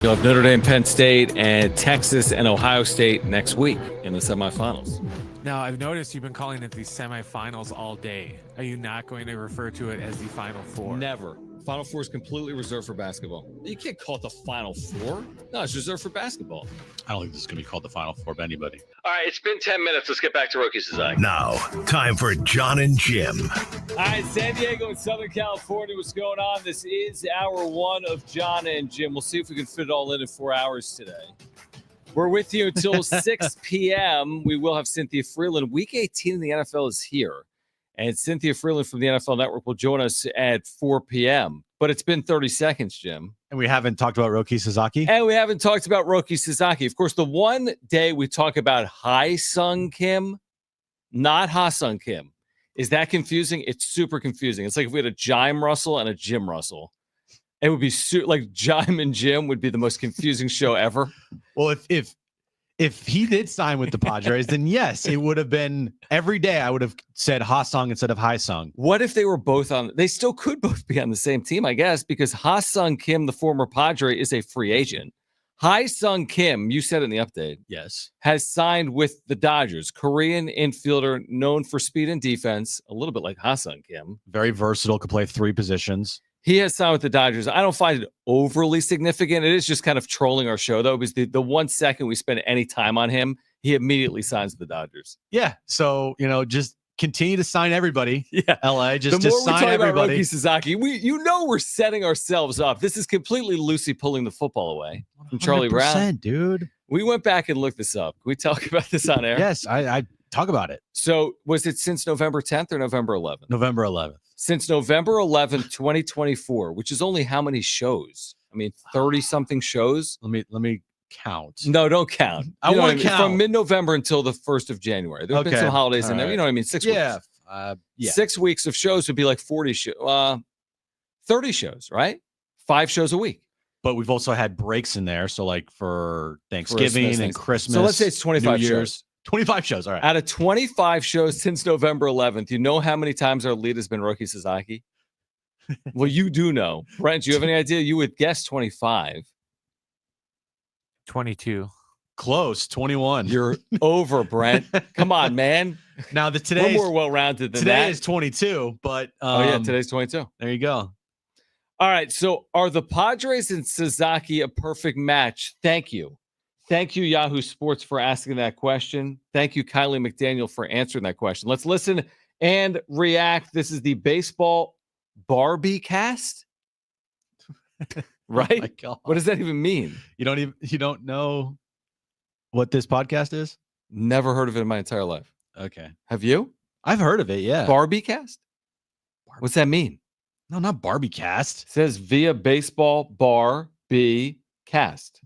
You'll have Notre Dame, Penn State, and Texas and Ohio State next week in the semifinals. Now, I've noticed you've been calling it the semifinals all day. Are you not going to refer to it as the Final Four? Never. Final Four is completely reserved for basketball. You can't call it the Final Four. No, it's reserved for basketball. I don't think this is going to be called the Final Four by anybody. All right, it's been 10 minutes. Let's get back to Roki Sasaki. Now, time for Jon and Jim. All right, San Diego and Southern California, what's going on? This is hour one of Jon and Jim. We'll see if we can fit it all in 4 hours today. We're with you until 6 p.m. We will have Cynthia Freeland. Week 18 in the NFL is here. And Cynthia Freeland from the NFL Network will join us at 4 p.m. But it's been 30 seconds, Jim. And we haven't talked about Roki Sasaki? And we haven't talked about Roki Sasaki. Of course, the one day we talk about Hae-Sung Kim, not Ha-Sung Kim. Is that confusing? It's super confusing. It's like if we had a Jime Russell and a Jim Russell. It would be like Jime and Jim would be the most confusing show ever. Well, if he did sign with the Padres, then yes, it would have been every day. I would have said Ha-Sung instead of Hae-Sung. What if they were both on? They still could both be on the same team, I guess, because Ha-Sung Kim, the former Padre, is a free agent. Hae-Sung Kim, you said in the update, yes, has signed with the Dodgers. Korean infielder known for speed and defense, a little bit like Ha-Sung Kim. Very versatile, could play three positions. He has signed with the Dodgers. I don't find it overly significant. It is just kind of trolling our show, though, because the 1 second we spend any time on him, he immediately signs with the Dodgers. Yeah. So, just continue to sign everybody. Yeah. LA, just the more sign we talk everybody. About Roki Sasaki, we're setting ourselves up. This is completely Lucy pulling the football away from Charlie Brown. Dude. We went back and looked this up. Can we talk about this on air? Yes, I talk about it. So was it since November 10th or November 11th? November 11th. Since November 11th, 2024, which is only how many shows? I mean, 30-something shows. Let me count. No, don't count. I want to count. From mid-November until the 1st of January. There have been some holidays in there. You know what I mean? 6 weeks. Yeah. 6 weeks of shows would be like 40 shows. 30 shows, right? 5 shows a week. But we've also had breaks in there. So like for Thanksgiving and Christmas. So let's say it's 25 shows. 25 shows. All right. Out of 25 shows since November 11th, you know how many times our lead has been Roki Sasaki? Well, you do know. Brent, do you have any idea? You would guess 25. 22. Close. 21. You're over, Brent. Come on, man. Now today we're more well-rounded than today that. Is 22, but today's 22. There you go. All right. So are the Padres and Sasaki a perfect match? Thank you. Thank you, Yahoo Sports, for asking that question. Thank you, Kylie McDaniel, for answering that question. Let's listen and react. This is the Baseball Barbie cast. Right? Oh what does that even mean? You don't know what this podcast is? Never heard of it in my entire life. Okay. Have you? I've heard of it, yeah. Barbie cast? What's that mean? No, not Barbie cast. It says via Baseball Barbie cast.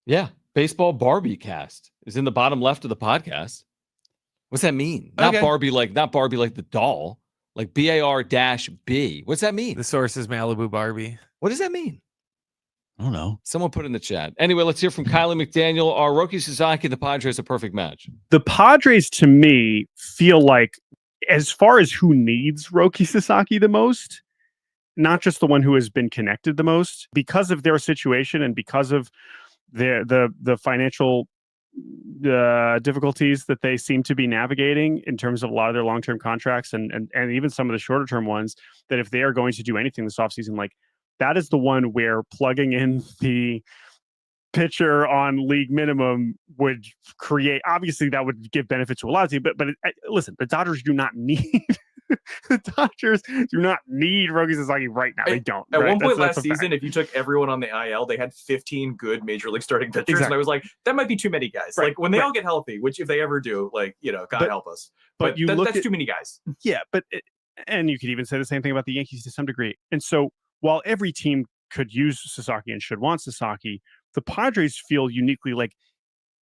Yeah, Baseball Barbie cast is in the bottom left of the podcast. What's that mean? Not Barbie like the doll, like BAR-B. What's that mean? The source is Malibu Barbie. What does that mean? I don't know. Someone put it in the chat. Anyway, let's hear from Kylie McDaniel. Are Roki Sasaki and the Padres a perfect match? The Padres, to me, feel like, as far as who needs Roki Sasaki the most, not just the one who has been connected the most, because of their situation and because of the financial difficulties that they seem to be navigating in terms of a lot of their long-term contracts and even some of the shorter-term ones, that if they are going to do anything this offseason, like that is the one where plugging in the pitcher on league minimum would create, obviously that would give benefit to a lot of teams, but listen, the Dodgers do not need the Dodgers do not need Roki Sasaki right now. They don't. At one point last season, if you took everyone on the IL, they had 15 good major league starting pitchers. Exactly. And I was like, that might be too many guys. Right. Like when they all get healthy, which if they ever do, God help us. But that's too many guys. Yeah, and you could even say the same thing about the Yankees to some degree. And so while every team could use Sasaki and should want Sasaki, the Padres feel uniquely like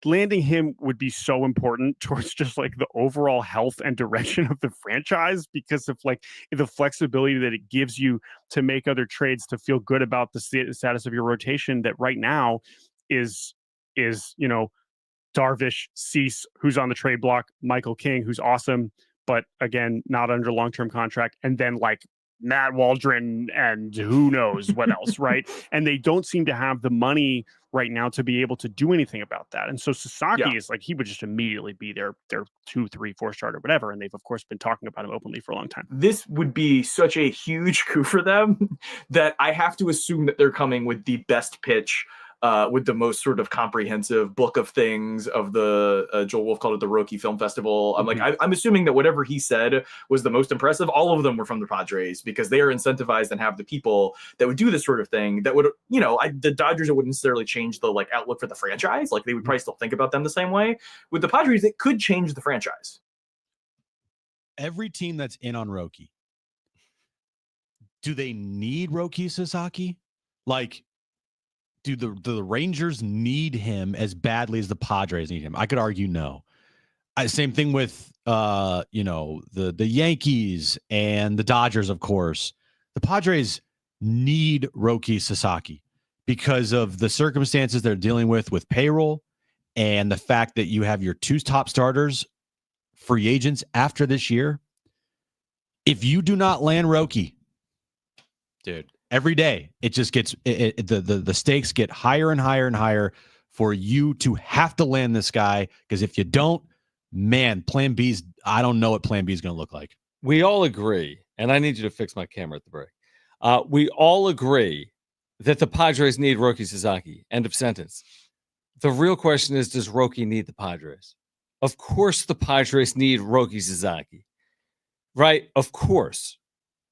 landing him would be so important towards just like the overall health and direction of the franchise, because of like the flexibility that it gives you to make other trades, to feel good about the status of your rotation that right now is Darvish, Cease, who's on the trade block, Michael King, who's awesome, but again, not under long-term contract. And then like Matt Waldron and who knows what else, right? And they don't seem to have the money right now to be able to do anything about that. And so Sasaki is like, he would just immediately be their 2, 3, 4 starter, whatever. And they've of course been talking about him openly for a long time. This would be such a huge coup for them that I have to assume that they're coming with the best pitch, with the most sort of comprehensive book of things of the Joel Wolf called it the Roki Film Festival. I'm assuming that whatever he said was the most impressive. All of them were from the Padres because they are incentivized and have the people that would do this sort of thing that would, the Dodgers, it wouldn't necessarily change the like outlook for the franchise. Like they would probably still think about them the same way. With the Padres, it could change the franchise. Every team that's in on Roki, do they need Roki Sasaki? Like, do the Rangers need him as badly as the Padres need him? I could argue no. Same thing with the Yankees and the Dodgers, of course. The Padres need Roki Sasaki because of the circumstances they're dealing with payroll and the fact that you have your 2 top starters free agents after this year. If you do not land Roki, dude, every day it just gets the stakes get higher and higher and higher for you to have to land this guy, because if you don't, man, plan B's, I don't know what plan B is going to look like. We all agree, and I need you to fix my camera at the break. We all agree that the Padres need Roki Sasaki. End of sentence. The real question is, does Roki need the Padres? Of course the Padres need Roki Sasaki. Right? Of course.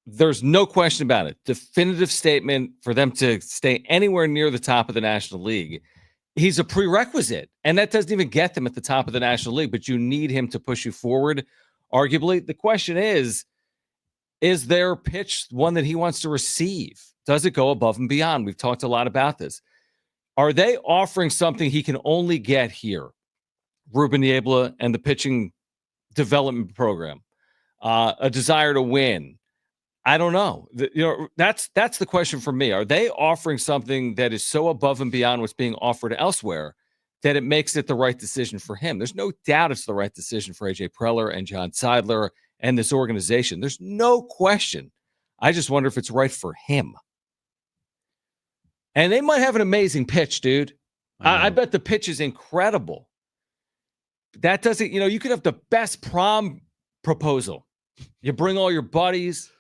There's no question about it. Definitive statement for them to stay anywhere near the top of the National League. He's a prerequisite, and that doesn't even get them at the top of the National League, but you need him to push you forward, arguably. The question is their pitch one that he wants to receive? Does it go above and beyond? We've talked a lot about this. Are they offering something he can only get here? Ruben Niebla and the pitching development program, a desire to win. I don't know. That's the question for me. Are they offering something that is so above and beyond what's being offered elsewhere that it makes it the right decision for him? There's no doubt it's the right decision for AJ Preller and John Seidler and this organization. There's no question. I just wonder if it's right for him. And they might have an amazing pitch, dude. I bet the pitch is incredible. That doesn't, you could have the best prom proposal. You bring all your buddies.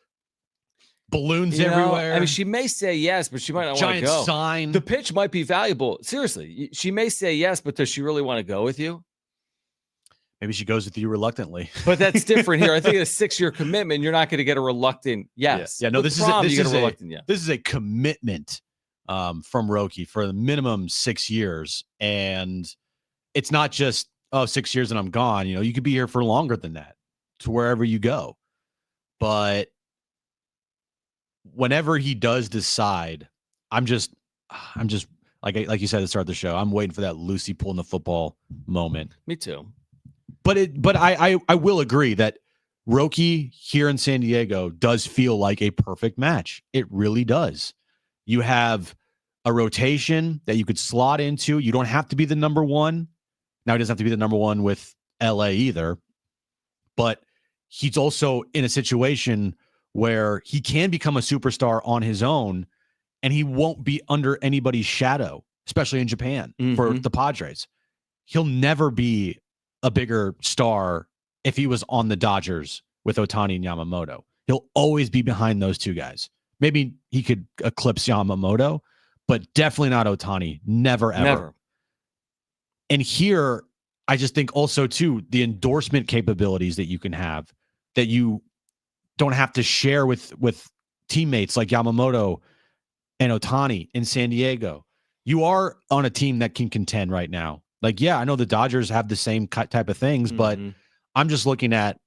Balloons everywhere. I mean, she may say yes, but she might not want to go. Giant sign. The pitch might be valuable. Seriously, she may say yes, but does she really want to go with you? Maybe she goes with you reluctantly. But that's different here. I think it's a 6-year commitment. You're not going to get a reluctant yes. Yeah, no, this is a commitment from Roki for the minimum 6 years. And it's not just, 6 years and I'm gone. You could be here for longer than that to wherever you go. But whenever he does decide, I'm just like you said at the start of the show, I'm waiting for that Lucy pulling the football moment. Me too. But I will agree that Roki here in San Diego does feel like a perfect match. It really does. You have a rotation that you could slot into. You don't have to be the number one. Now he doesn't have to be the number one with LA either, but he's also in a situation where he can become a superstar on his own, and he won't be under anybody's shadow, especially in Japan for the Padres. He'll never be a bigger star if he was on the Dodgers with Ohtani and Yamamoto. He'll always be behind those two guys. Maybe he could eclipse Yamamoto, but definitely not Ohtani. Never, ever. Never. And here, I just think also, too, the endorsement capabilities that you can have that you don't have to share with teammates like Yamamoto and Ohtani in San Diego. You are on a team that can contend right now. Like, yeah, I know the Dodgers have the same type of things, but I'm just looking at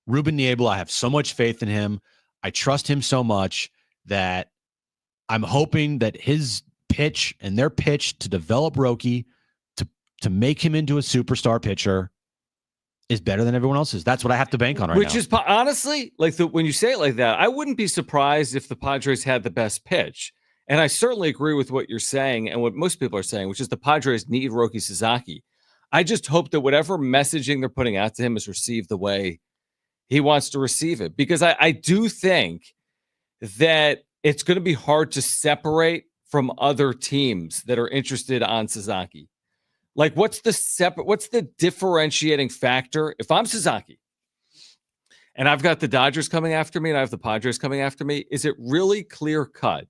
Ruben Niebla. I have so much faith in him. I trust him so much that I'm hoping that his pitch and their pitch to develop Roki to make him into a superstar pitcher is better than everyone else's. That's what I have to bank on right now. Which is honestly, like when you say it like that, I wouldn't be surprised if the Padres had the best pitch. And I certainly agree with what you're saying and what most people are saying, which is the Padres need Roki Sasaki. I just hope that whatever messaging they're putting out to him is received the way he wants to receive it. Because I do think that it's going to be hard to separate from other teams that are interested on Sasaki. Like, what's the differentiating factor? If I'm Sasaki and I've got the Dodgers coming after me and I have the Padres coming after me, is it really clear cut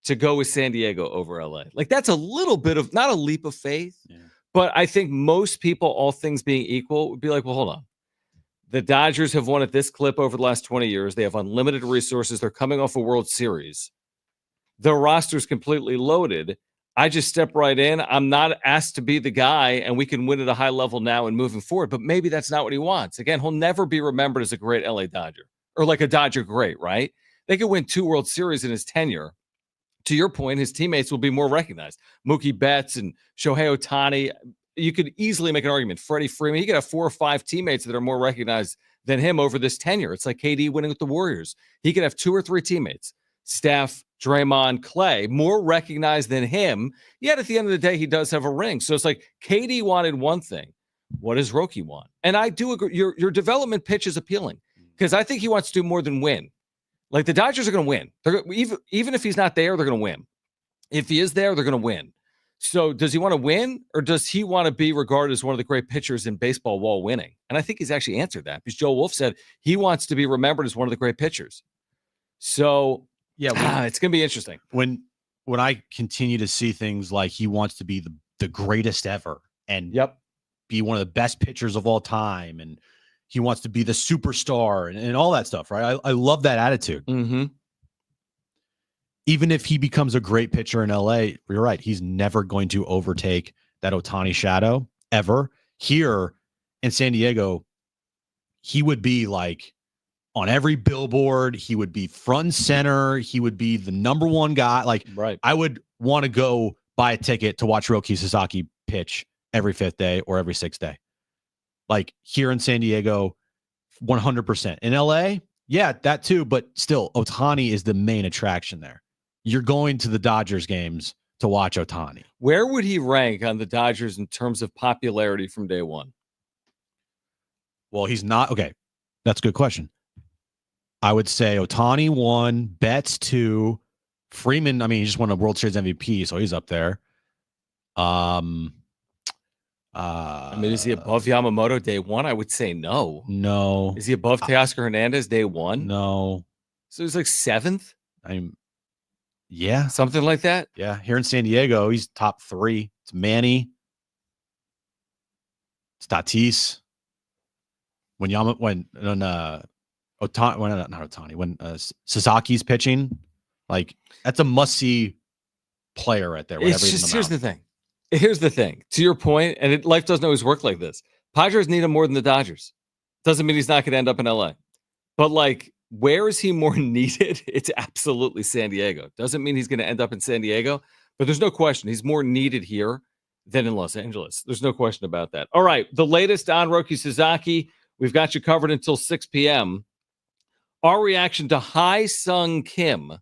to go with San Diego over LA? Like, that's a little bit of, not a leap of faith, but I think most people, all things being equal, would be like, well, hold on. The Dodgers have won at this clip over the last 20 years. They have unlimited resources. They're coming off a World Series. Their roster's completely loaded. I just step right in. I'm not asked to be the guy, and we can win at a high level now and moving forward. But maybe that's not what he wants. Again, he'll never be remembered as a great LA Dodger or like a Dodger great, right? They could win 2 World Series in his tenure. To your point, his teammates will be more recognized. Mookie Betts and Shohei Ohtani. You could easily make an argument. Freddie Freeman, he could have 4 or 5 teammates that are more recognized than him over this tenure. It's like KD winning with the Warriors. He could have 2 or 3 teammates. Steph, Draymond, Clay, more recognized than him. Yet at the end of the day, he does have a ring. So it's like KD wanted one thing. What does Roki want? And I do agree. Your development pitch is appealing because I think he wants to do more than win. Like, the Dodgers are going to win. Even if he's not there, they're going to win. If he is there, they're going to win. So does he want to win, or does he want to be regarded as one of the great pitchers in baseball while winning? And I think he's actually answered that because Joe Wolf said he wants to be remembered as one of the great pitchers. So yeah, it's going to be interesting. When I continue to see things like he wants to be the greatest ever and be one of the best pitchers of all time, and he wants to be the superstar and all that stuff, right? I love that attitude. Mm-hmm. Even if he becomes a great pitcher in LA, you're right. He's never going to overtake that Ohtani shadow ever. Here in San Diego, he would be like on every billboard. He would be front and center. He would be the number one guy. Like, right. I would want to go buy a ticket to watch Roki Sasaki pitch every 5th day or every 6th day. Like, here in San Diego, 100%. In LA, yeah, that too. But still, Ohtani is the main attraction there. You're going to the Dodgers games to watch Ohtani. Where would he rank on the Dodgers in terms of popularity from day one? Well, he's not. Okay, that's a good question. I would say Ohtani 1, Betts 2, Freeman. I mean, he just won a World Series MVP, so he's up there. I mean, is he above Yamamoto day 1? I would say no. No. Is he above Teoscar Hernandez day 1? No. So he's like 7th? Yeah. Something like that? Yeah. Here in San Diego, he's top 3. It's Manny. It's Tatis. When Sasaki's pitching, like, that's a must-see player right there. It's just, here's the thing. To your point, and life doesn't always work like this. Padres need him more than the Dodgers. Doesn't mean he's not going to end up in LA. But, like, where is he more needed? It's absolutely San Diego. Doesn't mean he's going to end up in San Diego, but there's no question he's more needed here than in Los Angeles. There's no question about that. All right, the latest on Roki Sasaki. We've got you covered until 6 p.m. Our reaction to Ha-Sung Kim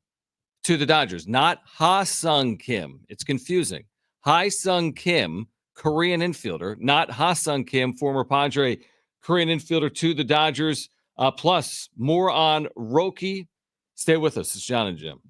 to the Dodgers, not Ha-Sung Kim. It's confusing. Ha-Sung Kim, Korean infielder, not Ha-Sung Kim, former Padre Korean infielder to the Dodgers. Plus, more on Roki. Stay with us. It's Jon and Jim.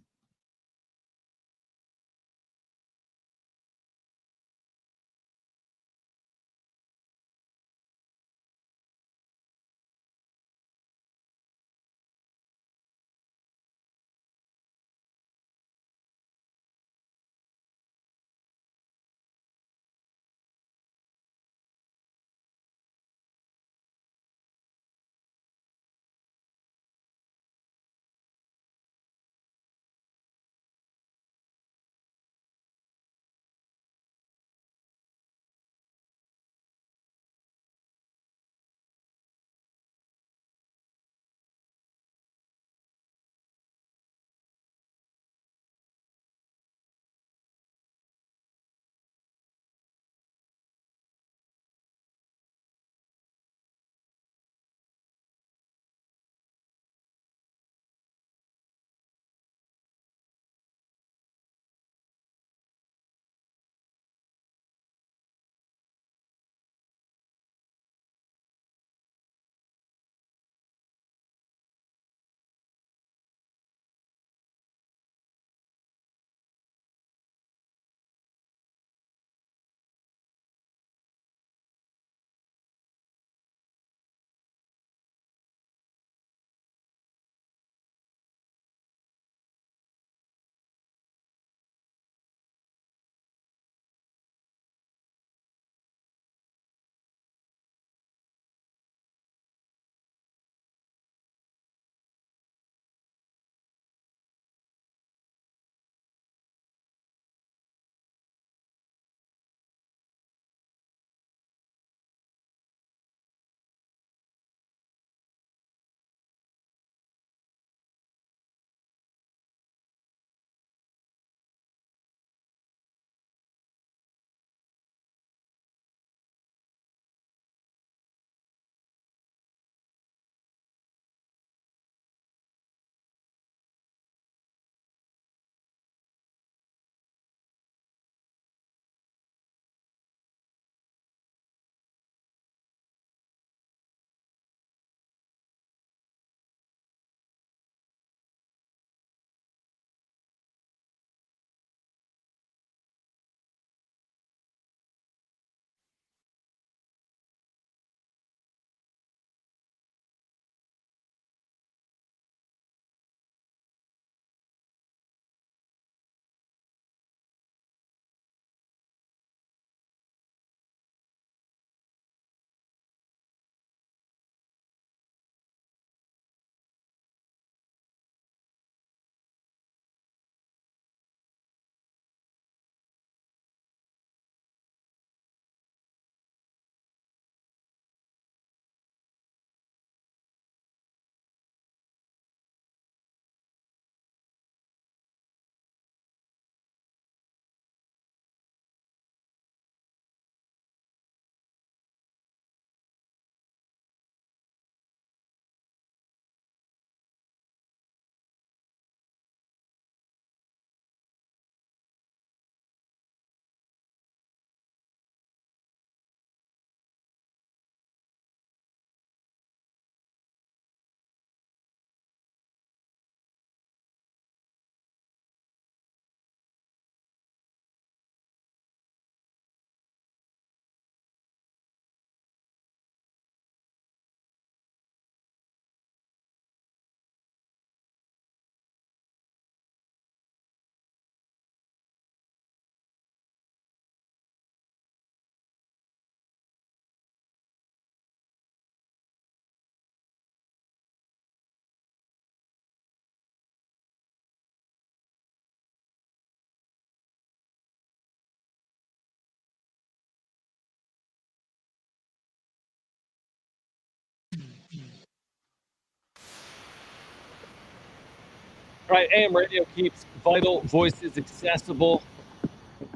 All right, AM radio keeps vital voices accessible,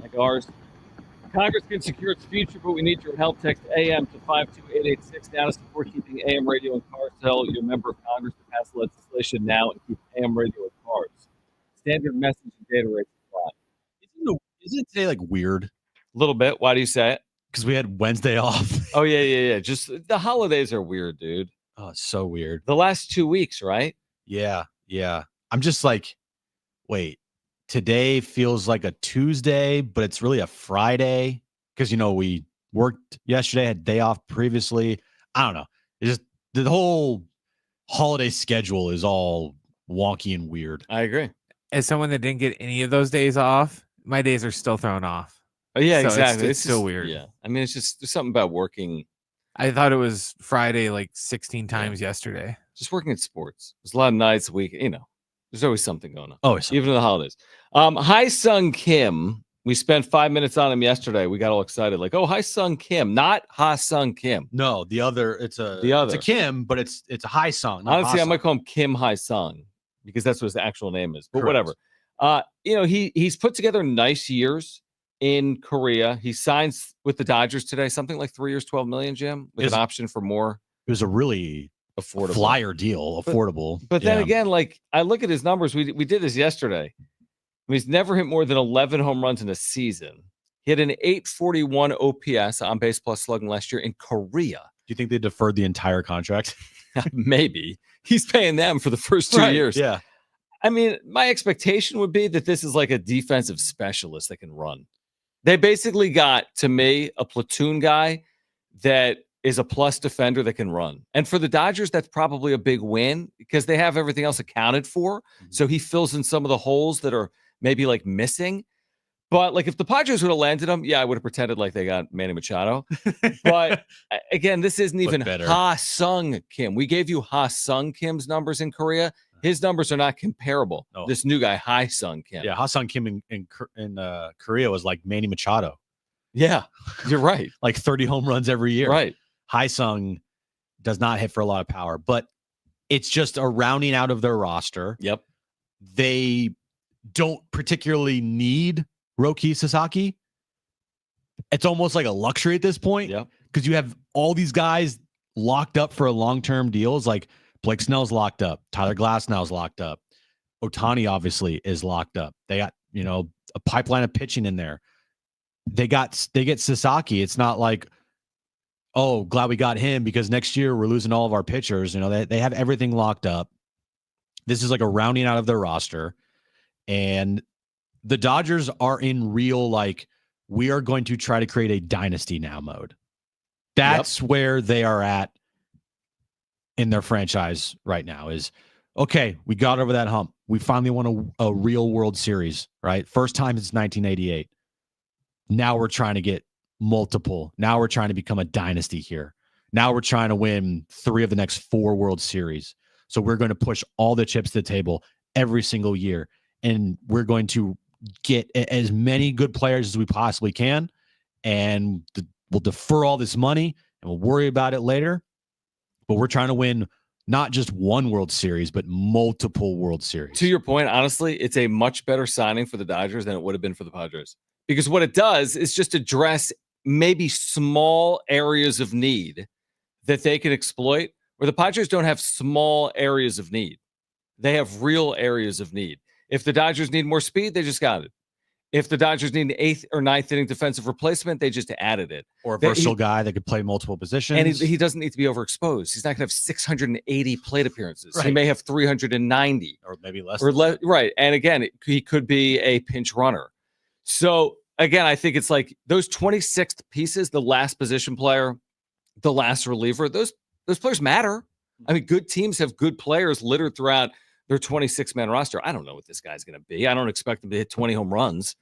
like ours. Congress can secure its future, but we need your help. Text AM to 52886 now to support keeping AM radio in cars. Tell your member of Congress to pass legislation now and keep AM radio in cars. Standard message and data rates apply. Isn't today like weird? A little bit. Why do you say it? Because we had Wednesday off. Oh, yeah. Just the holidays are weird, dude. Oh, it's so weird. The last 2 weeks, right? Yeah. I'm just like, wait, today feels like a Tuesday, but it's really a Friday because, we worked yesterday, had day off previously. I don't know. It's just the whole holiday schedule is all wonky and weird. I agree. As someone that didn't get any of those days off, my days are still thrown off. Oh, yeah, So exactly. it's still just weird. Yeah. I mean, it's just there's something about working. I thought it was Friday like 16 times yesterday. Just working in sports. There's a lot of nights a week, there's always something going on. Oh, Even in the holidays. Hi Sung Kim. We spent 5 minutes on him yesterday. We got all excited, like, oh, Hi Sung Kim, not Ha Sung Kim. No, the other. It's a Kim, but it's a high song. Honestly, I might call him Kim Hai Sung because that's what his actual name is. But Correct. whatever. He's put together nice years in Korea. He signs with the Dodgers today, something like 3 years, 12 million, Jim, with an option for more. It was a really affordable flyer deal, affordable. But then again, like I look at his numbers. We did this yesterday. I mean, he's never hit more than 11 home runs in a season. He had an 841 OPS on base plus slugging last year in Korea. Do you think they deferred the entire contract? Maybe he's paying them for the first 2 years. Yeah. I mean, my expectation would be that this is like a defensive specialist that can run. They basically got, to me, a platoon guy that is a plus defender that can run. And for the Dodgers, that's probably a big win because they have everything else accounted for. So he fills in some of the holes that are maybe like missing. But like if the Padres would have landed him, I would have pretended like they got Manny Machado. But again, this isn't even Ha Sung Kim. We gave you Ha Sung Kim's numbers in Korea. His numbers are not comparable. No. This new guy, Hai Sung Kim. Yeah, Ha Sung Kim in Korea was like Manny Machado. Yeah, you're right. Like 30 home runs every year. Right. Hai Sung does not hit for a lot of power, but it's just a rounding out of their roster. Yep. They don't particularly need Roki Sasaki. It's almost like a luxury at this point. Yep. Because you have all these guys locked up for long-term deals. Like Blake Snell's locked up. Tyler Glasnow's locked up. Ohtani obviously is locked up. They got, a pipeline of pitching in there. They get Sasaki. It's not like, oh, glad we got him because next year we're losing all of our pitchers. They have everything locked up. This is like a rounding out of their roster. And the Dodgers are in real, like, we are going to try to create a dynasty now mode. That's where they are at in their franchise right now is, okay, we got over that hump. We finally won a real World Series, right? First time since 1988. Now we're trying to get multiple. Now we're trying to become a dynasty here. Now we're trying to win 3 of the next 4 World Series. So we're going to push all the chips to the table every single year. And we're going to get as many good players as we possibly can. And we'll defer all this money and we'll worry about it later. But we're trying to win not just one World Series, but multiple World Series. To your point, honestly, it's a much better signing for the Dodgers than it would have been for the Padres. Because what it does is just address maybe small areas of need that they can exploit, where the Padres don't have small areas of need. They have real areas of need. If the Dodgers need more speed, they just got it. If the Dodgers need an 8th or 9th inning defensive replacement, they just added it. Or a versatile guy that could play multiple positions. And he doesn't need to be overexposed. He's not going to have 680 plate appearances. Right. He may have 390. Or maybe less. Right. And again, he could be a pinch runner. So, again, I think it's like those 26th pieces, the last position player, the last reliever, those players matter. I mean, good teams have good players littered throughout their 26-man roster. I don't know what this guy's going to be. I don't expect him to hit 20 home runs.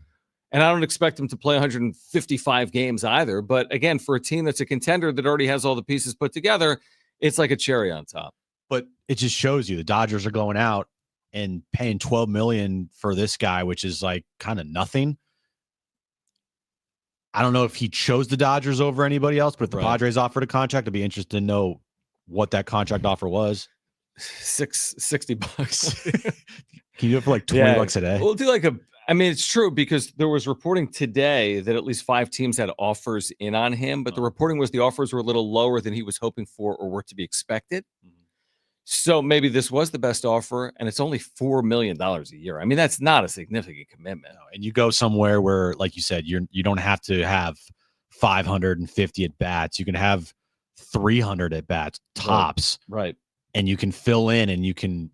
And I don't expect him to play 155 games either. But again, for a team that's a contender that already has all the pieces put together, it's like a cherry on top. But it just shows you the Dodgers are going out and paying $12 million for this guy, which is like kind of nothing. I don't know if he chose the Dodgers over anybody else, but if the Padres offered a contract, I'd be interested to know what that contract offer was? $60. Can you do it for like $20 a day? We'll do like it's true because there was reporting today that at least 5 teams had offers in on him, but the reporting was the offers were a little lower than he was hoping for or were to be expected. So maybe this was the best offer, and it's only $4 million a year. I mean, that's not a significant commitment. And you go somewhere where, like you said, you don't have to have 550 at bats. You can have 300 at bats tops, right? And you can fill in, and you can,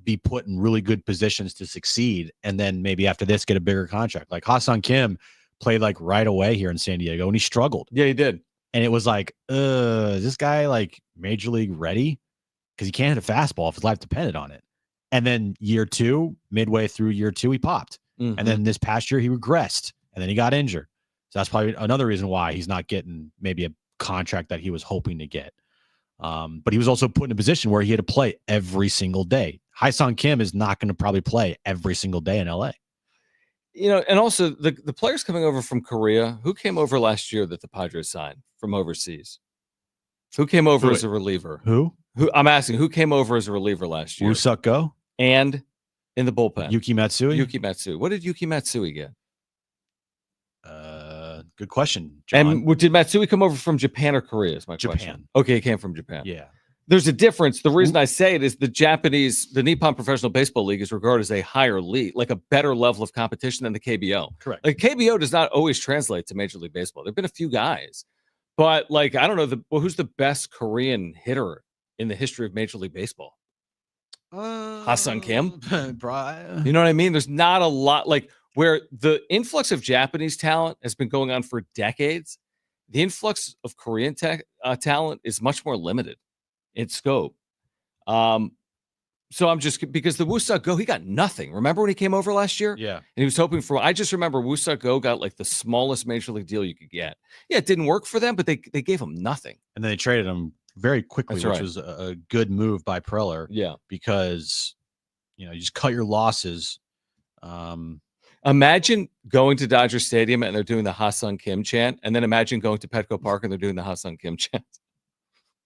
be put in really good positions to succeed. And then maybe after this, get a bigger contract. Like Ha-Seong Kim played like right away here in San Diego, and he struggled. Yeah, he did. And it was like, is this guy like major league ready? Because he can't hit a fastball if his life depended on it. And then midway through year 2, he popped. Mm-hmm. And then this past year, he regressed. And then he got injured. So that's probably another reason why he's not getting maybe a contract that he was hoping to get. But he was also put in a position where he had to play every single day. Ha-Seong Kim is not going to probably play every single day in LA. And also the players coming over from Korea, who came over last year that the Padres signed from overseas? Who came over as a reliever? Who I'm asking, who came over as a reliever last year? Woo-Suk Go? And in the bullpen. Yuki Matsui? Yuki Matsui. What did Yuki Matsui get? Good question, John. And did Matsui come over from Japan or Korea is my Japan. question. Okay, he came from Japan. Yeah. There's a difference. The reason I say it is the Nippon Professional Baseball League is regarded as a higher league, like a better level of competition than the KBO. Correct. Like KBO does not always translate to Major League Baseball. There've been a few guys, but like, I don't know who's the best Korean hitter in the history of Major League Baseball? Ha-Seong Kim? You know what I mean? There's not a lot like where the influx of Japanese talent has been going on for decades. The influx of Korean talent is much more limited in scope. So I'm just because the Woo-Suk Go, he got nothing. Remember when he came over last year? Yeah. And he was hoping for, I just remember Woo-Suk Go got like the smallest major league deal you could get. Yeah, it didn't work for them, but they gave him nothing. And then they traded him very quickly, That's which right. was a good move by Preller. Yeah. Because, you just cut your losses. Imagine going to Dodger Stadium and they're doing the Ha-Seong Kim chant, and then imagine going to Petco Park and they're doing the Ha-Seong Kim chant.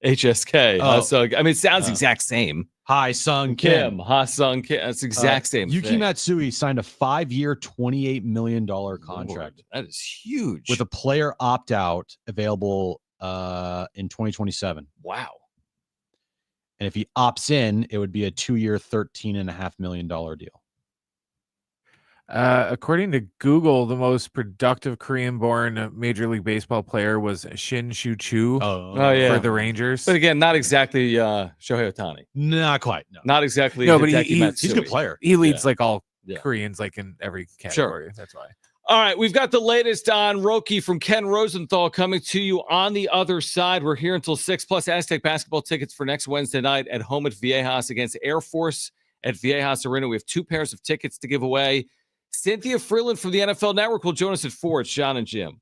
HSK. Ha-Seong. I mean, it sounds exact same. Ha-Seong Kim. Ha-Seong Kim. That's exact same Yuki thing. Matsui signed a 5-year, $28 million contract. Lord, that is huge. With a player opt-out available in 2027. Wow. And if he opts in, it would be a 2-year, $13.5 million deal. According to Google, the most productive Korean-born Major League Baseball player was Shin Soo-choo yeah. for the Rangers. But again, not exactly Shohei Ohtani. Not quite. No. Not exactly. No, but Hideki Matsui. He's a good player. He leads Yeah. like all Yeah. Koreans, like in every category. That's why. All right, we've got the latest on Roki from Ken Rosenthal coming to you on the other side. We're here until 6, plus Aztec basketball tickets for next Wednesday night at home at Viejas against Air Force at Viejas Arena. We have 2 pairs of tickets to give away. Cynthia Freeland from the NFL Network will join us at 4. It's Jon and Jim.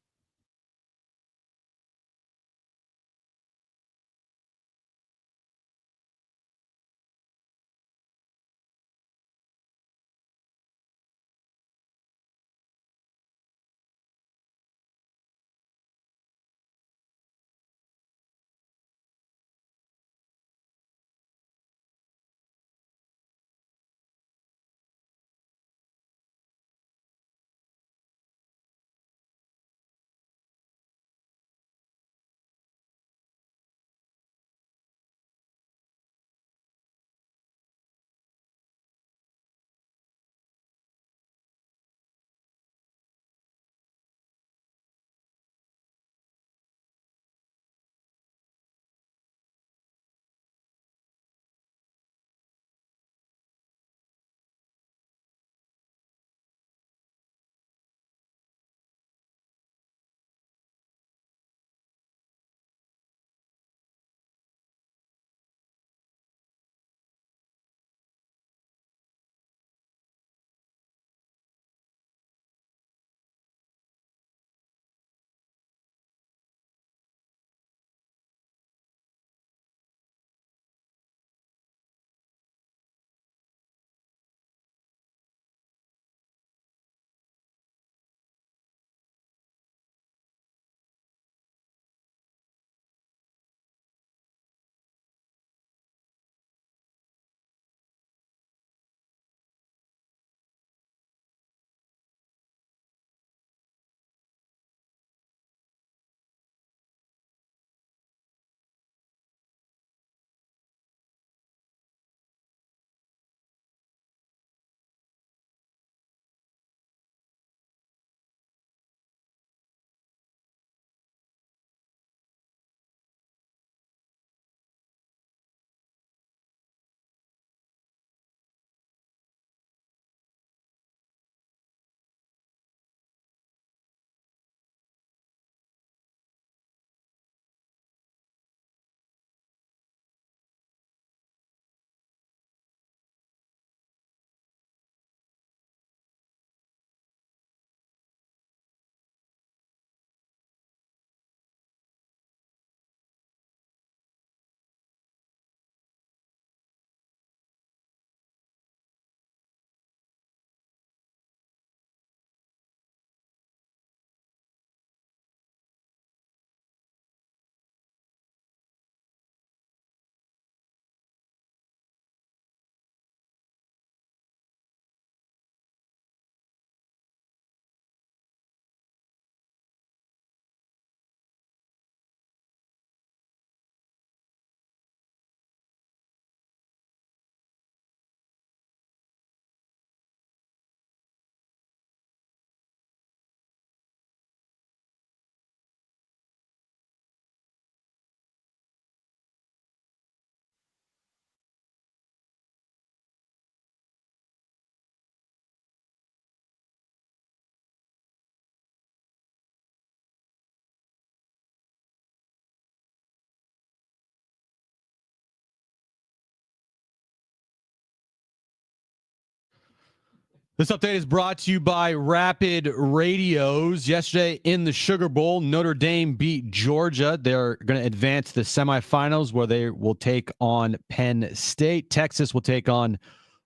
This update is brought to you by Rapid Radios. Yesterday in the Sugar Bowl, Notre Dame beat Georgia. They're going to advance to the semifinals where they will take on Penn State. Texas will take on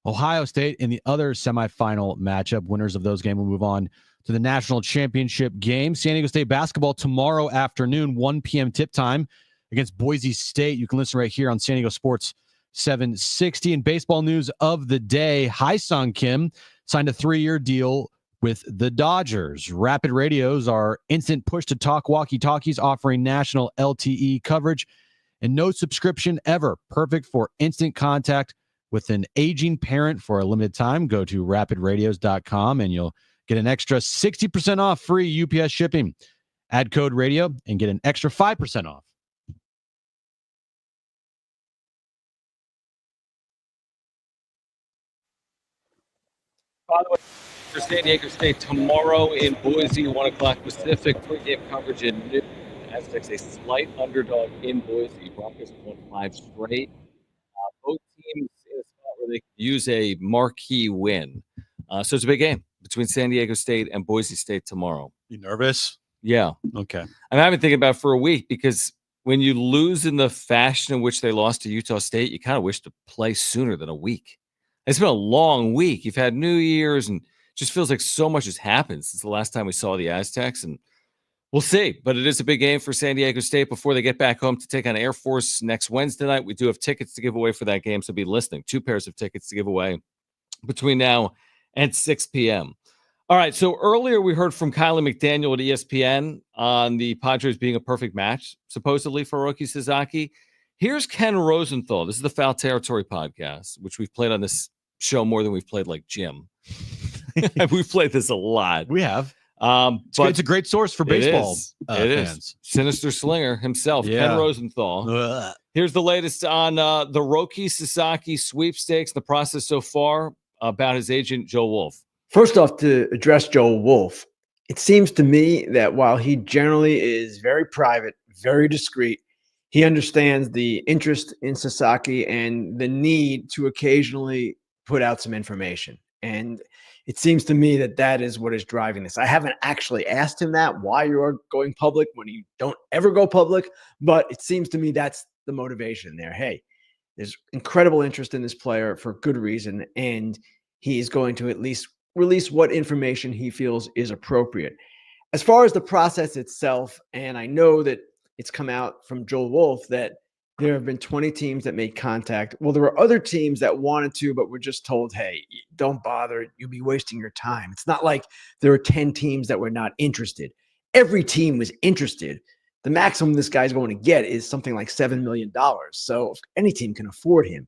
Ohio State in the other semifinal matchup. Winners of those games will move on to the national championship game. San Diego State basketball tomorrow afternoon, 1 p.m. tip time against Boise State. You can listen right here on San Diego Sports 760. And baseball news of the day, Hyun Kim signed a 3-year deal with the Dodgers. Rapid Radios are instant push-to-talk walkie-talkies offering national LTE coverage and no subscription ever. Perfect for instant contact with an aging parent for a limited time. Go to rapidradios.com and you'll get an extra 60% off free UPS shipping. Add code radio and get an extra 5% off. By the way, for San Diego State tomorrow in Boise, 1 o'clock Pacific, pregame coverage at noon. Aztecs a slight underdog in Boise. Broncos have won 5 straight. Both teams in a spot where they could use a marquee win. So it's a big game between San Diego State and Boise State tomorrow. You nervous? Yeah. Okay. And I've been thinking about it for a week because when you lose in the fashion in which they lost to Utah State, you kind of wish to play sooner than a week. It's been a long week. You've had New Year's and it just feels like so much has happened since the last time we saw the Aztecs. And we'll see. But it is a big game for San Diego State before they get back home to take on Air Force next Wednesday night. We do have tickets to give away for that game, so be listening. 2 pairs of tickets to give away between now and 6 p.m. All right, so earlier we heard from Kylie McDaniel at ESPN on the Padres being a perfect match, supposedly, for Roki Sasaki. Here's Ken Rosenthal. This is the Foul Territory podcast, which we've played on this show more than we've played like Jim. We've played this a lot. We have. But It's a great source for baseball fans. Sinister Slinger himself, Yeah. Ken Rosenthal. Ugh. Here's the latest on the Roki Sasaki sweepstakes, the process so far about his agent, Joe Wolf. First off, to address Joe Wolf, it seems to me that while he generally is very private, very discreet, he understands the interest in Sasaki and the need to occasionally put out some information. And it seems to me that that is what is driving this. I haven't actually asked him that, why you are going public when you don't ever go public, but it seems to me that's the motivation there. Hey, there's incredible interest in this player for good reason, and he's going to at least release what information he feels is appropriate. As far as the process itself, and I know that it's come out from Joel Wolf that there have been 20 teams that made contact. Well, there were other teams that wanted to, but were just told, hey, don't bother. You'll be wasting your time. It's not like there were 10 teams that were not interested. Every team was interested. The maximum this guy's going to get is something like $7 million. So any team can afford him.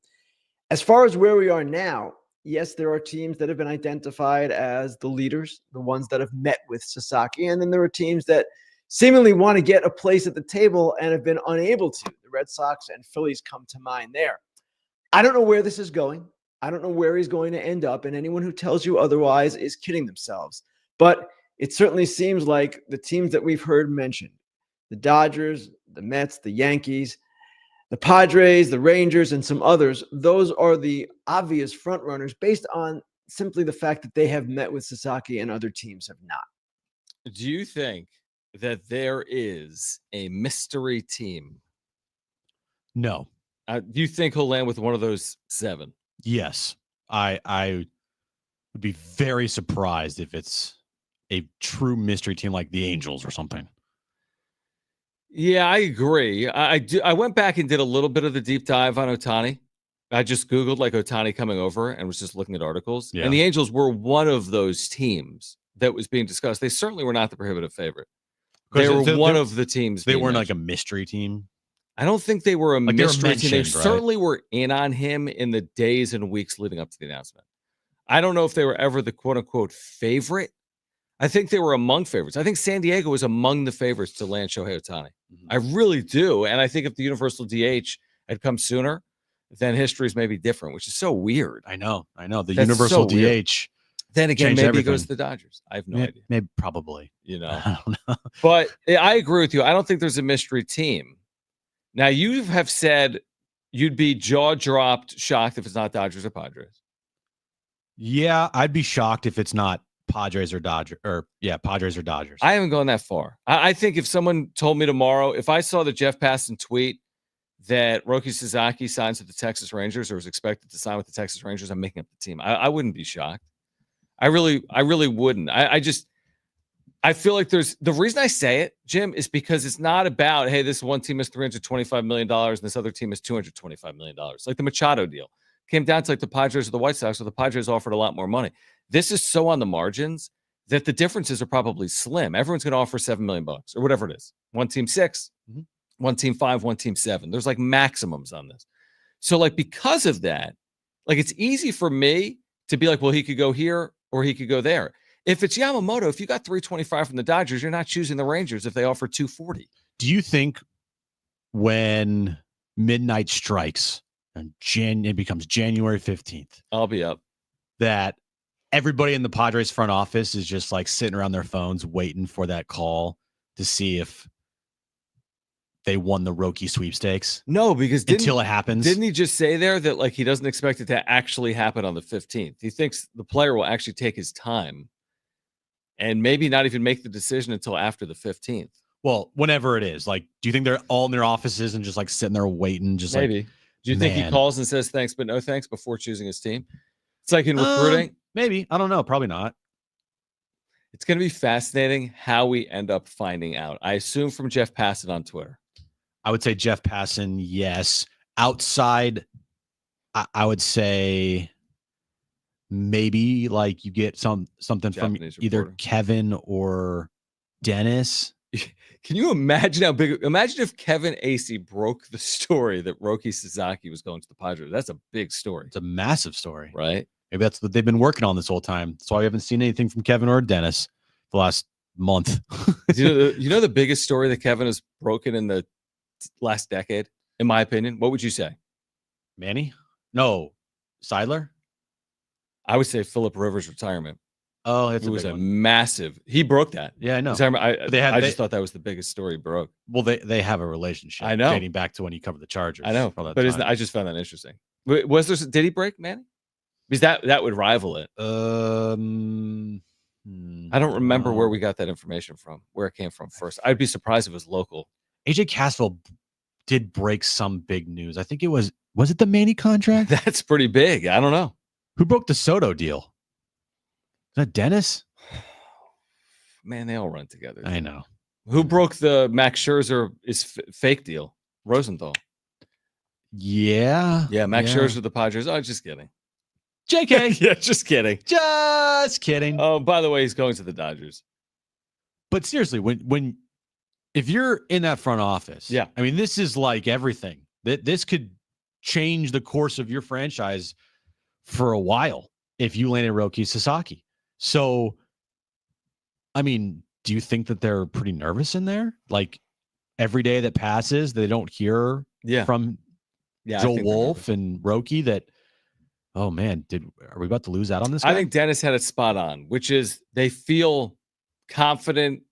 As far as where we are now, yes, there are teams that have been identified as the leaders, the ones that have met with Sasaki. And then there are teams that seemingly want to get a place at the table and have been unable to. The Red Sox and Phillies come to mind there. I don't know where this is going. I don't know where he's going to end up. And anyone who tells you otherwise is kidding themselves. But it certainly seems like the teams that we've heard mentioned, the Dodgers, the Mets, the Yankees, the Padres, the Rangers, and some others, those are the obvious front runners based on simply the fact that they have met with Sasaki and other teams have not. Do you think that there is a mystery team? No. Do you think he'll land with one of those 7? Yes. I would be very surprised if it's a true mystery team like the Angels or something. Yeah, I agree. I went back and did a little bit of the deep dive on Ohtani. I just Googled like Ohtani coming over and was just looking at articles. Yeah. And the Angels were one of those teams that was being discussed. They certainly were not the prohibitive favorite. They were one of the teams. They weren't like a mystery team. I don't think they were a Like they were mystery team. They mentioned, right? certainly were in on him in the days and weeks leading up to the announcement. I don't know if they were ever the quote unquote favorite. I think they were among favorites. I think San Diego was among the favorites to land Shohei Ohtani. Mhm. I really do. And I think if the universal DH had come sooner, then history's maybe different, which is so weird. I know. The That's universal so weird. DH. Then again, Changed maybe everything. it goes to the Dodgers. I have no idea. Maybe probably. You know, I don't know. but I agree with you. I don't think there's a mystery team. Now, you have said you'd be jaw dropped shocked if it's not Dodgers or Padres. Yeah, I'd be shocked if it's not Padres or Dodgers. Padres or Dodgers. I haven't gone that far. I think if someone told me tomorrow, if I saw the Jeff Passan tweet that Roki Sasaki signs with the Texas Rangers or was expected to sign with the Texas Rangers, I'm making up the team. I wouldn't be shocked. I really wouldn't. I feel like the reason I say it, Jim, is because it's not about, hey, this one team has $325 million and this other team has $225 million. Like the Machado deal. Came down to like the Padres or the White Sox, so the Padres offered a lot more money. This is so on the margins that the differences are probably slim. Everyone's going to offer $7 million or whatever it is. One team 6, one team 5, one team 7. There's like maximums on this. So like because of that, like it's easy for me to be like, well, he could go here or he could go there. If it's Yamamoto, if you got 325 from the Dodgers, you're not choosing the Rangers if they offer 240. Do you think when midnight strikes and it becomes January 15th, I'll be up, that everybody in the Padres front office is just like sitting around their phones waiting for that call to see if they won the Roki sweepstakes? No, because until it happens. Didn't he just say there that like he doesn't expect it to actually happen on the 15th? He thinks the player will actually take his time and maybe not even make the decision until after the 15th. Well, whenever it is. Like, do you think they're all in their offices and just like sitting there waiting? Just maybe. Like, do you think he calls and says thanks, but no thanks before choosing his team? It's like in recruiting. Maybe. I don't know. Probably not. It's going to be fascinating how we end up finding out. I assume from Jeff Passan on Twitter. I would say Jeff Passan, yes. Outside, I would say maybe like you get something Japanese from either reporter. Kevin or Dennis. Can you imagine how big? Imagine if Kevin Acey broke the story that Roki Sasaki was going to the Padres. That's a big story. It's a massive story, right? Maybe that's what they've been working on this whole time. That's why we haven't seen anything from Kevin or Dennis the last month. you know the biggest story that Kevin has broken in the last decade, in my opinion? What would you say? Manny? No. Seidler? I would say Phillip Rivers' retirement. Oh, it was a massive. He broke that. Yeah, I know. I just thought that was the biggest story he broke. Well, they have a relationship. I know, dating back to when he covered the Chargers. I know, but I just found that interesting. Was there? Did he break Manny? Because that would rival it. I don't remember where we got that information from. Where it came from first. I'd be surprised if it was local. AJ Castle did break some big news. I think it was it the Manny contract? That's pretty big. I don't know. Who broke the Soto deal? Is that Dennis? Man, they all run together. I know. Who broke the Max Scherzer is fake deal? Rosenthal. Yeah. Yeah, Max Scherzer, the Padres. Oh, just kidding. JK. Yeah, just kidding. Just kidding. Oh, by the way, he's going to the Dodgers. But seriously, if you're in that front office, yeah, I mean, this is like everything. This could change the course of your franchise for a while if you landed Roki Sasaki. So, I mean, do you think that they're pretty nervous in there? Like every day that passes, they don't hear from Joe Wolf and Roki that, oh man, are we about to lose out on this guy? I think Dennis had it spot on, which is they feel confident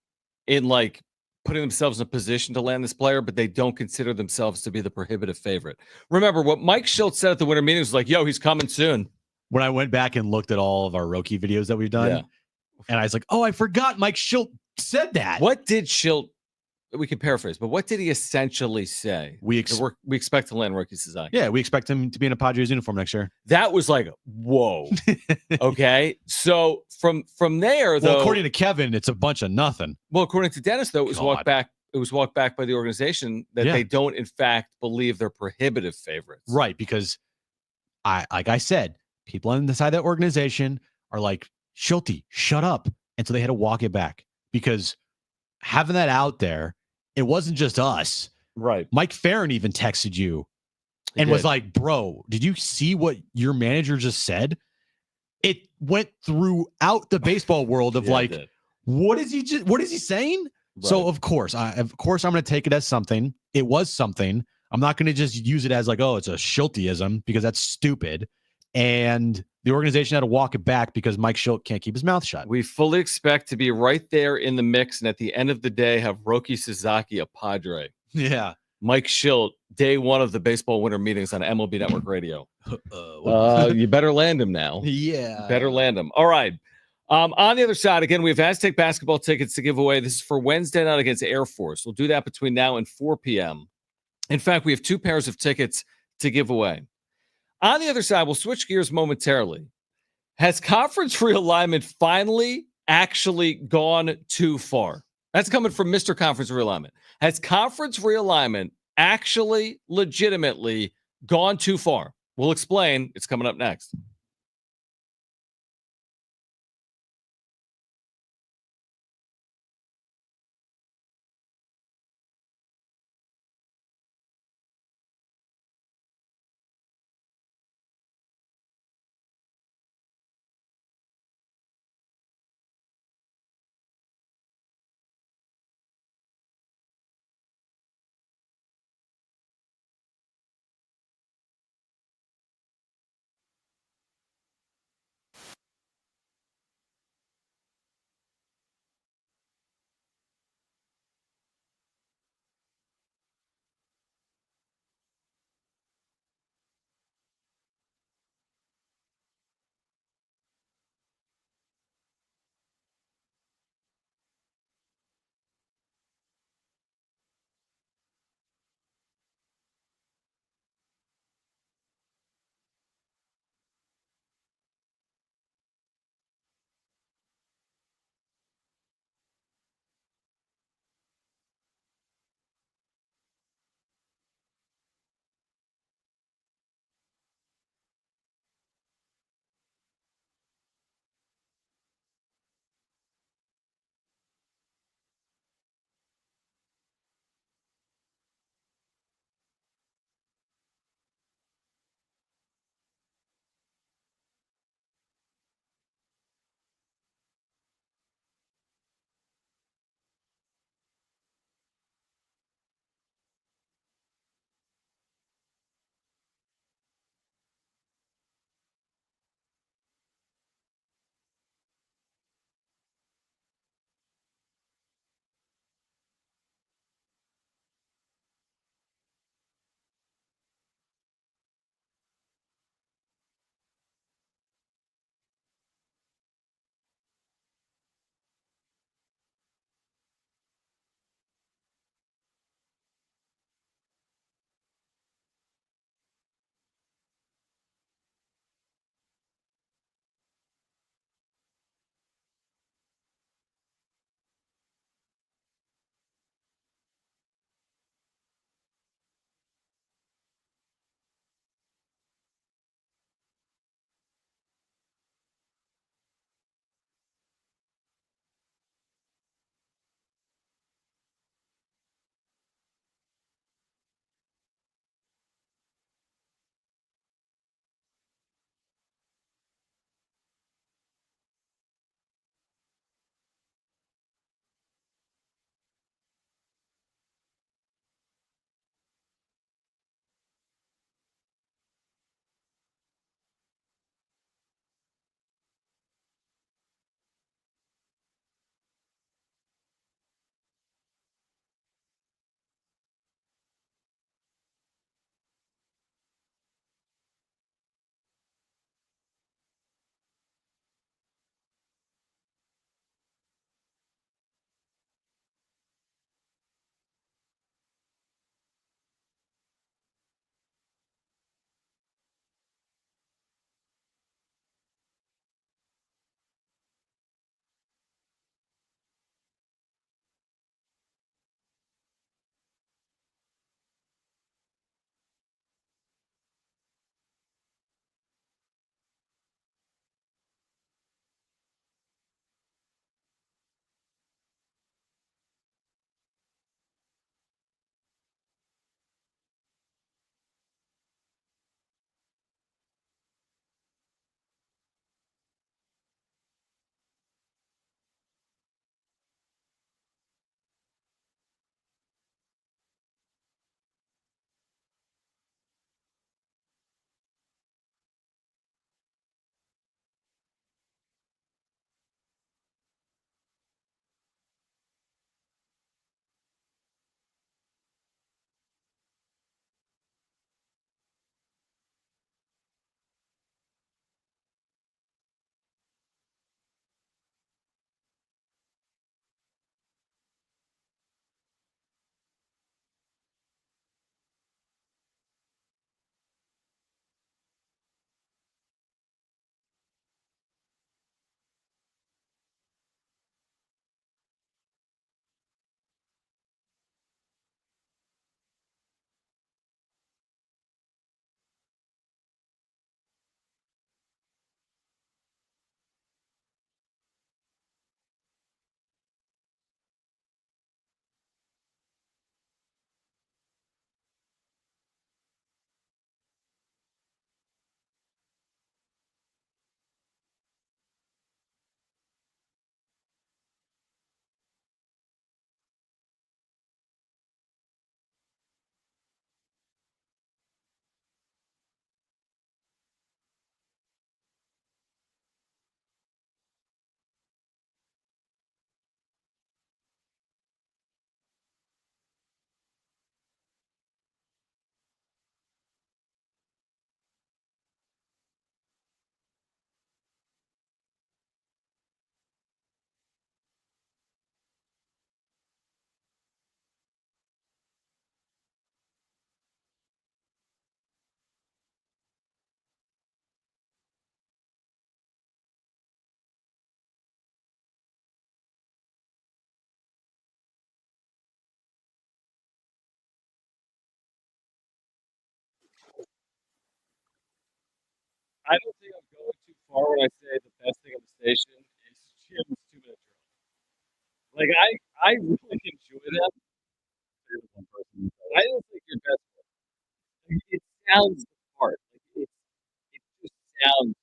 in like putting themselves in a position to land this player, but they don't consider themselves to be the prohibitive favorite. Remember what Mike Schultz said at the winter meeting was like, yo, he's coming soon. When I went back and looked at all of our Roki videos that we've done, and I was like, oh, I forgot Mike Schultz said that. What did Schultz, we can paraphrase, but what did he essentially say? We expect to land Roki Sasaki. Yeah, we expect him to be in a Padres uniform next year. That was like, whoa. Okay. So from there, though. Well, according to Kevin, it's a bunch of nothing. Well, according to Dennis, though, it was walked back. It was walked back by the organization that they don't, in fact, believe they're prohibitive favorites. Right. Because like I said, people on the side of that organization are like, Schulte, shut up. And so they had to walk it back because having that out there, it wasn't just us. Right. Mike Farron even texted you and was like, bro, did you see what your manager just said? It went throughout the baseball world of what is he saying? Right. So of course I'm going to take it as something. It was something. I'm not going to just use it as like, oh, it's a Schulteism because that's stupid. And the organization had to walk it back because Mike Schultz can't keep his mouth shut. We fully expect to be right there in the mix, and at the end of the day, have Roki Sasaki a Padre. Yeah. Mike Schilt, day one of the baseball winter meetings on MLB Network Radio. What- You better land him now. yeah. Better land him. All right. On the other side, again, we have Aztec basketball tickets to give away. This is for Wednesday night against Air Force. We'll do that between now and 4 p.m. In fact, we have 2 pairs of tickets to give away. On the other side, we'll switch gears momentarily. Has conference realignment finally actually gone too far? That's coming from Mr. Conference Realignment. Has conference realignment actually legitimately gone too far? We'll explain. It's coming up next. I don't think I'm going too far when I say the best thing on the station is Jim's 2-minute drill. Like I really enjoy that. I don't think you're best. Like, it sounds the part. Like, it just sounds.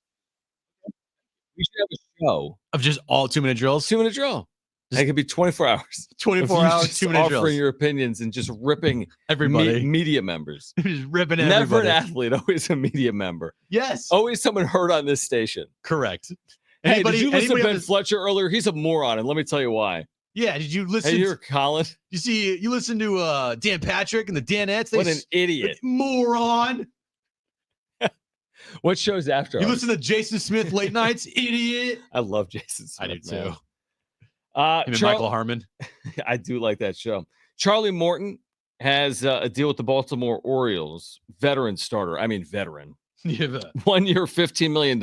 We should have a show. Of just all 2-minute drills. 2-minute drill. It could be 24 hours. 24 hours, 2-minute offering drills. your opinions and just ripping Everybody. media members. Just ripping Never everybody. an athlete, always a media member. Yes. Always someone heard on this station. Correct. Hey, did you listen to anybody Ben Fletcher earlier? He's a moron, and let me tell you why. Yeah, did you listen? Hey, you're Colin. You listen to Dan Patrick and the Danettes? What an idiot. Moron. What shows after You ours? listen to Jason Smith late nights? Idiot. I love Jason Smith. I do too. Man. Him and Michael Harmon. I do like that show. Charlie Morton has a deal with the Baltimore Orioles. Veteran. Yeah, but 1 year, $15 million.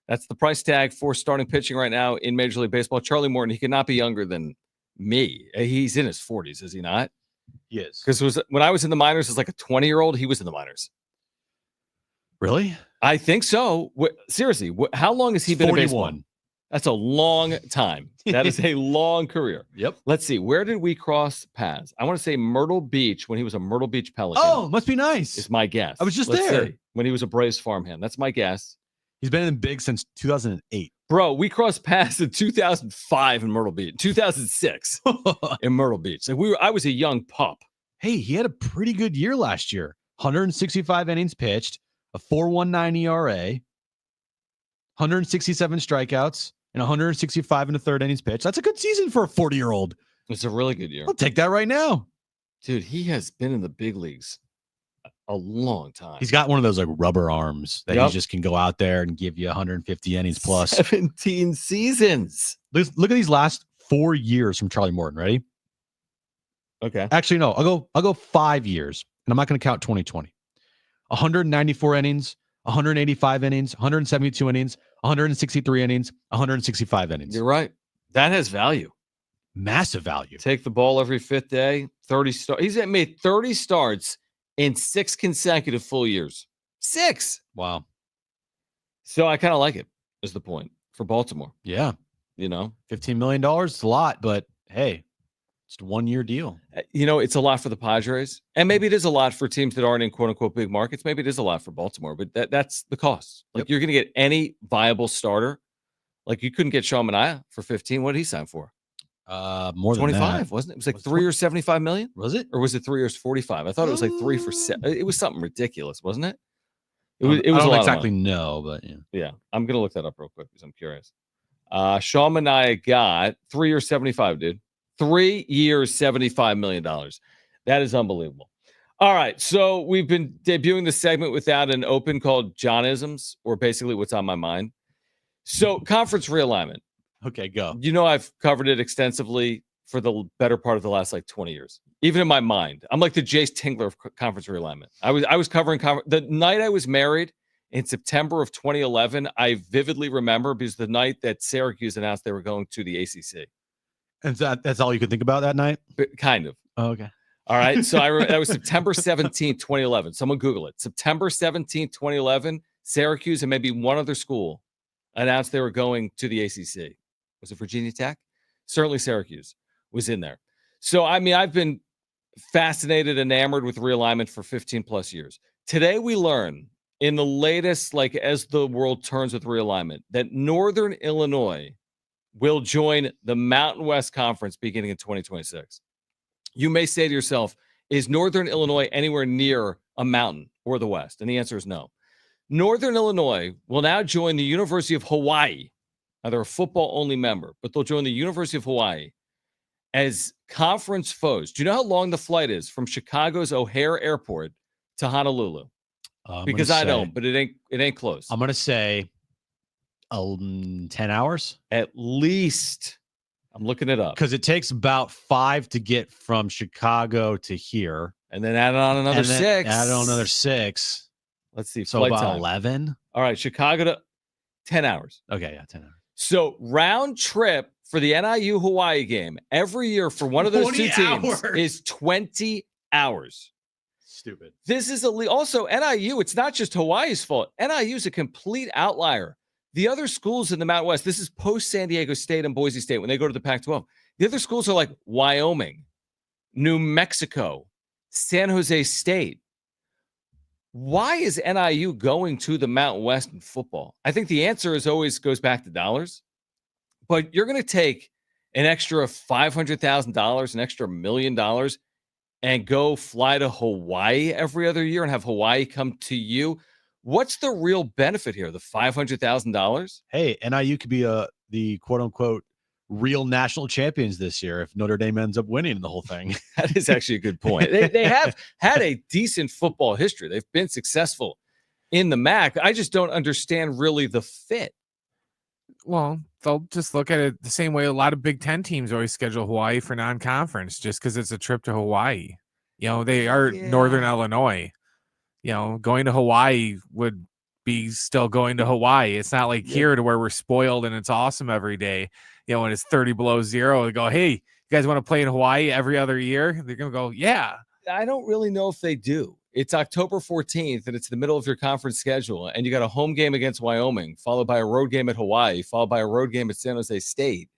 That's the price tag for starting pitching right now in Major League Baseball. Charlie Morton, he could not be younger than me. He's in his 40s, is he not? he is. Because when I was in the minors as like a 20-year-old, he was in the minors. Really? I think so. Seriously, how long has he been in baseball? 41. That's a long time. That is a long career. Yep. Let's see. Where did we cross paths? I want to say Myrtle Beach when he was a Myrtle Beach Pelican. Oh, must be nice. Is my guess. I was just Let's there. see. When he was a Braves farmhand. That's my guess. He's been in big since 2008. Bro, we crossed paths in 2005 in Myrtle Beach, 2006 in Myrtle Beach. Like I was a young pup. Hey, he had a pretty good year last year. 165 innings pitched, a 4.19 ERA, 167 strikeouts, and 165 in the third innings pitched. That's a good season for a 40-year-old. It's a really good year. I'll take that right now. Dude, he has been in the big leagues a long time. He's got one of those like rubber arms that he just can go out there and give you 150 innings plus. 17 seasons. Look at these last 4 years from Charlie Morton. Ready? Okay. Actually, no. I'll go 5 years, and I'm not going to count 2020. 194 innings, 185 innings, 172 innings, 163 innings, 165 innings. You're right. That has value. Massive value. Take the ball every fifth day. 30 starts. He's made 30 starts in 6 consecutive full years. 6. Wow. So I kind of like it, is the point for Baltimore. Yeah. You know, $15 million. It's a lot, but hey, it's a 1-year deal. You know, it's a lot for the Padres. And maybe it is a lot for teams that aren't in quote unquote big markets. Maybe it is a lot for Baltimore, but that's the cost. Like you're going to get any viable starter. Like you couldn't get Sean Manaea for 15. What did he sign for? More than 25, that. wasn't it? It was like 3 years, 75 million. Was it? Or was it 3 years, 45? I thought it was like 3 for 7. It was something ridiculous, wasn't it? It was I a don't lot exactly of money. know, but yeah. Yeah, I'm gonna look that up real quick because I'm curious. Sean Manaea got 3 years, 75, dude. 3 years, $75 million. That is unbelievable. All right, so we've been debuting the segment without an open called Johnisms, or basically what's on my mind. So conference realignment. Okay, go. You know, I've covered it extensively for the better part of the last like 20 years. Even in my mind, I'm like the Jace Tingler of conference realignment. I was covering the night I was married in September of 2011. I vividly remember because the night that Syracuse announced they were going to the ACC. And that's all you could think about that night? But kind of. Oh, okay. All right. So that was September 17th, 2011. Someone Google it. September 17th, 2011. Syracuse and maybe one other school announced they were going to the ACC. Was it Virginia Tech? Certainly Syracuse was in there. So, I mean, I've been fascinated, enamored with realignment for 15 plus years. Today we learn in the latest, like as the world turns with realignment, that Northern Illinois will join the Mountain West Conference beginning in 2026. You may say to yourself, is Northern Illinois anywhere near a mountain or the West? And the answer is no. Northern Illinois will now join the University of Hawaii. Now, they're a football-only member, but they'll join the University of Hawaii as conference foes. Do you know how long the flight is from Chicago's O'Hare Airport to Honolulu? Because I don't, but it ain't close. I'm going to say 10 hours. At least. I'm looking it up. Because it takes about 5 to get from Chicago to here. And then add on another 6. Add on another 6. Let's see. So flight about time. 11. All right. Chicago to 10 hours. Okay. Yeah. 10 hours. So round trip for the NIU Hawaii game every year for one of those two teams is 20 hours. stupid. This is also NIU. It's not just Hawaii's fault. NIU is a complete outlier. The other schools in the Mountain West, this is post San Diego State and Boise State when they go to the Pac-12. The other schools are like Wyoming, New Mexico, San Jose State. Why is NIU going to the Mountain West in football? I think the answer always goes back to dollars. But you're going to take an extra $500,000, an extra $1 million, and go fly to Hawaii every other year and have Hawaii come to you. What's the real benefit here? The $500,000? Hey, NIU could be the quote unquote real national champions this year if Notre Dame ends up winning the whole thing. That is actually a good point. They have had a decent football history. They've been successful in the MAC. I just don't understand really the fit. Well, they'll just look at it the same way a lot of Big Ten teams always schedule Hawaii for non-conference just because it's a trip to Hawaii. They are Northern Illinois. Going to Hawaii would be still going to Hawaii. It's not like here to where we're spoiled and it's awesome every day. When it's 30 below zero, they go, hey, you guys want to play in Hawaii every other year? They're going to go, yeah. I don't really know if they do. It's October 14th, and it's the middle of your conference schedule, and you got a home game against Wyoming, followed by a road game at Hawaii, followed by a road game at San Jose State.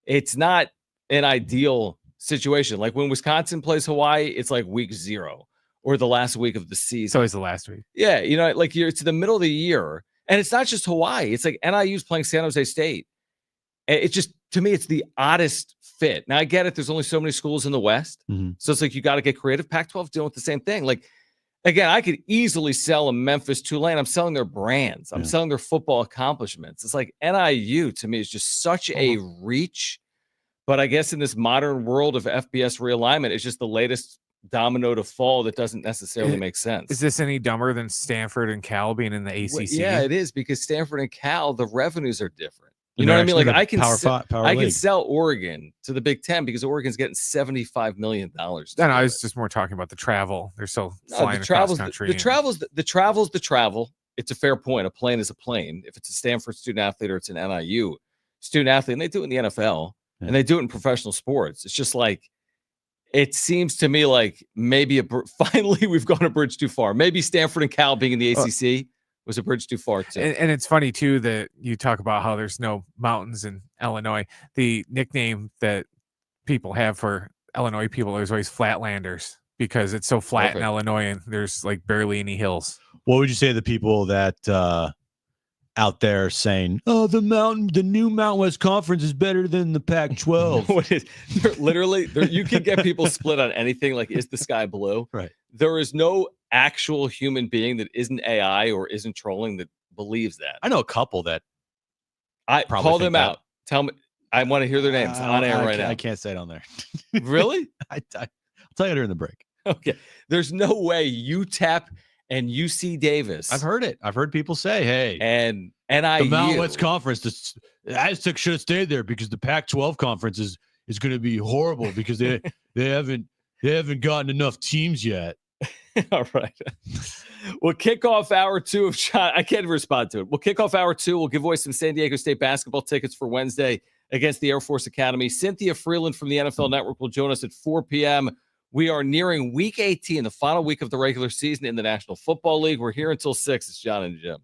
It's not an ideal situation. Like when Wisconsin plays Hawaii, it's like week 0 or the last week of the season. It's always the last week. Yeah, it's the middle of the year, and it's not just Hawaii. It's like NIU's playing San Jose State. It's just, to me, it's the oddest fit. Now, I get it. There's only so many schools in the West. Mm-hmm. So it's like you got to get creative. Pac-12 dealing with the same thing. Like, again, I could easily sell a Memphis Tulane. I'm selling their brands. I'm selling their football accomplishments. It's like NIU, to me, is just such a reach. But I guess in this modern world of FBS realignment, it's just the latest domino to fall that doesn't necessarily make sense. Is this any dumber than Stanford and Cal being in the ACC? Well, yeah, it is, because Stanford and Cal, the revenues are different. You know what I mean? Like I can sell Oregon to the Big Ten because Oregon's getting $75 million. No, I was just more talking about the travel. They're still flying across country. The travel's the travel. It's a fair point. A plane is a plane. If it's a Stanford student athlete or it's an NIU student athlete, and they do it in the NFL and they do it in professional sports. It's just like, it seems to me like maybe finally we've gone a bridge too far. Maybe Stanford and Cal being in the ACC was a bridge too far too. And it's funny too that you talk about how there's no mountains in Illinois. The nickname that people have for Illinois people is always Flatlanders because it's so flat in Illinois and there's like barely any hills. What would you say to the people that out there saying, "Oh, the new Mountain West Conference is better than the Pac-12"? You can get people split on anything. Like, is the sky blue? Right. There is no actual human being that isn't AI or isn't trolling that believes that. I know a couple that I call them out. Tell me. I want to hear their names on air right now. I can't say it on there. Really? I'll tell you during the break. Okay. There's no way UTEP and UC Davis. I've heard it. I've heard people say, "Hey, and the Mountain West Conference, the Aztecs should have stayed there because the Pac-12 conference is going to be horrible because they haven't gotten enough teams yet." All right. We'll kick off hour 2 of John. I can't respond to it. We'll kick off hour 2. We'll give away some San Diego State basketball tickets for Wednesday against the Air Force Academy. Cynthia Freeland from the NFL Network will join us at 4 p.m. We are nearing week 18, the final week of the regular season in the National Football League. We're here until 6. It's Jon and Jim.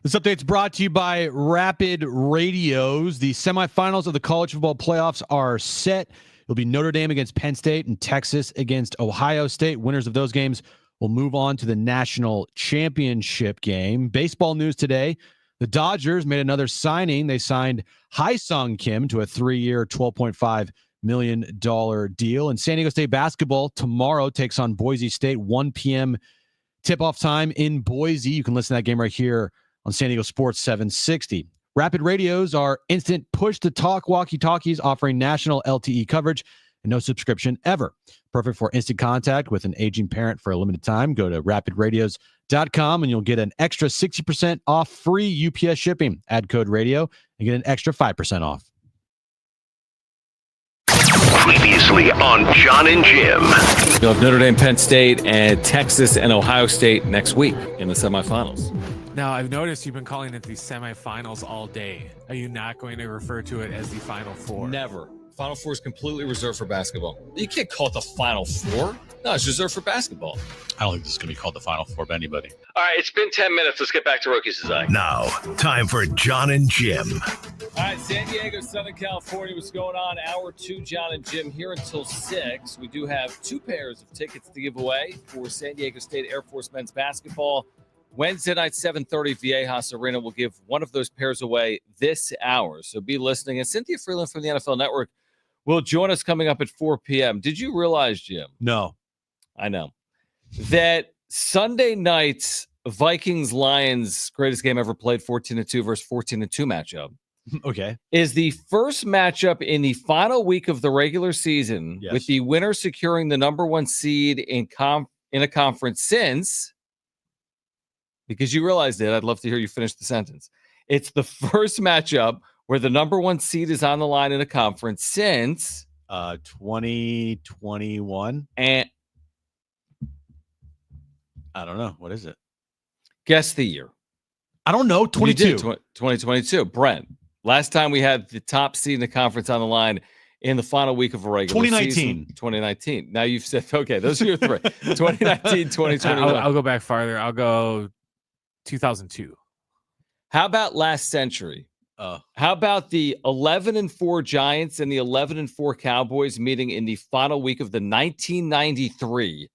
This update's brought to you by Rapid Radios. The semifinals of the college football playoffs are set. It'll be Notre Dame against Penn State and Texas against Ohio State. Winners of those games will move on to the national championship game. Baseball news today. The Dodgers made another signing. They signed Hyesung Kim to a 3-year, $12.5 million deal. And San Diego State basketball tomorrow takes on Boise State, 1 p.m. tip-off time in Boise. You can listen to that game right here on San Diego Sports 760. Rapid Radios are instant push-to-talk walkie-talkies offering national LTE coverage and no subscription ever. Perfect for instant contact with an aging parent for a limited time. Go to rapidradios.com and you'll get an extra 60% off free UPS shipping. Add code radio and get an extra 5% off. Previously on Jon and Jim. You'll have Notre Dame, Penn State, and Texas and Ohio State next week in the semifinals. Now, I've noticed you've been calling it the semifinals all day. Are you not going to refer to it as the Final Four? Never. Final Four is completely reserved for basketball. You can't call it the Final Four. No, it's reserved for basketball. I don't think this is going to be called the Final Four by anybody. All right, it's been 10 minutes. Let's get back to Roki Sasaki. Now, time for Jon and Jim. All right, San Diego, Southern California. What's going on? Hour 2, Jon and Jim here until 6. We do have 2 pairs of tickets to give away for San Diego State Air Force men's basketball. Wednesday night, 7:30, Viejas Arena. Will give one of those pairs away this hour. So be listening. And Cynthia Freeland from the NFL Network will join us coming up at 4 p.m. Did you realize, Jim? No. I know. That Sunday night's Vikings-Lions greatest game ever played, 14-2 versus 14-2 matchup. Okay. Is the first matchup in the final week of the regular season, Yes. with the winner securing the number 1 seed in a conference since, because you realized it, I'd love to hear you finish the sentence. It's the first matchup where the number 1 seed is on the line in a conference since 2021. And I don't know. What is it? guess the year. I don't know. 22. 2022. Brent, last time we had the top seed in the conference on the line in the final week of a regular 2019. season. 2019. Now you've said, okay, those are your 3. 2019, 2021. I'll go back farther. I'll go 2002. How about last century? Oh. How about the 11-4 Giants and the 11-4 Cowboys meeting in the final week of the 1993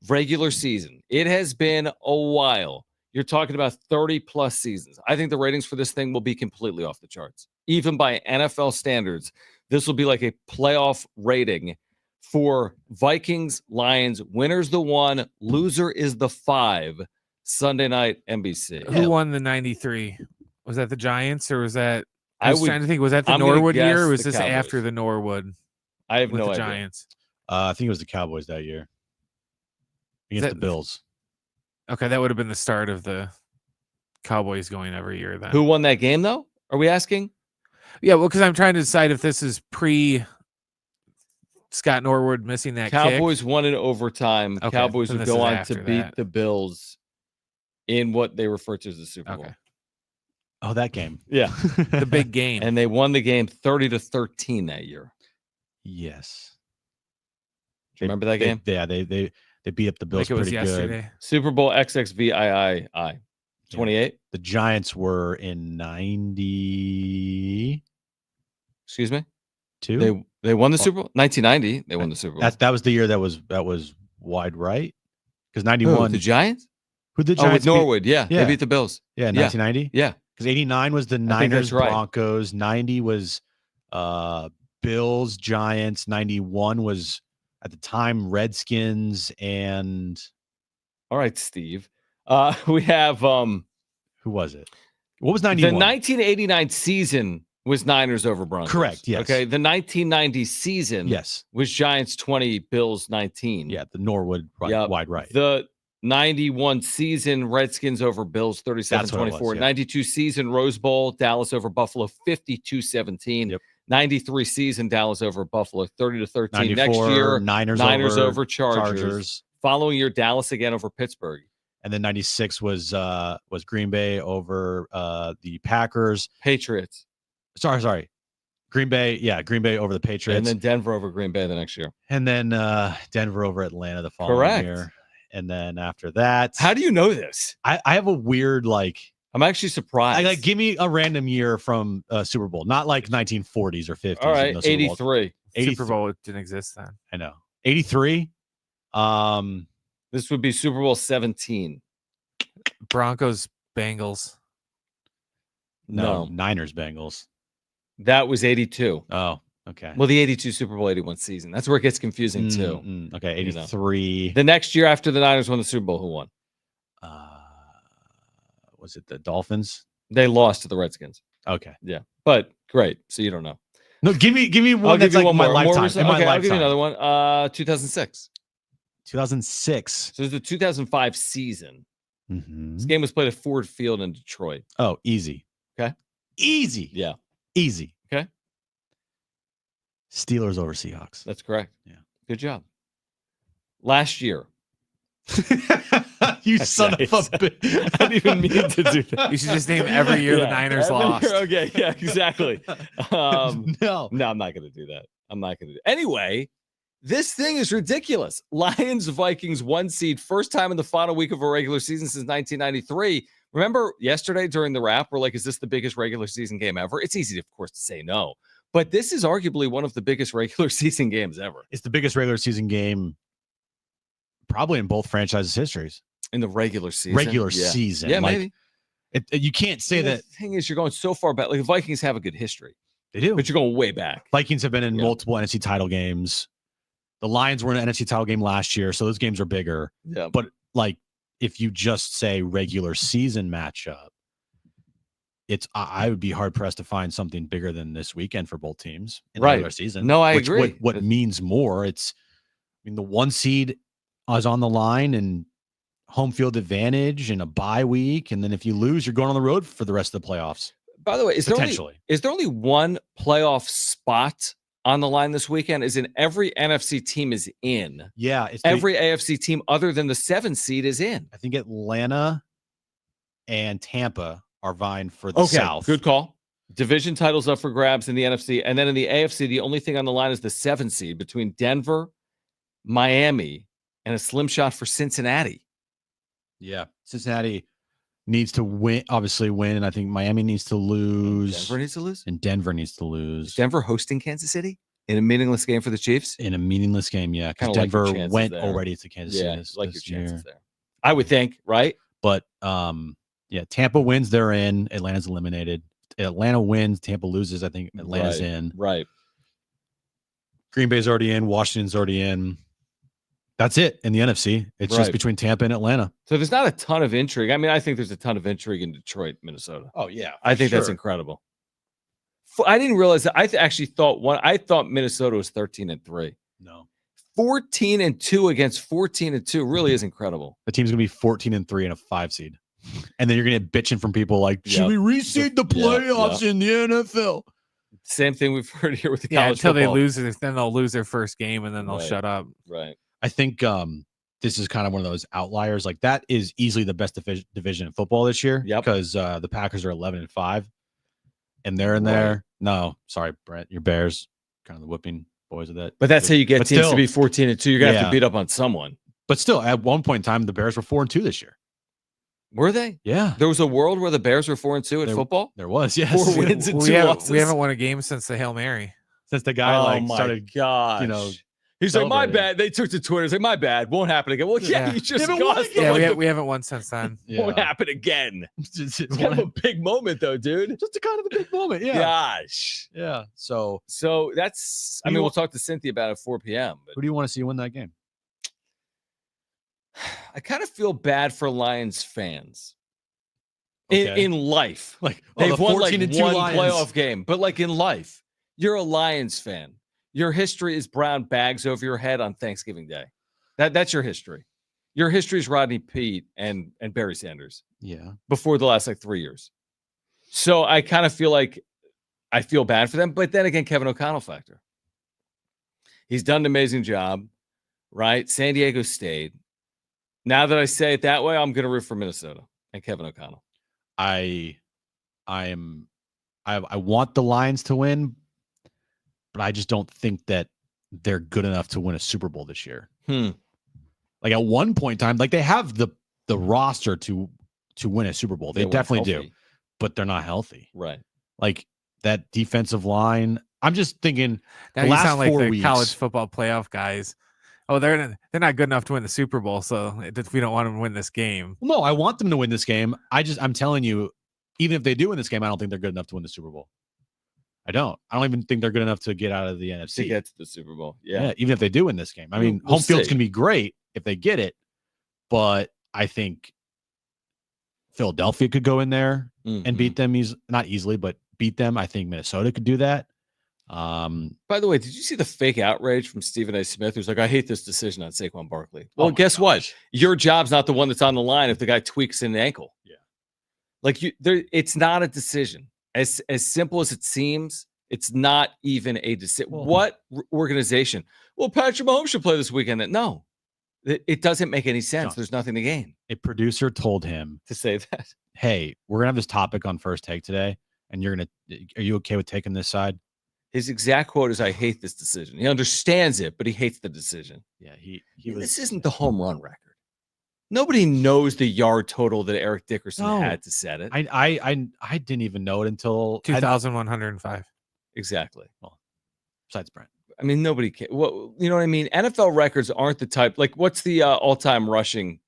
regular season? It has been a while. You're talking about 30-plus seasons. I think the ratings for this thing will be completely off the charts. Even by NFL standards, this will be like a playoff rating for Vikings, Lions. Winner's the 1, loser is the 5. Sunday night, NBC. Who won the 93? Was that the Giants or was that? I was would- trying to think. Was that the I'm gonna Norwood guess year or was the this Cowboys. after the Norwood I have with no the idea. Giants? I think it was the Cowboys that year against That- the Bills. Okay, that would have been the start of the Cowboys going every year then. Who won that game, though? Are we asking? Yeah, well, because I'm trying to decide if this is pre Scott Norwood missing that Cowboys kick. won in overtime. Okay, Cowboys then would this go is on to after beat that. the Bills in what they refer to as the Super Bowl. Okay, Oh, that game. Yeah. the big game. And they won the game 30-13 that year. Yes. Remember that game? They beat up the Bills like it was pretty good. yesterday. Super Bowl XXVII. 28? The Giants were in 92. Excuse me? They won the Super Bowl? 1990, they won the Super Bowl. That was the year that was wide right. Because Who, 91. the Giants? Who the Oh, Giants with Norwood. Yeah, Yeah. they beat the Bills. Yeah, Yeah. 1990. Yeah. Because 89 was the think that's Niners, right. Broncos. 90 was Bills, Giants. 91 was at the time Redskins and All right, Steve. We have who was it? What was the 91? 1989 season was Niners over Broncos. Correct, yes. Okay. The 1990 season Yes. was Giants 20, Bills 19. Yeah, the Norwood Yep. wide right. The 91 season, Redskins over Bills 37-24. 92 season, Rose Bowl, Dallas over Buffalo 52-17. Yep. 93 season, Dallas over Buffalo 30-13. 94, Next year, Niners over Chargers. Following year, Dallas again over Pittsburgh. And then 96 was Green Bay over the Packers. Patriots. Sorry. Green Bay over the Patriots. And then Denver over Green Bay the next year. And then Denver over Atlanta the following Correct. year. And then after that, How do you know this? I have a weird I'm actually surprised. Like, give me a random year from Super Bowl, not like 1940s or 50s. All right, no Super Bowl. 83. Super Bowl didn't exist then. I know. 83. This would be Super Bowl 17. Broncos, Bengals. No, Niners, Bengals. That was 82. Oh, okay. Well, the 82 Super Bowl 81 season. That's where it gets confusing too. Okay, 83. The next year after the Niners won the Super Bowl, who won? Was it the Dolphins? They lost to the Redskins. Okay. Yeah. But great. So you don't know. No, give me one I'll that's give you like one my more. lifetime. Okay, I'll give you another one. 2006. 2006. So it was the 2005 season. Mm-hmm. This game was played at Ford Field in Detroit. Oh, easy. Okay. Easy. Yeah. Easy. Okay. Steelers over Seahawks. That's correct. Yeah. Good job. Last year. You son of a bitch. I didn't even mean to do that. You should just name every year the Niners lost. Okay, yeah, exactly. No, I'm not going to do that. I'm not going to do that. Anyway, this thing is ridiculous. Lions, Vikings, 1 seed, first time in the final week of a regular season since 1993. Remember yesterday during the wrap, we're like, is this the biggest regular season game ever? It's easy, of course, to say no. But this is arguably one of the biggest regular season games ever. It's the biggest regular season game probably in both franchises' histories. In the regular season. Season. Yeah, like, maybe. You can't say that. The thing is, you're going so far back. Like the Vikings have a good history. They do. But you're going way back. Vikings have been in multiple NFC title games. The Lions were in an NFC title game last year, so those games are bigger. Yeah. But like, if you just say regular season matchup, I would be hard pressed to find something bigger than this weekend for both teams in the regular season. No, I agree. What means more? The 1 seed is on the line and home field advantage and a bye week, and then if you lose, you're going on the road for the rest of the playoffs. By the way, is there only one playoff spot on the line this weekend? Is in every NFC team is in. Yeah, every AFC team other than the 7 seed is in. I think Atlanta and Tampa are vying for the South. Good call. Division titles up for grabs in the NFC, and then in the AFC, the only thing on the line is the 7 seed between Denver, Miami, and a slim shot for Cincinnati. Yeah, Cincinnati needs to win, and I think Miami needs to lose. Denver needs to lose? And Denver needs to lose. Is Denver hosting Kansas City in a meaningless game for the Chiefs? In a meaningless game, yeah, because Denver went already to Kansas City. Like your chances there. I would think, right? But, Tampa wins, they're in. Atlanta's eliminated. Atlanta wins, Tampa loses. I think Atlanta's in. Right. Green Bay's already in. Washington's already in. That's it in the NFC. It's just between Tampa and Atlanta. So there's not a ton of intrigue. I mean, I think there's a ton of intrigue in Detroit, Minnesota. Oh, yeah. I think that's incredible. I didn't realize that. I thought Minnesota was 13-3. No. 14-2 against 14-2 really is incredible. The team's going to be 14-3 and a 5 seed. And then you're going to get bitching from people like, should we reseed the playoffs in the NFL? Same thing we've heard here with the college until football. they lose it, then they'll lose their first game and then they'll shut up. Right. I think this is kind of one of those outliers. Like that is easily the best division in football this year. Yep. Because the Packers are 11-5, and they're in there. No, sorry, Brent, your Bears, kind of the whooping boys of that. But that's how you get teams to be 14-2. You're gonna have to beat up on someone. But still, at one point in time, the Bears were 4-2 this year. Were they? Yeah. There was a world where the Bears were 4-2 at football. There was, yes. 4 wins and 2 losses. We haven't won a game since the Hail Mary. Since the guy started, he's like, my bad. They took to Twitter. He's like, my bad. Won't happen again. Well, you just lost. We haven't won since then. Won't happen again. It's kind of a big moment, though, dude. Just a kind of a big moment. Yeah. Gosh. Yeah. So that's. I mean, we'll talk to Cynthia about it at 4 p.m. But who do you want to see win that game? I kind of feel bad for Lions fans. In life, like they've won like one Lions. playoff game, but like in life, you're a Lions fan. Your history is brown bags over your head on Thanksgiving Day. That's your history. Your history is Rodney Peete and Barry Sanders. Yeah. Before the last 3 years. So I kind of feel like I feel bad for them, but then again, Kevin O'Connell factor. He's done an amazing job, right? San Diego State. Now that I say it that way, I'm going to root for Minnesota and Kevin O'Connell. I want the Lions to win, but I just don't think that they're good enough to win a Super Bowl this year. Like at one point in time, like they have the roster to to win a Super Bowl. They weren't definitely do, healthy. but they're not healthy. Right. Like that defensive line. I'm just thinking Now the you last sound like 4 the weeks. college football playoff guys. Oh, they're not good enough to win the Super Bowl, so we don't want them to win this game. No, I want them to win this game. I'm telling you, even if they do win this game, I don't think they're good enough to win the Super Bowl. I don't even think they're good enough to get out of the NFC. To get to the Super Bowl. Yeah, even if they do win this game. I mean, We'll home field's see. going to be great if they get it, but I think Philadelphia could go in there and beat them. Not easily, but beat them. I think Minnesota could do that. By the way, did you see the fake outrage from Stephen A. Smith, who's like, I hate this decision on Saquon Barkley? Well, guess what? Your job's not the one that's on the line if the guy tweaks an ankle. Yeah. Like it's not a decision. As simple as it seems, it's not even a decision. What organization? Well, Patrick Mahomes should play this weekend. No, it doesn't make any sense. John, there's nothing to gain. A producer told him to say that. Hey, we're gonna have this topic on First Take today, and are you okay with taking this side? His exact quote is, "I hate this decision." He understands it, but he hates the decision. Yeah, he was. This isn't the home run record. Nobody knows the yard total that Eric Dickerson had to set it. I didn't even know it until 2,105. Exactly. Well, besides Brent. I mean, nobody cares. Well, you know what I mean? NFL records aren't the type. Like, what's the all-time rushing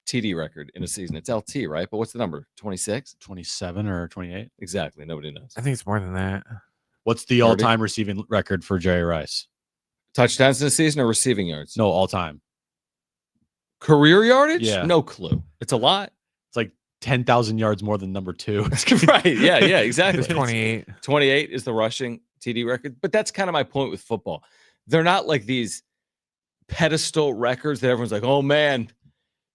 TD record in a season? It's LT, right? But what's the number? 26? 27 or 28? Exactly. Nobody knows. I think it's more than that. What's the all-time receiving record for Jerry Rice? Touchdowns in a season or receiving yards? No, all-time. Career yardage? Yeah. No clue. It's a lot. It's like 10,000 yards more than number 2. Right. Yeah, exactly. It's 28. 28 is the rushing TD record. But that's kind of my point with football. They're not like these pedestal records that everyone's like, oh, man,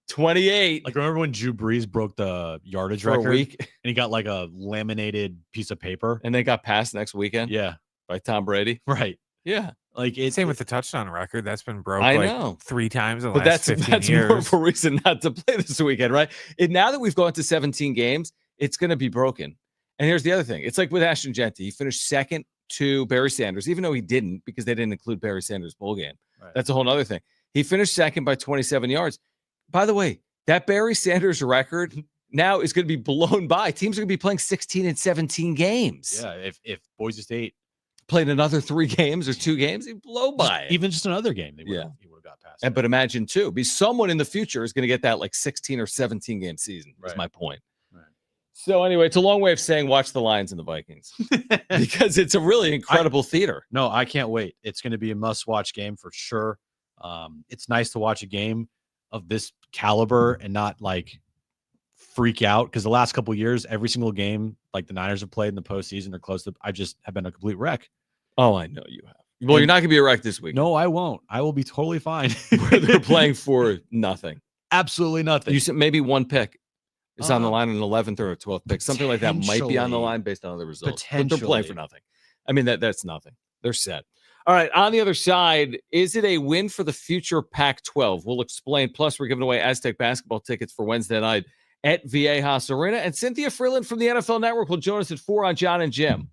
28. Like, remember when Drew Brees broke the yardage for record? A week? And he got like a laminated piece of paper? And they got passed next weekend? Yeah. By Tom Brady? Right. Yeah. Like Same with the touchdown record. That's been broke I like know. 3 times in the But last 15 that's years. more of a reason not to play this weekend, right? Now that we've gone to 17 games, it's going to be broken. And here's the other thing. It's like with Ashton Genty. He finished second to Barry Sanders, even though he didn't because they didn't include Barry Sanders' bowl game. Right. That's a whole other thing. He finished second by 27 yards. By the way, that Barry Sanders record now is going to be blown by. Teams are going to be playing 16 and 17 games. Yeah, if Boise State played another 3 games or 2 games, he'd blow by it. Even just another game, he would have got past. But imagine too, because someone in the future is going to get that like 16 or 17 game season. Is Right. my point. Right. So anyway, it's a long way of saying watch the Lions and the Vikings because it's a really incredible theater. No, I can't wait. It's going to be a must-watch game for sure. It's nice to watch a game of this caliber and not like freak out because the last couple of years, every single game like the Niners have played in the postseason or close to, I just have been a complete wreck. Oh, I know you have. Well, you're not going to be a wreck this week. No, I won't. I will be totally fine. Where they're playing for nothing. Absolutely nothing. You said maybe one pick is on the line, an 11th or a 12th pick. Something like that might be on the line based on other results. But they're playing for nothing. I mean, that's nothing. They're set. All right. On the other side, is it a win for the future Pac-12? We'll explain. Plus, we're giving away Aztec basketball tickets for Wednesday night at Viejas Arena. And Cynthia Freeland from the NFL Network will join us at 4 on Jon and Jim.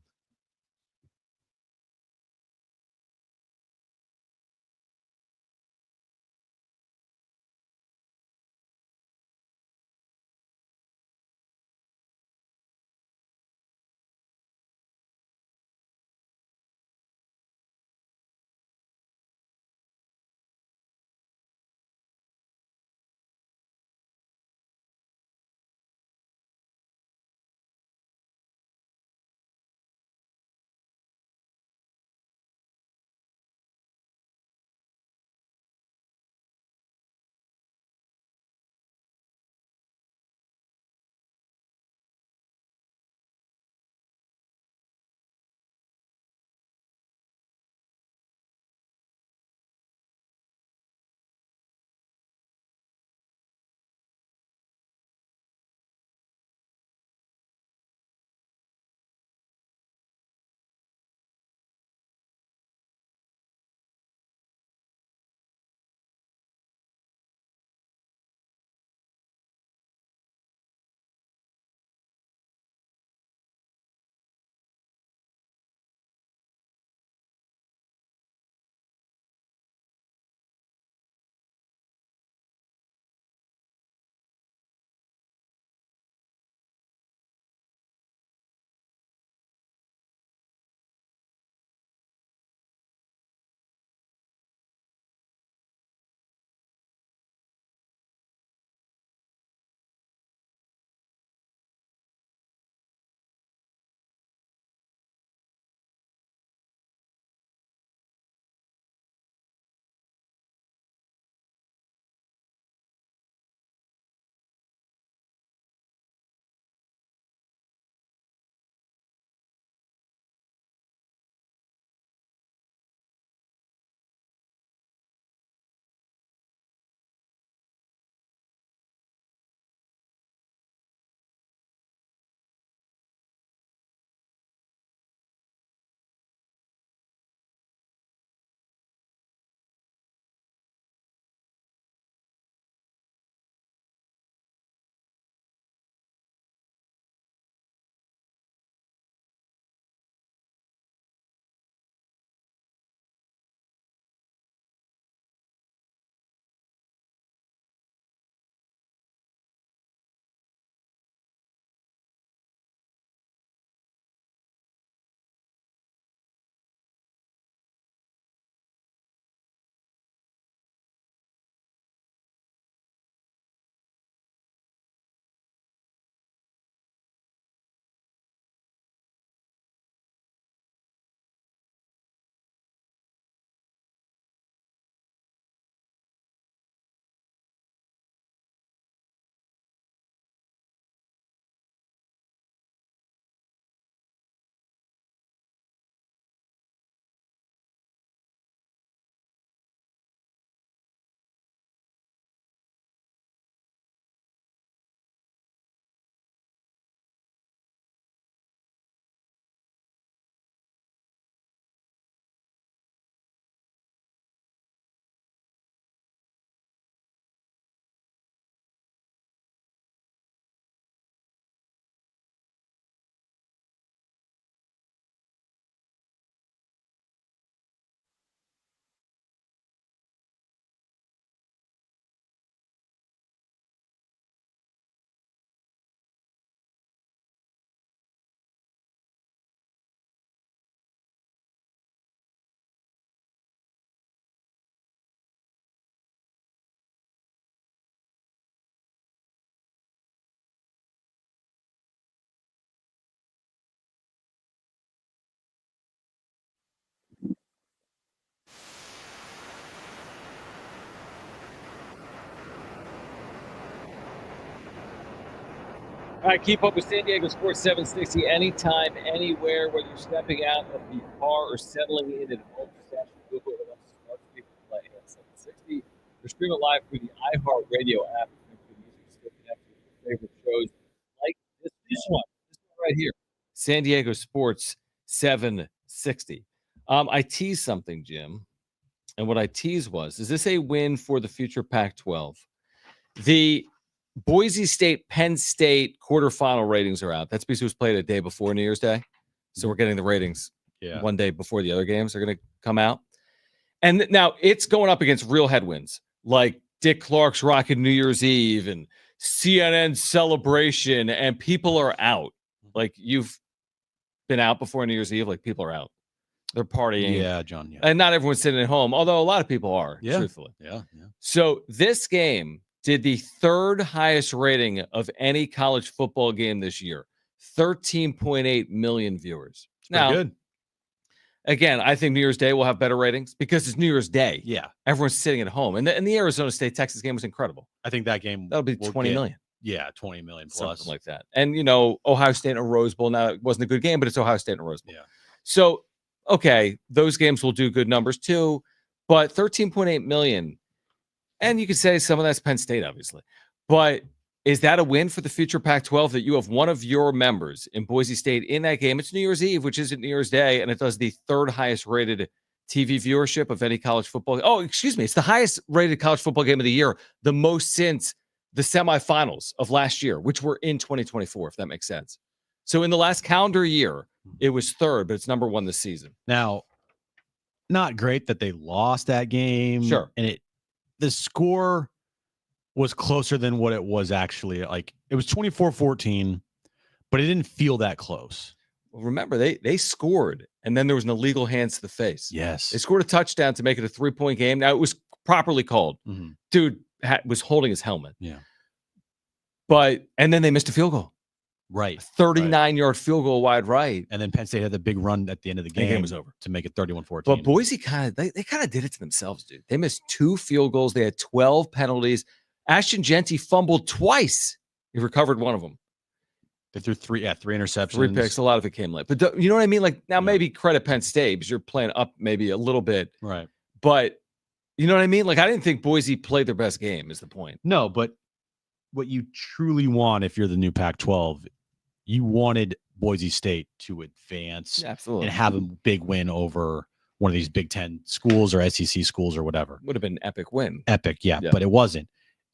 All right, keep up with San Diego Sports 760 anytime, anywhere, whether you're stepping out of the car or settling in at home. Just ask your Google or smart speaker play at 760. Or stream it live through the iHeartRadio app. It's easy to stay connected with your favorite shows like this one right here. San Diego Sports 760. I teased something, Jim. And what I teased was, is this a win for the future Pac-12? The Boise State, Penn State quarterfinal ratings are out. That's because it was played a day before New Year's Day. So we're getting the ratings one day before the other games are going to come out. And now it's going up against real headwinds, like Dick Clark's Rockin' New Year's Eve and CNN Celebration, and people are out. Like, you've been out before New Year's Eve, like, people are out. They're partying. Yeah, John. Yeah. And not everyone's sitting at home, although a lot of people are, truthfully. Yeah. So this game did the third highest rating of any college football game this year. 13.8 million viewers. Now, good. Again, I think New Year's Day will have better ratings because it's New Year's Day. Yeah. Everyone's sitting at home. And the Arizona State-Texas game was incredible. I think that game That'll be 20 million. Yeah, 20 million plus. Something like that. And, Ohio State and a Rose Bowl. Now, it wasn't a good game, but it's Ohio State and a Rose Bowl. Yeah. So, okay, those games will do good numbers too. But 13.8 million, and you could say some of that's Penn State, obviously. But is that a win for the future Pac-12 that you have one of your members in Boise State in that game? It's New Year's Eve, which isn't New Year's Day, and it does the third highest rated TV viewership of any college football. Oh, excuse me. It's the highest rated college football game of the year, the most since the semifinals of last year, which were in 2024, if that makes sense. So in the last calendar year, it was third, but it's number one this season. Now, not great that they lost that game. Sure. And the score was closer than what it was actually. Like, it was 24-14, but it didn't feel that close. Well, remember, they scored, and then there was an illegal hands to the face. Yes. They scored a touchdown to make it a 3-point game. Now, it was properly called. Mm-hmm. Dude was holding his helmet. Yeah. And then they missed a field goal. Right. 39-yard field goal wide right. And then Penn State had the big run at the end of the game. The game was over. To make it 31-14. But Boise they kind of did it to themselves, dude. They missed 2 field goals. They had 12 penalties. Ashton Genty fumbled twice. He recovered one of them. They threw three interceptions. 3 picks. A lot of it came late. But you know what I mean? Like, now maybe credit Penn State because you're playing up maybe a little bit. Right. But you know what I mean? Like, I didn't think Boise played their best game is the point. No, but what you truly want if you're the new Pac-12, you wanted Boise State to advance Absolutely. and have a big win over one of these Big Ten schools or SEC schools or whatever. Would have been an epic win. Epic, yeah, but it wasn't.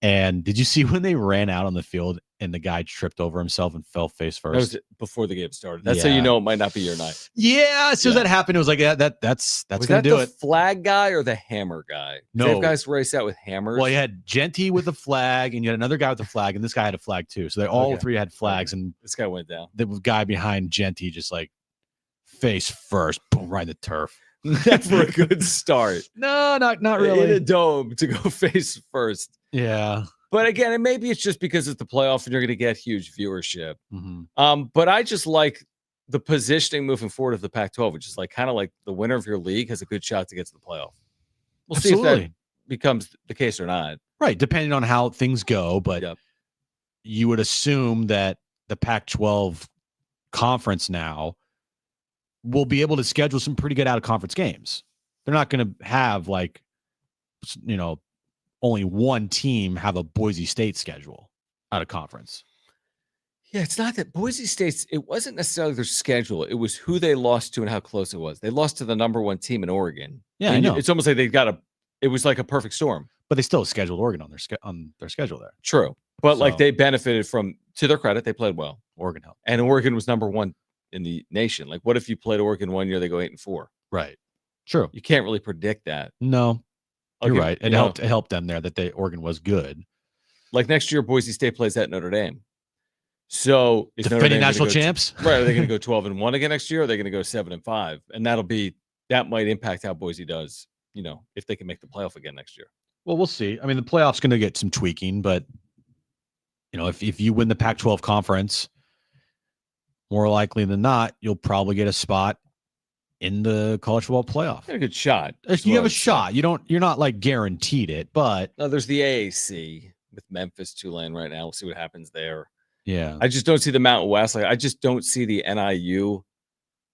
And did you see when they ran out on the field and the guy tripped over himself and fell face first? That was before the game started. That's how you know it might not be your night. Yeah, as soon as that happened, it was like, that's was going to do the it. Flag guy or the hammer guy? No. They have guys race out with hammers. Well, you had Genty with the flag, and you had another guy with the flag, and this guy had a flag too. So they all three had flags, and this guy went down. The guy behind Genty just like face first, boom, right in the turf. Never a good start. No, not really. In a dome to go face first. Yeah. But again, and maybe it's just because it's the playoff and you're going to get huge viewership. Mm-hmm. But I just like the positioning moving forward of the Pac-12, which is like kind of like the winner of your league has a good shot to get to the playoff. We'll see if that becomes the case or not. Right, depending on how things go. But you would assume that the Pac-12 conference now will be able to schedule some pretty good out-of-conference games. They're not going to have only one team have a Boise State schedule out of conference. Yeah, it's not that Boise State's, it wasn't necessarily their schedule. It was who they lost to and how close it was. They lost to the number 1 team in Oregon. Yeah, I know. It's almost like it was like a perfect storm. But they still scheduled Oregon on their schedule there. True. But like they benefited from, to their credit, they played well. Oregon helped. And Oregon was number 1 in the nation. Like, what if you played Oregon one year, they go 8-4? Right. True. You can't really predict that. No. You're right. It helped them there that Oregon was good. Like next year, Boise State plays at Notre Dame. So defending national champs, right? Are they going to go 12-1 again next year? Or are they going to go 7-5? And that might impact how Boise does. If they can make the playoff again next year. Well, we'll see. I mean, the playoff's going to get some tweaking, but if you win the Pac-12 conference, more likely than not, you'll probably get a spot in the college football playoff. A good shot. You have a shot. You're not like guaranteed it, but no, there's the AAC with Memphis, Tulane right now. We'll see what happens there. Yeah. I just don't see the Mountain West. Like, I just don't see the NIU,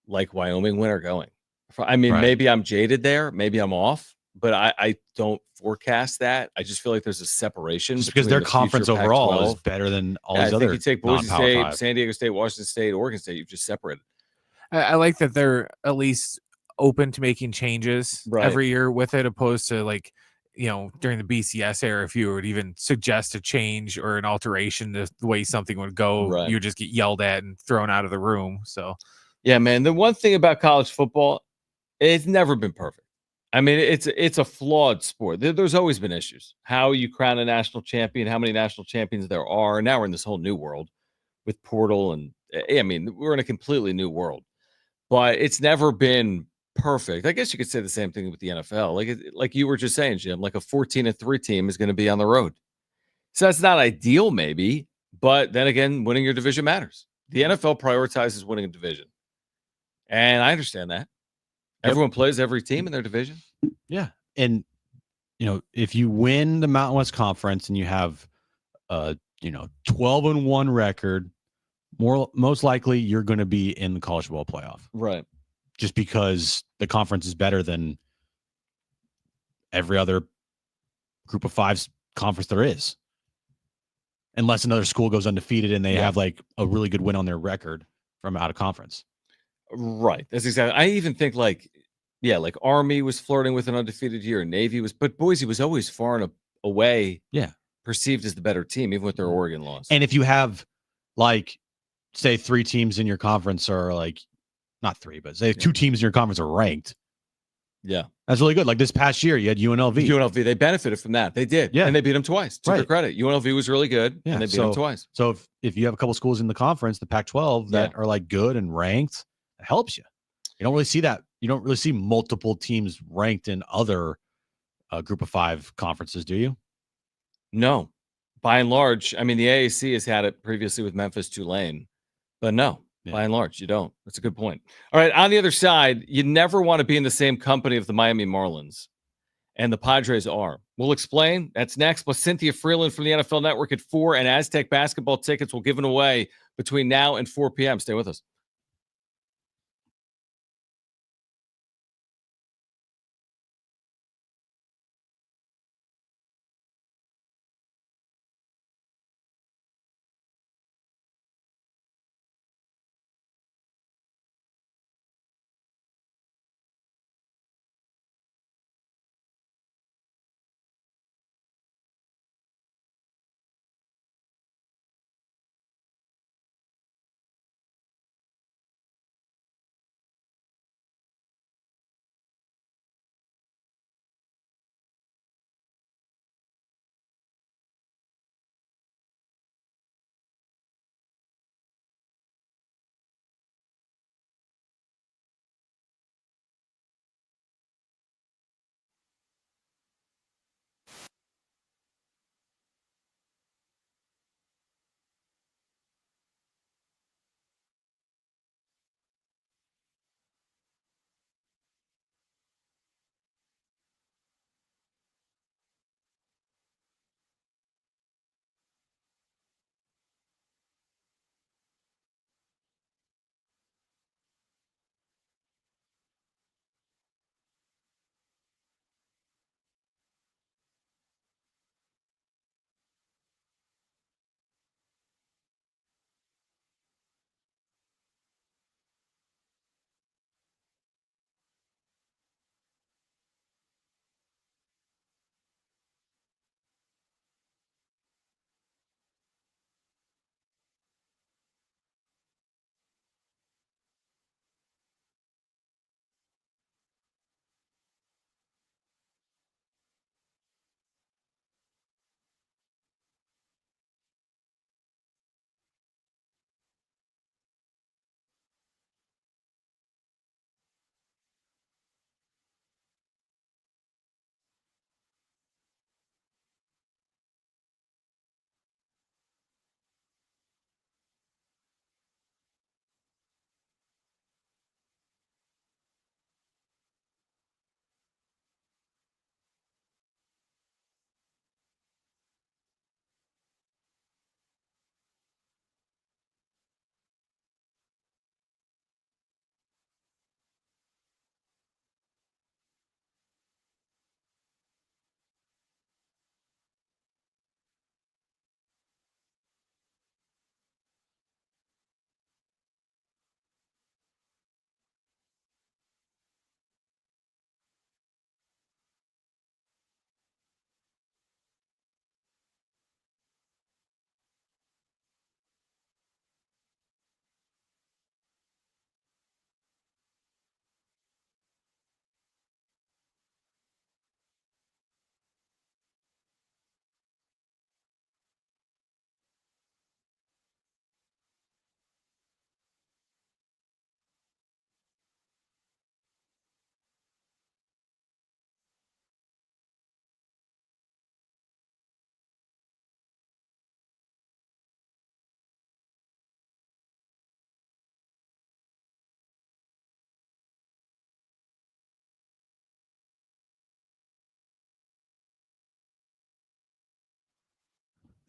like Wyoming winner going. I mean, Right. maybe I'm jaded there. Maybe I'm off, but I don't forecast that. I just feel like there's a separation Just because between their the conference future overall Pac-12. is better than all Yeah, these I think other you take Boise non-Power State, 5. San Diego State, Washington State, Oregon State. You've just separated. I like that they're at least open to making changes every year with it, opposed to like, during the BCS era, if you would even suggest a change or an alteration to the way something would go, you would just get yelled at and thrown out of the room. So, yeah, man. The one thing about college football, it's never been perfect. I mean, it's a flawed sport. There's always been issues. How you crown a national champion, how many national champions there are. Now we're in this whole new world with portal, and I mean, we're in a completely new world. But it's never been perfect. I guess you could say the same thing with the NFL. Like you were just saying, Jim, like a 14-3 team is going to be on the road. So that's not ideal, maybe. But then again, winning your division matters. The NFL prioritizes winning a division. And I understand that. Everyone plays every team in their division. Yeah. And, if you win the Mountain West Conference and you have 12-1 record, most likely you're going to be in the college football playoff. Right. Just because the conference is better than every other group of five conference there is. Unless another school goes undefeated and they have like a really good win on their record from out of conference. Right. That's exactly. I even think like Army was flirting with an undefeated year. Navy was, but Boise was always far and away. Yeah. Perceived as the better team, even with their Oregon loss. And if you have like, say 3 teams in your conference are like, not 3, but say 2 teams in your conference are ranked. Yeah. That's really good. Like this past year, you had UNLV. They benefited from that. They did. Yeah. And they beat them twice. To their credit. UNLV was really good. Yeah. And they beat them twice. So if you have a couple schools in the conference, the Pac-12 that are like good and ranked, it helps you. You don't really see that. You don't really see multiple teams ranked in other group of 5 conferences, do you? No. By and large, I mean, the AAC has had it previously with Memphis, Tulane. But no, by and large, you don't. That's a good point. All right, on the other side, you never want to be in the same company of the Miami Marlins. And the Padres are. We'll explain. That's next. Plus Cynthia Freeland from the NFL Network at 4, and Aztec basketball tickets will give away between now and 4 p.m. Stay with us.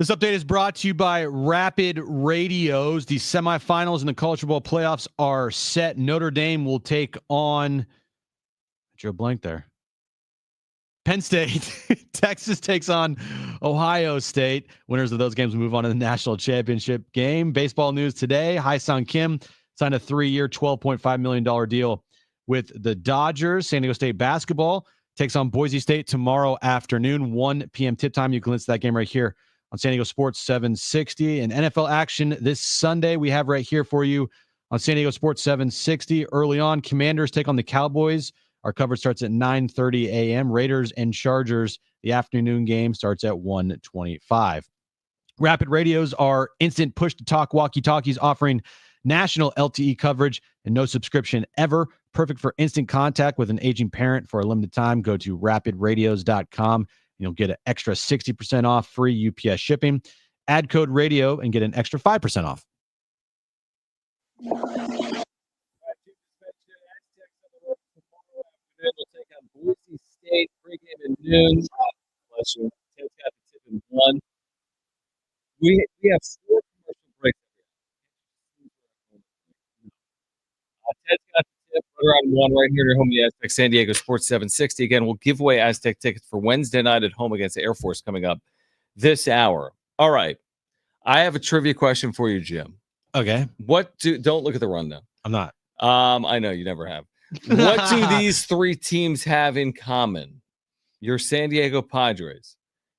This update is brought to you by Rapid Radios. The semifinals and the College Bowl playoffs are set. Notre Dame will take on Joe Blank there. Penn State. Texas takes on Ohio State. Winners of those games move on to the national championship game. Baseball news today. Hai-Sung Kim signed a 3-year, $12.5 million deal with the Dodgers. San Diego State basketball takes on Boise State tomorrow afternoon, 1 p.m. tip time. You can listen to that game right here on San Diego Sports 760. And NFL action this Sunday we have right here for you on San Diego Sports 760. Early on, Commanders take on the Cowboys. Our coverage starts at 9:30 a.m. Raiders and Chargers, the afternoon game starts at 1:25. Rapid Radios are instant push-to-talk walkie-talkies offering national LTE coverage and no subscription ever. Perfect for instant contact with an aging parent for a limited time. Go to rapidradios.com. You'll get an extra 60% off free UPS shipping. Add code radio and get an extra 5% off. We'll take on Boise State pregame at noon. Bless you. Ted's got the tip in 1. We have 4 commercial breaks. Ted's got the tip. We're on 1 right here at your home, the Aztec San Diego Sports 760. Again, we'll give away Aztec tickets for Wednesday night at home against the Air Force coming up this hour. All right. I have a trivia question for you, Jim. Okay. Don't look at the rundown. I'm not. I know you never have. What do these 3 teams have in common? Your San Diego Padres,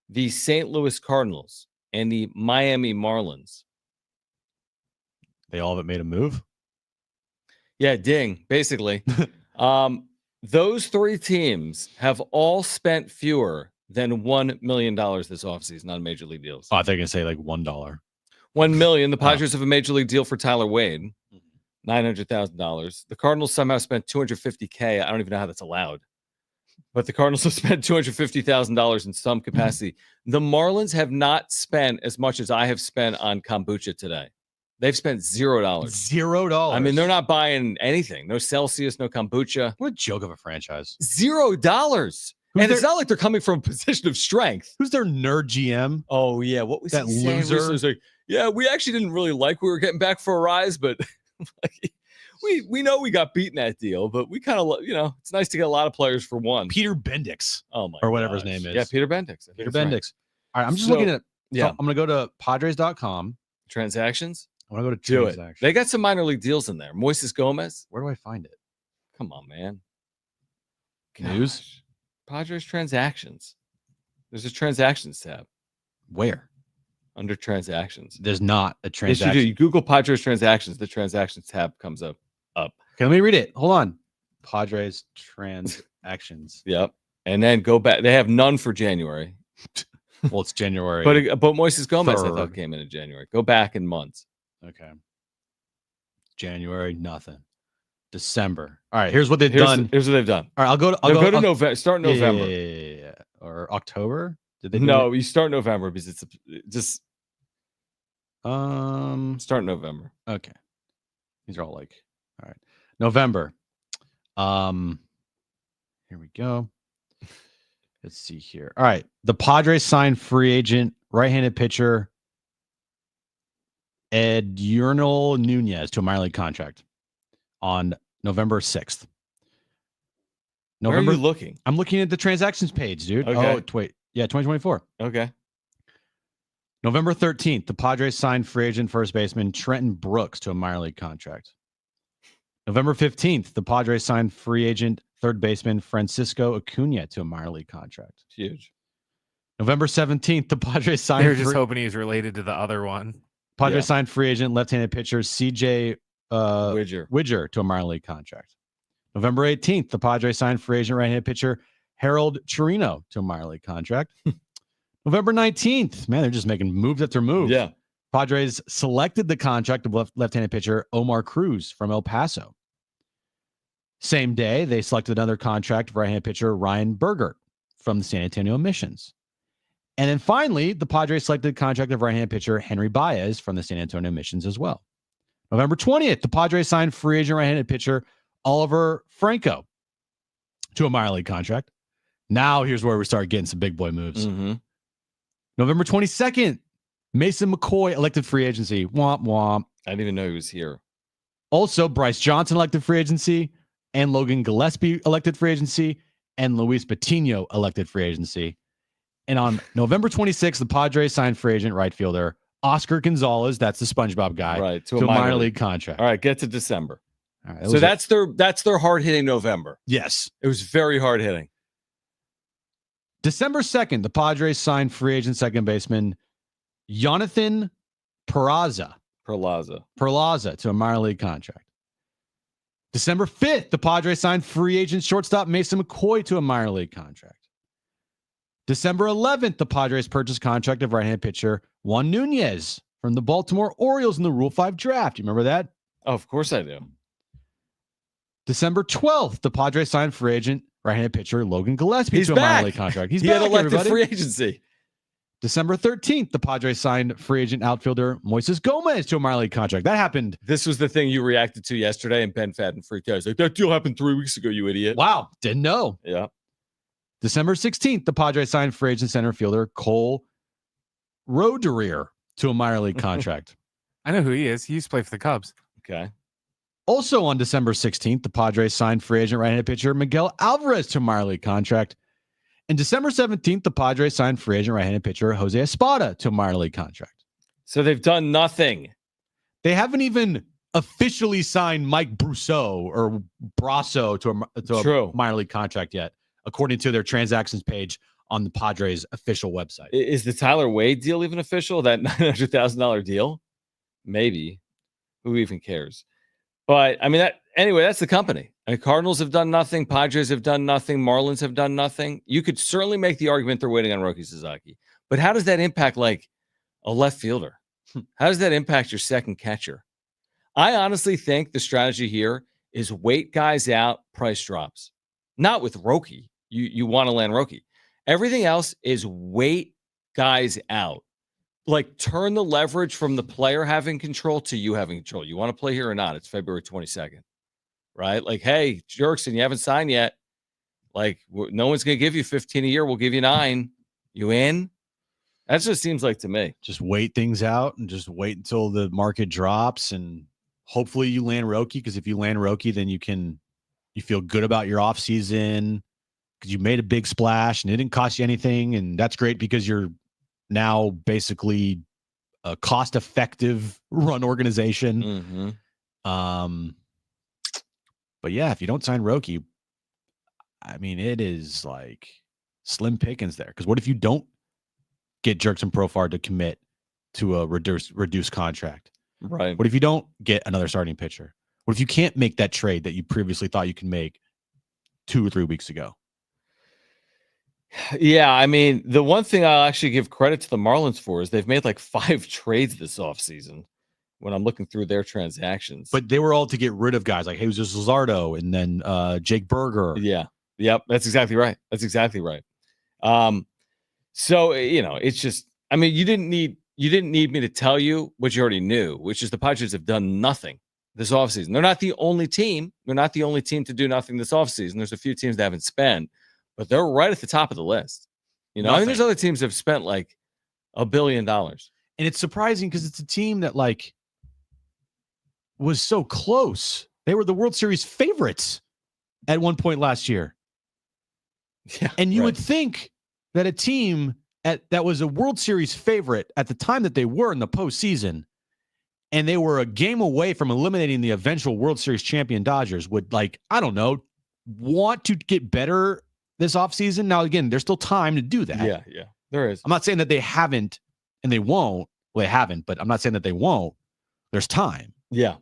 the St. Louis Cardinals, and the Miami Marlins. They all have made a move? Yeah, ding, basically. Those 3 teams have all spent fewer than $1 million this offseason on major league deals. Oh, I thought you were going to say like $1. $1 million. The Padres have a major league deal for Tyler Wade. $900,000. The Cardinals somehow spent $250K. I don't even know how that's allowed. But the Cardinals have spent $250,000 in some capacity. The Marlins have not spent as much as I have spent on kombucha today. They've spent $0. $0. I mean, they're not buying anything. No Celsius, no kombucha. What a joke of a franchise. $0. And it's not like they're coming from a position of strength. Who's their nerd GM? Oh, yeah. What was that he saying? loser? Was like, yeah, we actually didn't really like we were getting back for a rise, but we know we got beaten that deal, but we kind of, it's nice to get a lot of players for one. Peter Bendix. Oh, my Or whatever gosh. his name is. Yeah, Peter Bendix. Peter Bendix. Right. All right, I'm just looking at, yeah. I'm going to go to Padres.com. Transactions? I want to go to Do transactions. it. They got some minor league deals in there. Moises Gomez. Where do I find it? Come on, man. News? Gosh. Padres transactions. There's a transactions tab. Where? Under transactions. There's not a Yes, transaction. you do. You Google Padres transactions. The transactions tab comes up. Okay, let me read it. Hold on. Padres transactions. Yep. And then go back. They have none for January. Well, it's January. But Moises Gomez, I 3rd. thought, came in January. Go back in months. Okay. January, nothing. December. All right, here's what they've done. Here's what they've done. All right, I'll go to November. Start November. Yeah. Or October? Did they do No, you start November because it's just it? start November. Okay. These are all like, all right. November. Here we go. Let's see here. All right. The Padres signed free agent, right-handed pitcher, Edurnal Nunez to a minor league contract on November 6th. Where are you looking? I'm looking at the transactions page, dude. Okay. Oh, wait. Yeah, 2024. Okay. November 13th, the Padres signed free agent first baseman Trenton Brooks to a minor league contract. November 15th, the Padres signed free agent third baseman Francisco Acuna to a minor league contract. Huge. November 17th, the Padres signed. They're just hoping he's related to the other one. Padres signed free agent left-handed pitcher CJ Widger to a minor league contract. November 18th, the Padres signed free agent right-handed pitcher Harold Chirino to a minor league contract. November 19th, man, they're just making moves after move. Yeah. Padres selected the contract of left-handed pitcher Omar Cruz from El Paso. Same day, they selected another contract of right-handed pitcher Ryan Bergert from the San Antonio Missions. And then finally, the Padres selected the contract of right-handed pitcher Henry Baez from the San Antonio Missions as well. November 20th, the Padres signed free agent right-handed pitcher Oliver Franco to a minor league contract. Now here's where we start getting some big boy moves. Mm-hmm. November 22nd, Mason McCoy, elected free agency. Womp womp. I didn't even know he was here. Also, Bryce Johnson, elected free agency, and Logan Gillespie, elected free agency, and Luis Patino, elected free agency. And on November 26th, the Padres signed free agent right fielder Oscar Gonzalez, that's the SpongeBob guy, Right, to a minor league contract. All right, get to December. All right, So that's their hard-hitting November. Yes. It was very hard-hitting. December 2nd, the Padres signed free agent second baseman Jonathan Perlaza to a minor league contract. December 5th, the Padres signed free agent shortstop Mason McCoy to a minor league contract. December 11th, the Padres purchased contract of right-hand pitcher Juan Nunez from the Baltimore Orioles in the Rule 5 draft. You remember that? Oh, of course I do. December 12th, the Padres signed free agent right-hand pitcher Logan Gillespie to a minor league contract. He had elected free agency. December 13th, the Padres signed free agent outfielder Moises Gomez to a minor league contract. That happened. This was the thing you reacted to yesterday, and Ben Fadden freaked out. He's like, that deal happened 3 weeks ago, you idiot. Wow. Didn't know. Yeah. December 16th, the Padres signed free agent center fielder Cole Roederer to a minor league contract. I know who he is. He used to play for the Cubs. Okay. Also on December 16th, the Padres signed free agent right-handed pitcher Miguel Alvarez to a minor league contract. And December 17th, the Padres signed free agent right-handed pitcher Jose Espada to a minor league contract. So they've done nothing. They haven't even officially signed Mike Brousseau or Brasso to a minor league contract yet, according to their transactions page on the Padres official website. Is the Tyler Wade deal even official? That $900,000 deal? Maybe. Who even cares? But I mean, that's the company. I mean, Cardinals have done nothing. Padres have done nothing. Marlins have done nothing. You could certainly make the argument they're waiting on Roki Sasaki. But how does that impact like a left fielder? How does that impact your second catcher? I honestly think the strategy here is wait guys out, price drops. Not with Roki. You want to land Roki. Everything else is wait guys out. Like turn the leverage from the player having control to you having control. You want to play here or not? It's February 22nd, right? Like, hey, Jerkson, you haven't signed yet. Like, no one's going to give you 15 a year. We'll give you 9. You in? That just seems like to me. Just wait things out and just wait until the market drops. And hopefully you land Roki, because if you land Roki, then you feel good about your offseason because you made a big splash and it didn't cost you anything. And that's great because you're now basically a cost-effective run organization. Mm-hmm. But yeah, if you don't sign Roki, I mean, it is like slim pickings there. Because what if you don't get Jerkson Profar to commit to a reduced contract? Right. What if you don't get another starting pitcher? What if you can't make that trade that you previously thought you could make 2 or 3 weeks ago? Yeah, I mean, the one thing I'll actually give credit to the Marlins for is they've made like 5 trades this offseason when I'm looking through their transactions. But they were all to get rid of guys like Jesus Luzardo and then Jake Berger. Yeah. Yep. That's exactly right. So, it's just, I mean, you didn't need me to tell you what you already knew, which is the Padres have done nothing this offseason. They're not the only team. They're not the only team to do nothing this offseason. There's a few teams that haven't spent. But they're right at the top of the list. I mean, there's other teams that have spent like $1 billion. And it's surprising because it's a team that like was so close. They were the World Series favorites at one point last year. Yeah, and you would think that a team that was a World Series favorite at the time that they were in the postseason, and they were a game away from eliminating the eventual World Series champion Dodgers, would want to get better this offseason. Now, again, there's still time to do that. Yeah, there is. I'm not saying that they haven't and they won't. Well, they haven't, but I'm not saying that they won't. There's time. Yeah.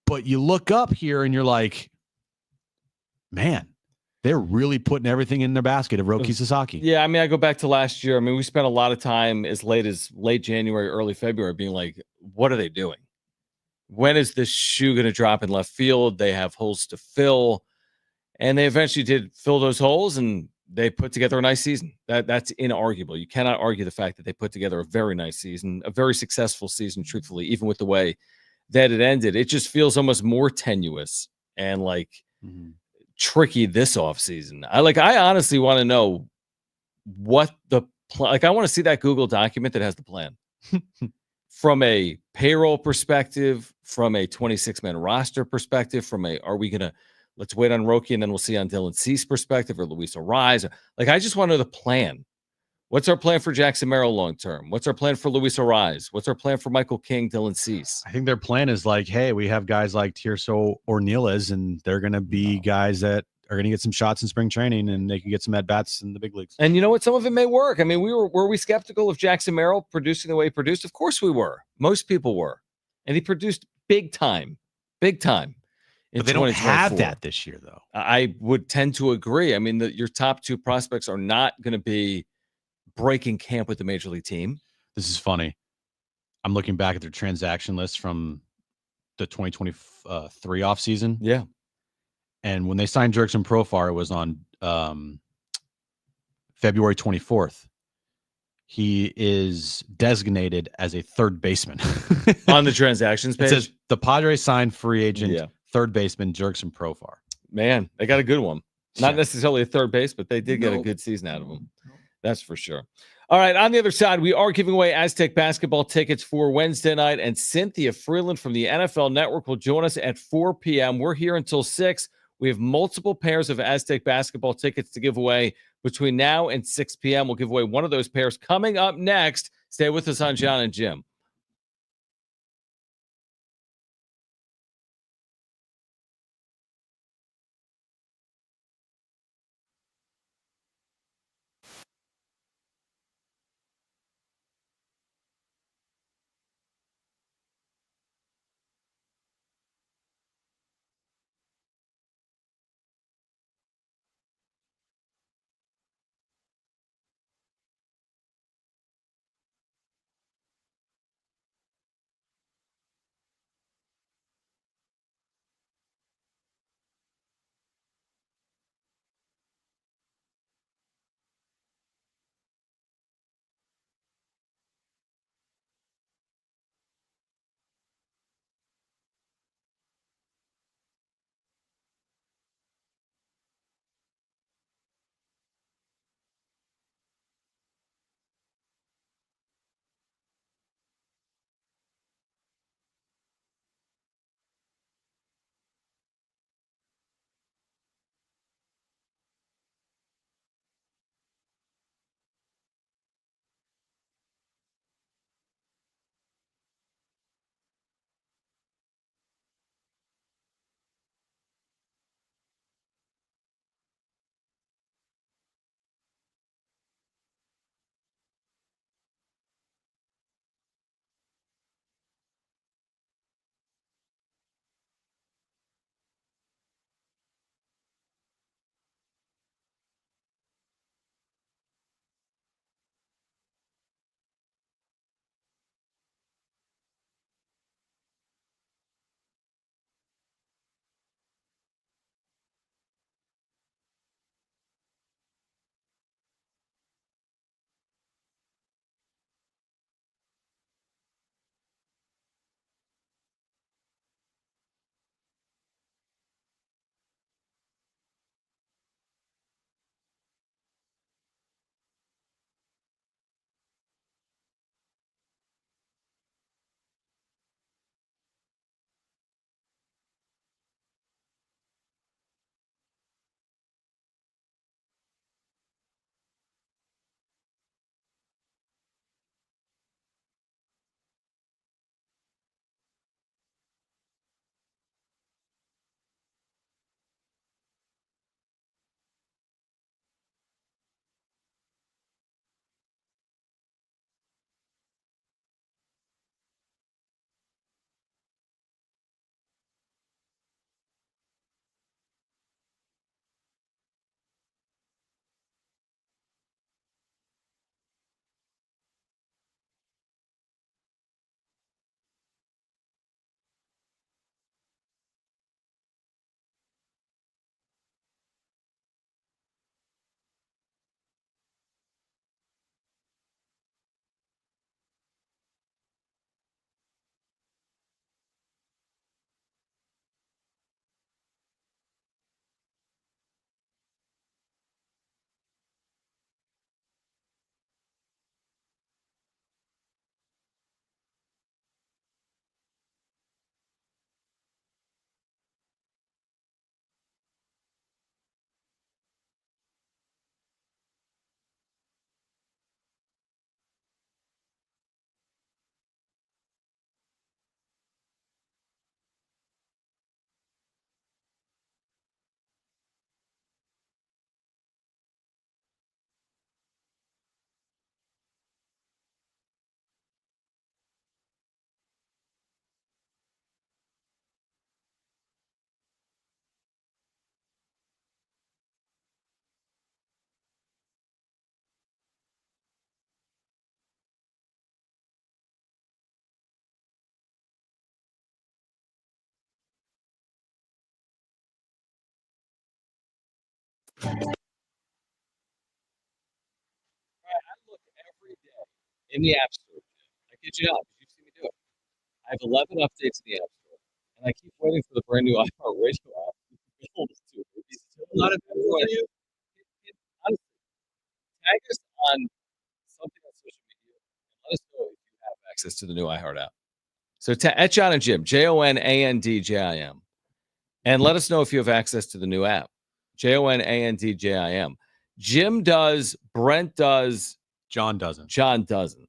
But you look up here and you're like, man, they're really putting everything in their basket of Roki Sasaki. Yeah, I mean, I go back to last year. I mean, we spent a lot of time as late January, early February being like, what are they doing? When is this shoe going to drop in left field? They have holes to fill. And they eventually did fill those holes, and they put together a nice season. That's inarguable. You cannot argue the fact that they put together a very nice season, a very successful season, truthfully, even with the way that it ended. It just feels almost more tenuous and like tricky this offseason. I honestly want to know what the Like, I want to see that Google document that has the plan from a payroll perspective, from a 26-man roster perspective, are we going to let's wait on Roki and then we'll see on Dylan Cease perspective or Luis Arise. Like, I just want to know the plan. What's our plan for Jackson Merrill long term? What's our plan for Luis Arise? What's our plan for Michael King, Dylan Cease? I think their plan is like, hey, we have guys like Tirso Ornelas, and they're going to be guys that are going to get some shots in spring training, and they can get some at bats in the big leagues. And you know what? Some of it may work. I mean, were we skeptical of Jackson Merrill producing the way he produced? Of course we were. Most people were, and he produced big time. But they don't have that this year, though. I would tend to agree. I mean, your top two prospects are not going to be breaking camp with the major league team. This is funny. I'm looking back at their transaction list from the 2023 offseason. Yeah. And when they signed Jurickson Profar, it was on February 24th. He is designated as a third baseman. On the transactions page? It says the Padres signed free agent third baseman Jurickson Profar. Man, they got a good one. Not necessarily a third base, but they did get a good season out of him. That's for sure. All right, on the other side, we are giving away Aztec basketball tickets for Wednesday night, and Cynthia Freeland from the NFL Network will join us at 4 p.m. We're here until 6. We have multiple pairs of Aztec basketball tickets to give away between now and 6 p.m. We'll give away one of those pairs coming up next. Stay with us on Jon and Jim. I look every day in the App Store. I kid you not. You see me do it. I have 11 updates in the App Store, and I keep waiting for the brand new iHeartRadio app. A lot of everyone. Honestly, tag us on something on social media and let us know if you have access to the new iHeart app. So at Jon and Jim, JONANDJIM, and let us know if you have access to the new app, JONANDJIM. Jim does, Brent does, John doesn't. John doesn't.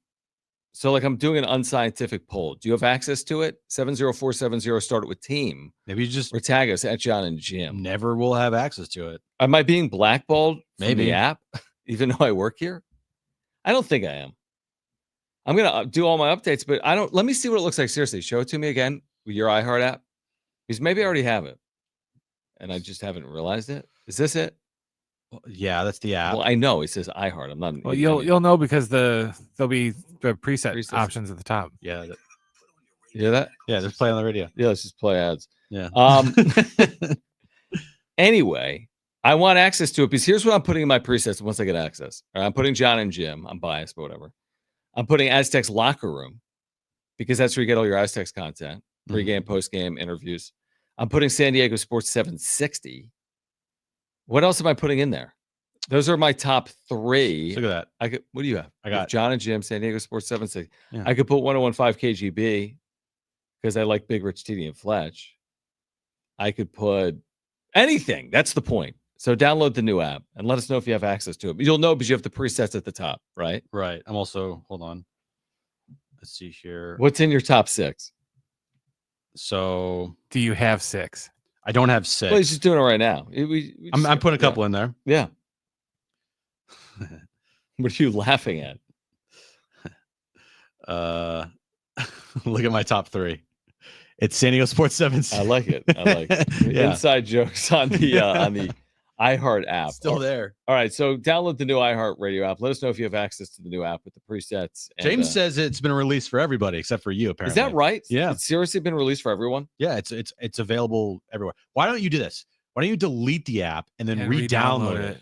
So, like, I'm doing an unscientific poll. Do you have access to it? 70470, start it with team. Maybe you just Or tag us at Jon and Jim. never will have access to it. Am I being blackballed from Maybe. the app, even though I work here? I don't think I am. I'm going to do all my updates, but I don't. Let me see what it looks like. Seriously, show it to me again with your iHeart app. Because maybe I already have it. And I just haven't realized it. Is this it? Well, yeah, that's the app. Well, I know it says iHeart. I'm not. Well, you'll know because there'll be the preset Presets. options at the top. Yeah. You hear that? Yeah, just play on the radio. Yeah, let's just play ads. Yeah. Anyway, I want access to it because here's what I'm putting in my presets once I get access. All right, I'm putting Jon and Jim. I'm biased, but whatever. I'm putting Aztecs Locker Room because that's where you get all your Aztecs content, pre-game, post-game interviews. I'm putting San Diego Sports 760. What else am I putting in there? Those are my top 3. Look at that. What do you have? I got Jon and Jim, San Diego Sports 760. Yeah. I could put 1015 KGB because I like Big Rich TD and Fletch. I could put anything. That's the point. So download the new app and let us know if you have access to it. But you'll know because you have the presets at the top, right? Right. I'm also, hold on. Let's see here. What's in your top 6? So Do you have 6? I don't have 6. Well, he's just doing it right now. I'm putting a couple in there. Yeah. What are you laughing at? Look at my top 3. It's San Diego Sports 760. I like it. I like it. Yeah. Inside jokes on the iHeart app. Still there. All right. So download the new iHeart Radio app. Let us know if you have access to the new app with the presets. And, James says it's been released for everybody except for you, apparently. is that right? Yeah. It's seriously been released for everyone? Yeah, it's available everywhere. Why don't you do this? Why don't you delete the app and then And re-download it?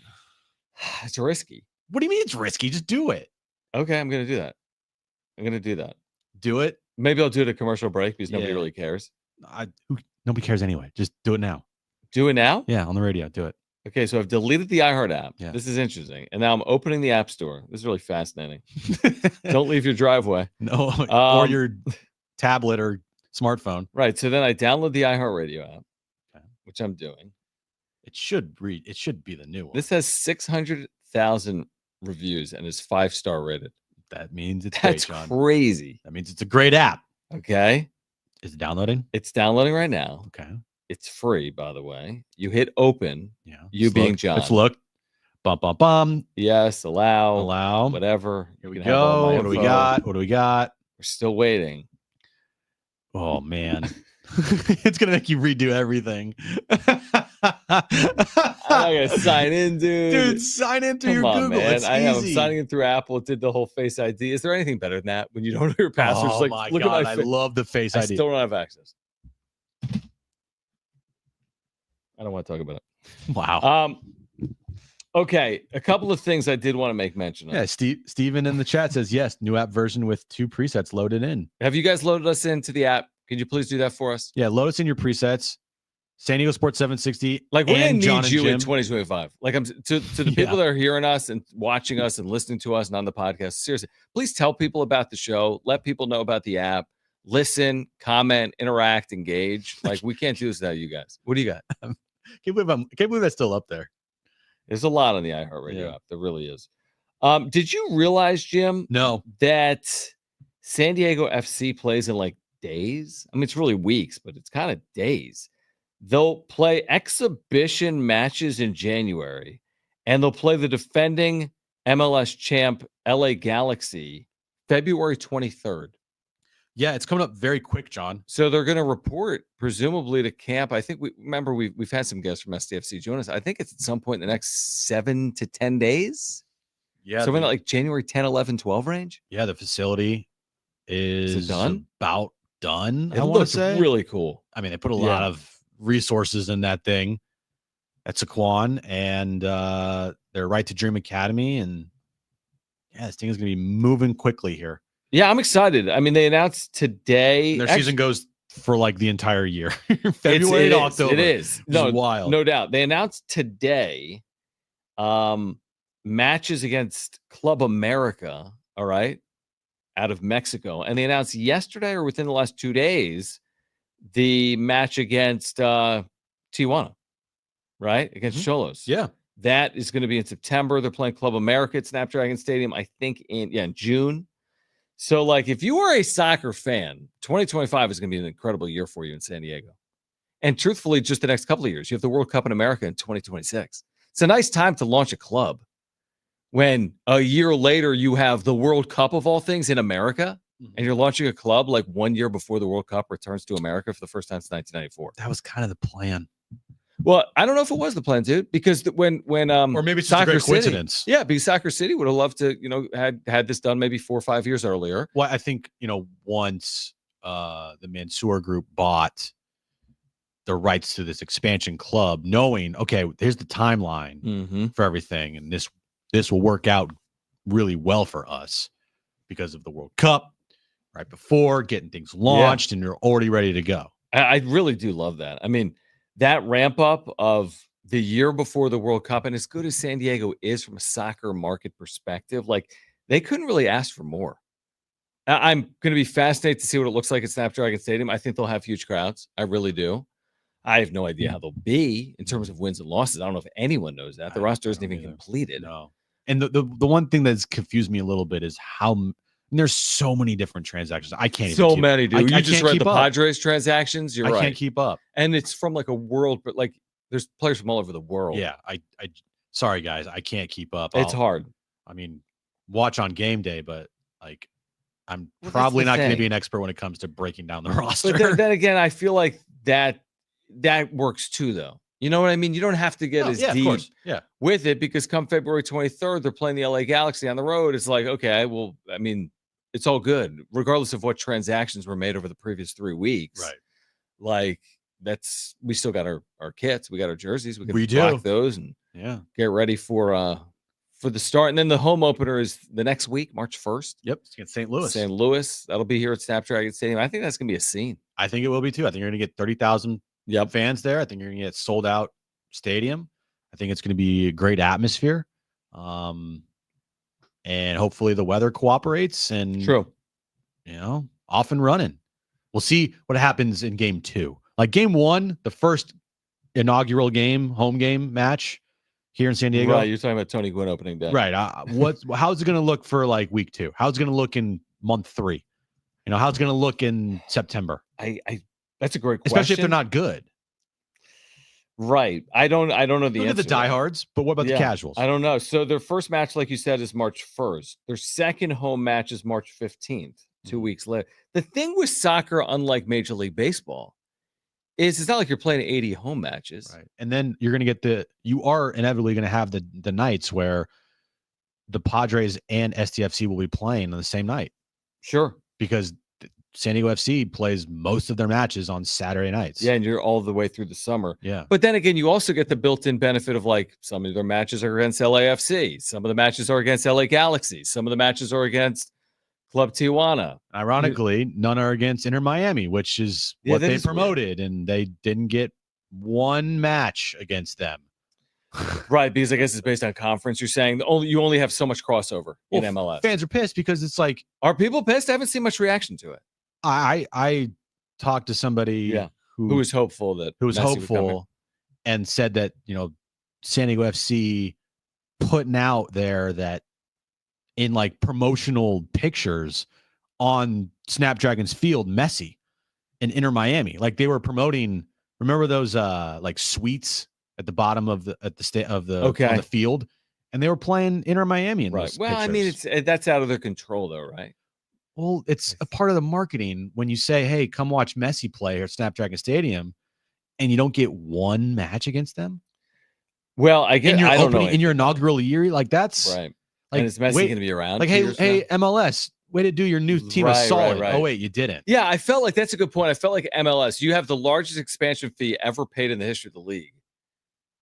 It's risky. What do you mean it's risky? Just do it. Okay, I'm going to do that. I'm going to do that. Do it. Maybe I'll do it at a commercial break because nobody Yeah. really cares. Nobody cares anyway. Just do it now. Do it now? Yeah, on the radio. Do it. Okay, so I've deleted the iHeart app. Yeah. This is interesting. And now I'm opening the App Store. This is really fascinating. Don't leave your driveway. No, or Um, your tablet or smartphone. Right. So then I download the iHeartRadio app, Okay. which I'm doing. It should read. It should be the new one. This has 600,000 reviews and is 5-star rated. That means it's That's great, John. crazy. That means it's a great app. Okay. Is it downloading? It's downloading right now. Okay. It's free, by the way. You hit open. Yeah. You Let's being look. John. Let's look. Bum bum bum. Yes. Allow. Allow. Whatever. Here You we can have all go. my What do we info. got? What do we got? We're still waiting. Oh man. It's gonna make you redo everything. I'm gonna sign in, dude. Dude, sign in through Come your on, Google. man. It's I am easy. signing in through Apple. It did the whole Face ID. Is there anything better than that when you don't know your password? It's Oh like, my look god, at my I face. love the Face I ID. still don't have access. I don't want to talk about it. Wow. Okay, a couple of things I did want to make mention of. Yeah, Steven in the chat says yes, new app version with 2 presets loaded in. Have you guys loaded us into the app? Can you please do that for us? Yeah, load us in your presets. San Diego Sports 760. Like we're gonna and need Jon and you in Jim. 2025. Like I'm to the people that are hearing us and watching us and listening to us and on the podcast. Seriously, please tell people about the show. Let people know about the app. Listen, comment, interact, engage. Like we can't do this without you guys. What do you got? Can't believe that's still up there. There's a lot on the iHeartRadio Yeah. app. There really is. Did you realize, Jim, No. that San Diego FC plays in like days? I mean, it's really weeks, but it's kind of days. They'll play exhibition matches in January, and they'll play the defending MLS champ LA Galaxy February 23rd. Yeah, it's coming up very quick, John. So they're going to report, presumably, to camp. I think we've had some guests from SDFC join us. I think it's at some point in the next 7 to 10 days. Yeah. So in like January 10, 11, 12 range. Yeah, the facility is it done? About done. It I want to looks say really cool. I mean, they put a lot of resources in that thing. at Saquon and their Right to Dream Academy. And yeah, this thing is going to be moving quickly here. Yeah, I'm excited. I mean, they announced today. And their season goes for like the entire year, February to October. It is. No, wild. No doubt. They announced today matches against Club America, all right, out of Mexico. And they announced yesterday or within the last 2 days the match against Tijuana, right? Against Cholos. Yeah. That is going to be in September. They're playing Club America at Snapdragon Stadium, I think in June. So, like, if you are a soccer fan, 2025 is going to be an incredible year for you in San Diego. And truthfully, just the next couple of years, you have the World Cup in America in 2026. It's a nice time to launch a club when a year later you have the World Cup of all things in America, and you're launching a club like 1 year before the World Cup returns to America for the first time since 1994. That was kind of the plan. Well, I don't know if it was the plan, dude, because when or maybe it's just a great coincidence. City, yeah, because Soccer City would have loved to, had this done maybe 4 or 5 years earlier. Well, I think, once the Mansour Group bought the rights to this expansion club, knowing, okay, here's the timeline for everything, and this will work out really well for us because of the World Cup right before getting things launched, and you're already ready to go. I really do love that. I mean, that ramp up of the year before the World Cup, and as good as San Diego is from a soccer market perspective, like, they couldn't really ask for more. I'm going to be fascinated to see what it looks like at Snapdragon Stadium. I think they'll have huge crowds. I really do. I have no idea how they'll be in terms of wins and losses. I don't know if anyone knows that. The roster isn't even completed. No. And the one thing that's confused me a little bit is how there's so many different transactions. I can't so many, dude. You just read the up. Padres transactions. You're right. I can't keep up. And it's from like a world, but like there's players from all over the world. Yeah. I sorry guys, I can't keep up. It's hard. I mean, watch on game day, but like I'm probably not going to be an expert when it comes to breaking down the roster. But then again, I feel like that works too, though. You know what I mean? You don't have to get as deep with it, because come February 23rd, they're playing the LA Galaxy on the road. It's like, okay, well, I mean, it's all good, regardless of what transactions were made over the previous 3 weeks. Right. Like, we still got our kits, we got our jerseys, we can rock those and get ready for the start. And then the home opener is the next week, March 1st. Yep, it's against St. Louis. St. Louis. That'll be here at Snapdragon Stadium. I think that's gonna be a scene. I think it will be too. I think you're gonna get 30,000 fans there. I think you're gonna get sold out stadium. I think it's gonna be a great atmosphere. And hopefully the weather cooperates and off and running. We'll see what happens in game 2. Like game 1, the first inaugural home game match here in San Diego. Right, you're talking about Tony Gwynn opening day. Right. How's it going to look for like week 2? How's it going to look in month 3? How's it going to look in September? That's a great question. Especially if they're not good. Right. I don't know the answer. Look at the diehards, but what about the casuals? I don't know. So their first match, like you said, is March 1st. Their second home match is March 15th, 2 weeks later. The thing with soccer, unlike Major League Baseball, is it's not like you're playing 80 home matches. Right. And then you're going to get you are inevitably going to have the nights where the Padres and STFC will be playing on the same night. Sure. Because San Diego FC plays most of their matches on Saturday nights. Yeah, and you're all the way through the summer. Yeah. But then again, you also get the built-in benefit of, like, some of their matches are against LAFC. Some of the matches are against LA Galaxy. Some of the matches are against Club Tijuana. Ironically, none are against Inter Miami, which is what they promoted, and they didn't get one match against them. Right, because I guess it's based on conference. You're saying you only have so much crossover in MLS. Fans are pissed because it's like, are people pissed? I haven't seen much reaction to it. I talked to somebody who was hopeful and said that San Diego FC putting out there that in like promotional pictures on Snapdragon's field, Messi and Inter Miami, like they were promoting. Remember those like suites at the bottom of the on the field, and they were playing Inter Miami in those Well, pictures. I mean, that's out of their control, though, right? Well, it's a part of the marketing when you say, "Hey, come watch Messi play here at Snapdragon Stadium," and you don't get one match against them. Well, I get. I don't know. In your inaugural year, like that's right. Like, and is Messi going to be around? Like, hey, MLS, way to do your new team is solid. Right. Oh wait, you didn't. Yeah, I felt like that's a good point. I felt like MLS, you have the largest expansion fee ever paid in the history of the league,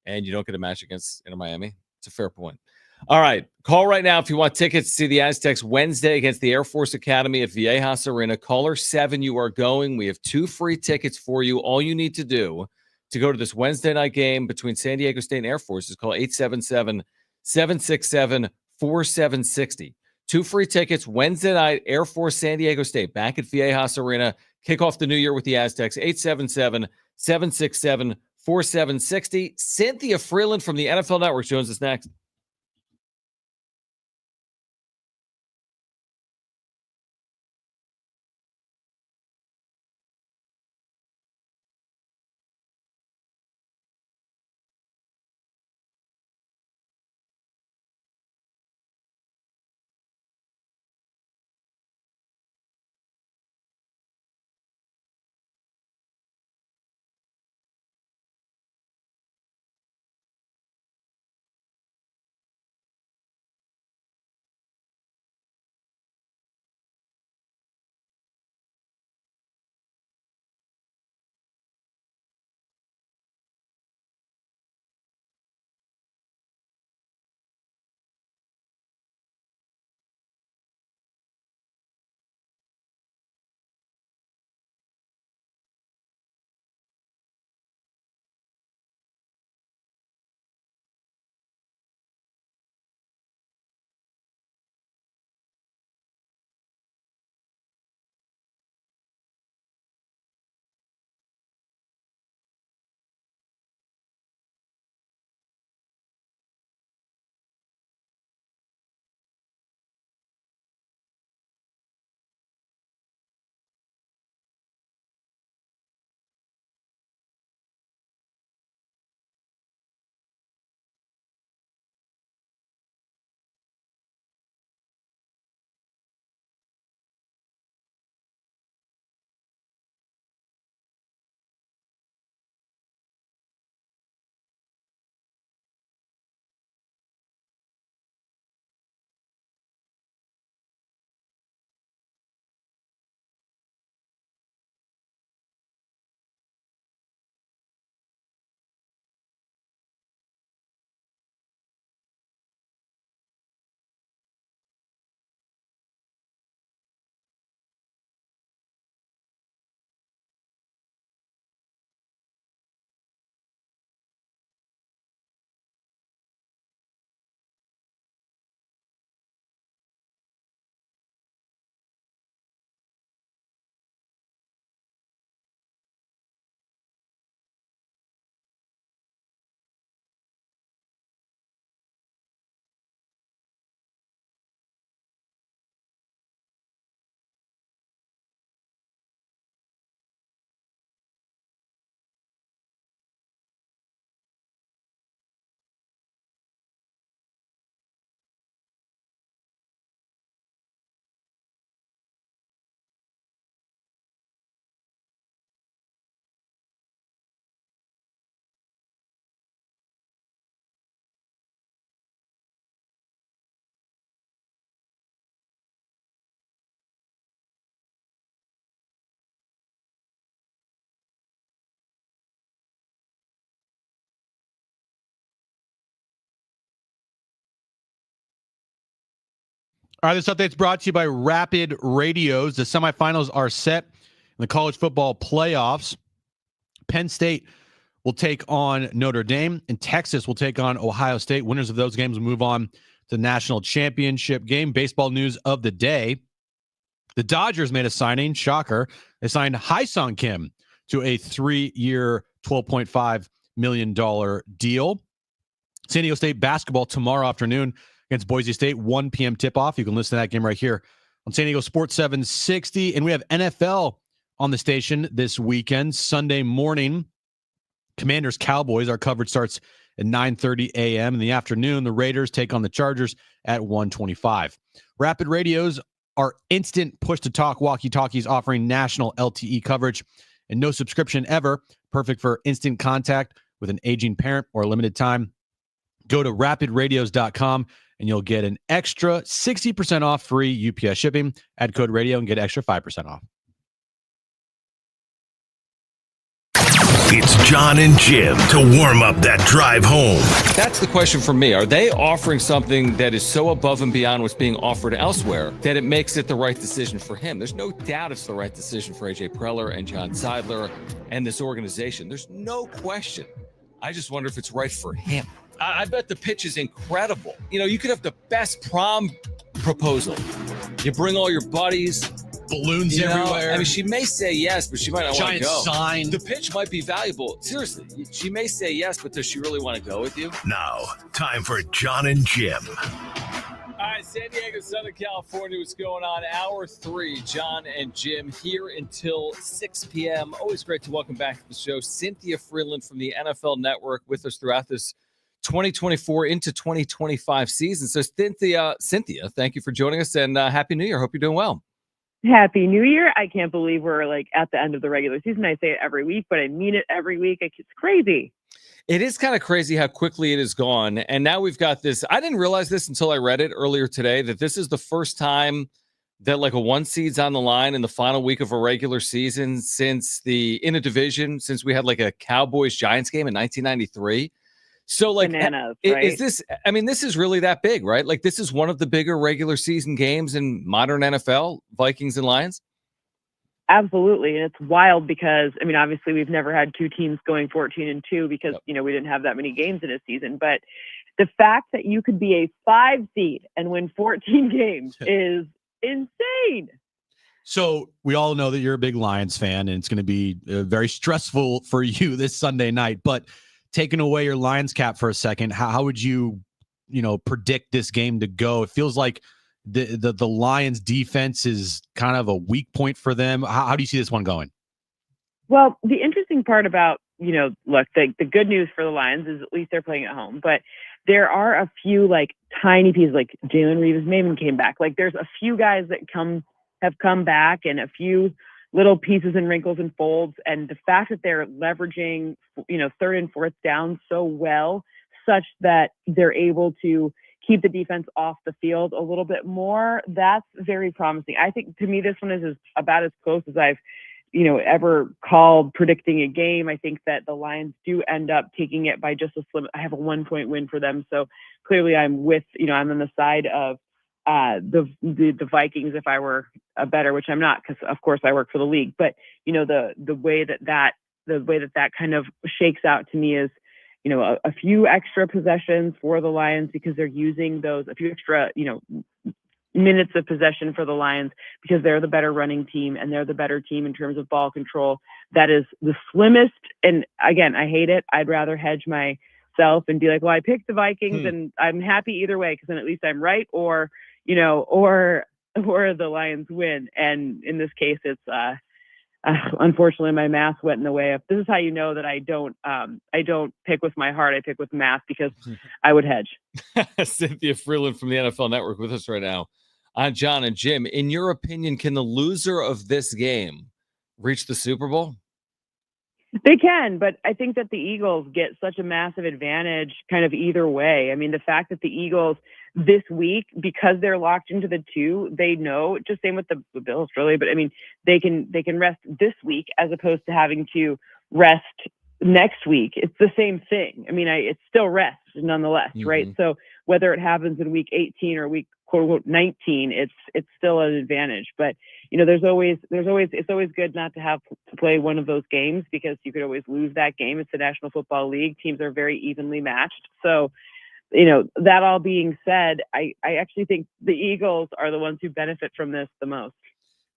and you don't get a match against Inter Miami. It's a fair point. All right. Call right now if you want tickets to see the Aztecs Wednesday against the Air Force Academy at Viejas Arena. Caller 7, you are going. We have 2 free tickets for you. All you need to do to go to this Wednesday night game between San Diego State and Air Force is call 877-767-4760. 2 free tickets Wednesday night, Air Force San Diego State, back at Viejas Arena. Kick off the new year with the Aztecs, 877-767-4760. Cynthia Freeland from the NFL Network joins us next. All right, this update's brought to you by Rapid Radios. The semifinals are set in the college football playoffs. Penn State will take on Notre Dame, and Texas will take on Ohio State. Winners of those games will move on to the national championship game. Baseball news of the day. The Dodgers made a signing. Shocker. They signed Hyun-Sung Kim to a 3-year, $12.5 million deal. San Diego State basketball tomorrow afternoon against Boise State, 1 p.m. tip-off. You can listen to that game right here on San Diego Sports 760. And we have NFL on the station this weekend. Sunday morning, Commanders-Cowboys. Our coverage starts at 9:30 a.m. In the afternoon, the Raiders take on the Chargers at 1:25. Rapid Radios are instant push-to-talk walkie-talkies offering national LTE coverage and no subscription ever. Perfect for instant contact with an aging parent or a limited time. Go to rapidradios.com and you'll get an extra 60% off free UPS shipping. Add code radio and get extra 5% off. It's Jon and Jim to warm up that drive home. That's the question for me. Are they offering something that is so above and beyond what's being offered elsewhere that it makes it the right decision for him? There's no doubt it's the right decision for AJ Preller and John Seidler and this organization. There's no question. I just wonder if it's right for him. I bet the pitch is incredible. You know, you could have the best prom proposal. You bring all your buddies. Balloons everywhere. I mean, she may say yes, but she might not want to Giant go. sign. The pitch might be valuable. Seriously, she may say yes, but does she really want to go with you? Now, time for Jon and Jim. All right, San Diego, Southern California, what's going on? Hour 3, Jon and Jim here until 6 p.m. Always great to welcome back to the show Cynthia Freeland from the NFL Network with us throughout this 2024 into 2025 season. So Cynthia, thank you for joining us, and Happy New Year. Hope you're doing well. Happy New Year. I can't believe we're like at the end of the regular season. I say it every week, but I mean it every week. It's crazy. It is kind of crazy how quickly it has gone. And now we've got this. I didn't realize this until I read it earlier today, that this is the first time that like a 1 seed's on the line in the final week of a regular season since in a division, since we had like a Cowboys Giants game in 1993. So like, Bananas, right? Is this, I mean, this is really that big, right? Like this is one of the bigger regular season games in modern NFL, Vikings and Lions. Absolutely. And it's wild because, I mean, obviously we've never had two teams going 14-2 because, you know, we didn't have that many games in a season, but the fact that you could be a 5 seed and win 14 games is insane. So we all know that you're a big Lions fan, and it's going to be very stressful for you this Sunday night, but taking away your Lions cap for a second, how would you predict this game to go? It feels like the Lions defense is kind of a weak point for them. How do you see this one going? Well, the interesting part about, look, the good news for the Lions is at least they're playing at home, but there are a few like tiny pieces, like Jalen Reeves-Maybin came back. Like there's a few guys that have come back, and a few little pieces and wrinkles and folds. And the fact that they're leveraging, third and fourth down so well, such that they're able to keep the defense off the field a little bit more, that's very promising. I think to me, this one is about as close as I've, ever called predicting a game. I think that the Lions do end up taking it by just a slim. I have a 1-point win for them. So clearly I'm with, I'm on the side of the Vikings if I were a better, which I'm not, because of course I work for the league. But the way that kind of shakes out to me is a few extra possessions for the Lions because they're using a few extra minutes of possession for the Lions because they're the better running team and they're the better team in terms of ball control. That is the slimmest. And again, I hate it. I'd rather hedge myself and be like, well, I picked the Vikings and I'm happy either way because then at least I'm right, or the Lions win. And in this case, it's unfortunately my math went in the way of. This is how you know that I don't pick with my heart. I pick with math because I would hedge. Cynthia Freeland from the NFL Network with us right now on Jon and Jim. In your opinion, can the loser of this game reach the Super Bowl? They can, but I think that the Eagles get such a massive advantage kind of either way. I mean, the fact that the Eagles this week, because they're locked into the 2, they know, just same with the Bills really, but I mean, they can rest this week as opposed to having to rest next week. It's the same thing. I mean, it's still rest nonetheless, right? So whether it happens in week 18 or week quote unquote 19, it's still an advantage. But it's always good not to have to play one of those games because you could always lose that game. It's the National Football League. Teams are very evenly matched. So, that all being said, I actually think the Eagles are the ones who benefit from this the most.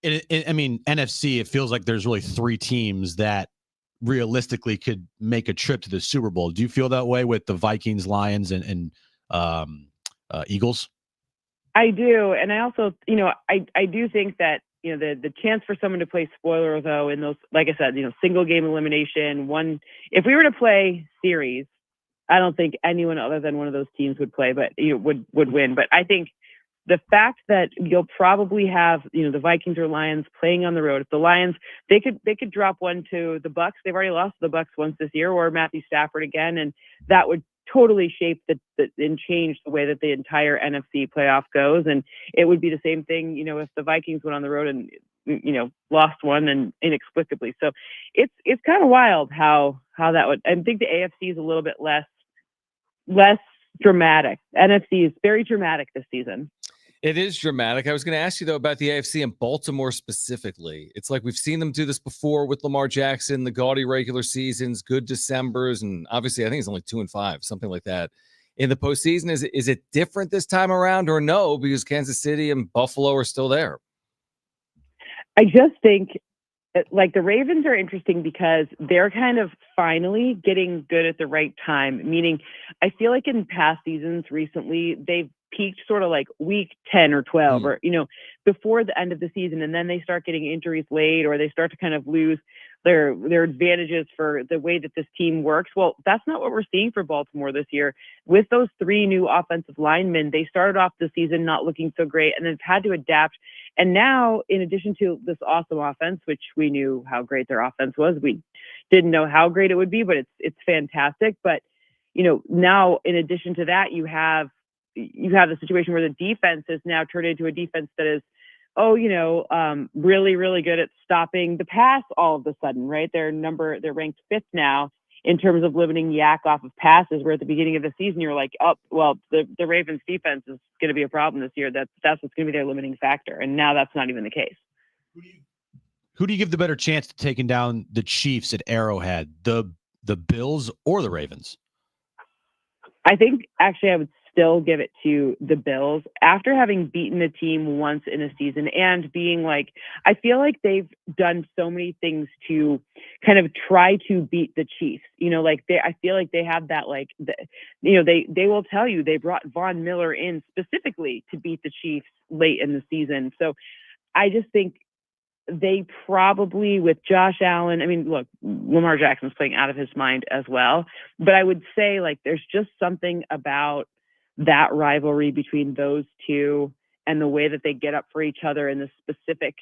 I mean, NFC, it feels like there's really 3 teams that realistically could make a trip to the Super Bowl. Do you feel that way with the Vikings, Lions, and Eagles? I do. And I also, I do think that, the chance for someone to play spoiler, though, in those, like I said, single game elimination, if we were to play series, I don't think anyone other than one of those teams would play, but would win. But I think the fact that you'll probably have, the Vikings or Lions playing on the road. If the Lions, they could drop one to the Bucs. They've already lost to the Bucs once this year, or Matthew Stafford again, and that would totally shape and change the way that the entire NFC playoff goes. And it would be the same thing, if the Vikings went on the road and, lost one and inexplicably. So it's kind of wild how that would, I think the AFC is a little bit less dramatic. NFC is very dramatic this season. It is dramatic. I was going to ask you, though, about the AFC and Baltimore specifically. It's like we've seen them do this before with Lamar Jackson, the gaudy regular seasons, good Decembers, and obviously I think it's only 2-5, something like that. In the postseason, is it different this time around or no? Because Kansas City and Buffalo are still there. I just think the Ravens are interesting because they're kind of finally getting good at the right time. Meaning, I feel like in past seasons recently, they've peaked sort of like week 10 or 12 or, before the end of the season. And then they start getting injuries late, or they start to kind of lose their advantages for the way that this team works. Well, that's not what we're seeing for Baltimore this year. With those 3 new offensive linemen, they started off the season not looking so great and then had to adapt. And now, in addition to this awesome offense, which we knew how great their offense was, we didn't know how great it would be, but it's fantastic. But, now in addition to that, you have the situation where the defense has now turned into a defense that is, really, really good at stopping the pass all of a sudden, right? They're ranked 5th now in terms of limiting yak off of passes, where at the beginning of the season, you're like, oh, well, the Ravens defense is going to be a problem this year. That's what's going to be their limiting factor. And now that's not even the case. Who do you give the better chance to taking down the Chiefs at Arrowhead, the Bills or the Ravens? I think actually I would still give it to the Bills after having beaten a team once in a season and being like, I feel like they've done so many things to kind of try to beat the Chiefs. I feel like they have that, they will tell you they brought Von Miller in specifically to beat the Chiefs late in the season. So I just think they probably, with Josh Allen, I mean, look, Lamar Jackson's playing out of his mind as well, but I would say there's just something about that rivalry between those two and the way that they get up for each other in the specific,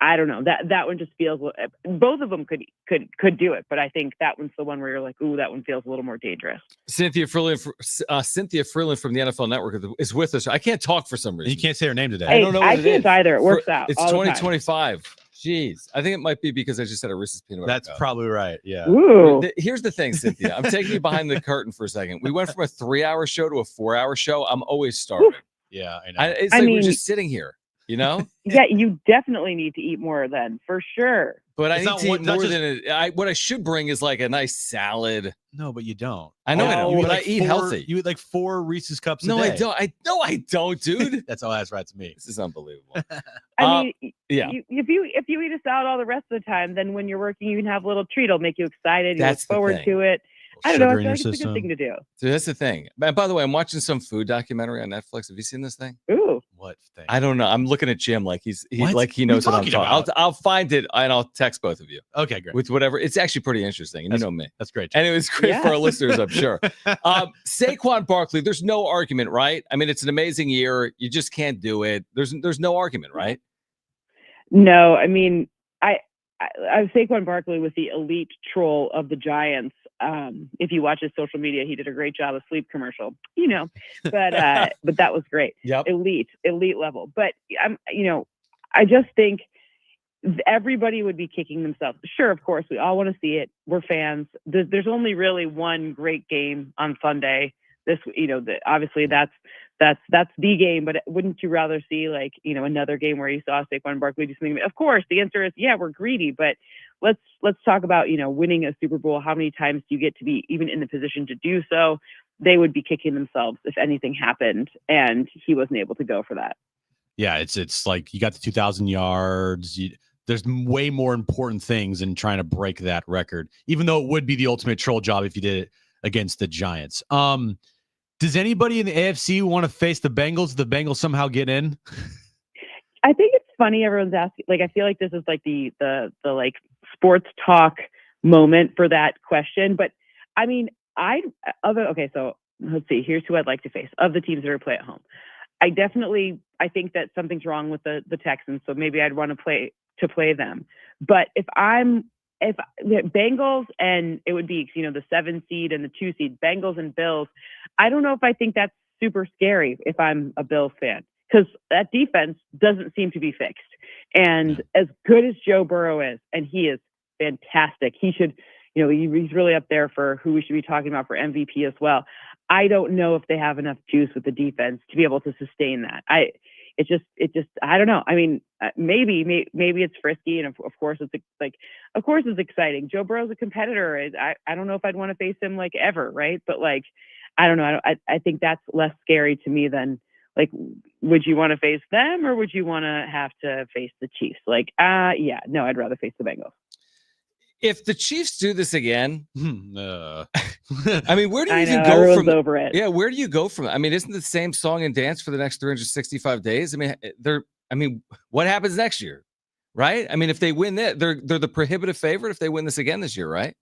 I don't know, that one just feels, both of them could do it, but I think that one's the one where you're like, ooh, that one feels a little more dangerous. Cynthia Freeland from the NFL Network is with us. I can't talk for some reason. You can't say her name today. Hey, I don't know what I can't either. It works out. It's 2025. Jeez. I think it might be because I just had a Reese's peanut butter. That's probably right. Yeah. Ooh. Here's the thing, Cynthia. I'm taking you behind the curtain for a second. We went from a 3-hour show to a 4-hour show. I'm always starving. Yeah, I know. We're just sitting here, Yeah, you definitely need to eat more then, for sure. But I need to eat more than what I should bring is like a nice salad. No, but you don't. I know, but I eat healthy. You eat like 4 Reese's cups a day. No, I don't, dude. That's right to me. This is unbelievable. I mean, if you eat a salad all the rest of the time, then when you're working, you can have a little treat. It'll make you excited. You look forward to it. I don't know. I feel like it's a good thing to do. So that's the thing. And by the way, I'm watching some food documentary on Netflix. Have you seen this thing? Ooh. What thing? I don't know. I'm looking at Jim like he knows what I'm talking about. I'll find it and I'll text both of you. Okay, great. With whatever. It's actually pretty interesting. And you know me. That's great. And it was great for our listeners, I'm sure. Saquon Barkley, there's no argument, right? I mean, it's an amazing year. You just can't do it. There's no argument, right? No, I mean, I Saquon Barkley was the elite troll of the Giants. If you watch his social media, he did a great job of sleep commercial, but that was great. Yep. Elite level. But I just think everybody would be kicking themselves. Sure, of course, we all want to see it. We're fans. There's only really one great game on Sunday. Obviously that's the game, but wouldn't you rather see another game where you saw Saquon Barkley do something? Of course, the answer is, yeah, we're greedy, but let's talk about, winning a Super Bowl. How many times do you get to be even in the position to do so? They would be kicking themselves if anything happened and he wasn't able to go for that. Yeah. It's like you got the 2,000 yards. There's way more important things in trying to break that record, even though it would be the ultimate troll job if you did it against the Giants. Does anybody in the AFC want to face the Bengals? The Bengals somehow get in? I think it's funny. Everyone's asking. I feel like this is like the sports talk moment for that question. But I mean, so let's see. Here's who I'd like to face of the teams that are play at home. I think that something's wrong with the Texans. So maybe I'd want to play them. But if I'm if the Bengals and it would be, the 7 seed and the 2 seed, Bengals and Bills, I don't know if I think that's super scary if I'm a Bills fan, because that defense doesn't seem to be fixed. And as good as Joe Burrow is, and he is fantastic, he should, he's really up there for who we should be talking about for MVP as well. I don't know if they have enough juice with the defense to be able to sustain that. It just, I don't know. I mean, maybe it's frisky, and of course it's exciting. Joe Burrow's a competitor. I don't know if I'd want to face him like ever, right? But like, I don't know. I think that's less scary to me than like, would you want to face them or would you want to have to face the Chiefs? Like, yeah, no, I'd rather face the Bengals. If the Chiefs do this again, I mean, where do you I even know, go everyone's from over it? Yeah, where do you go from? I mean, isn't the same song and dance for the next 365 days? I mean, what happens next year, right? I mean, if they win that, they're the prohibitive favorite if they win this again this year, right?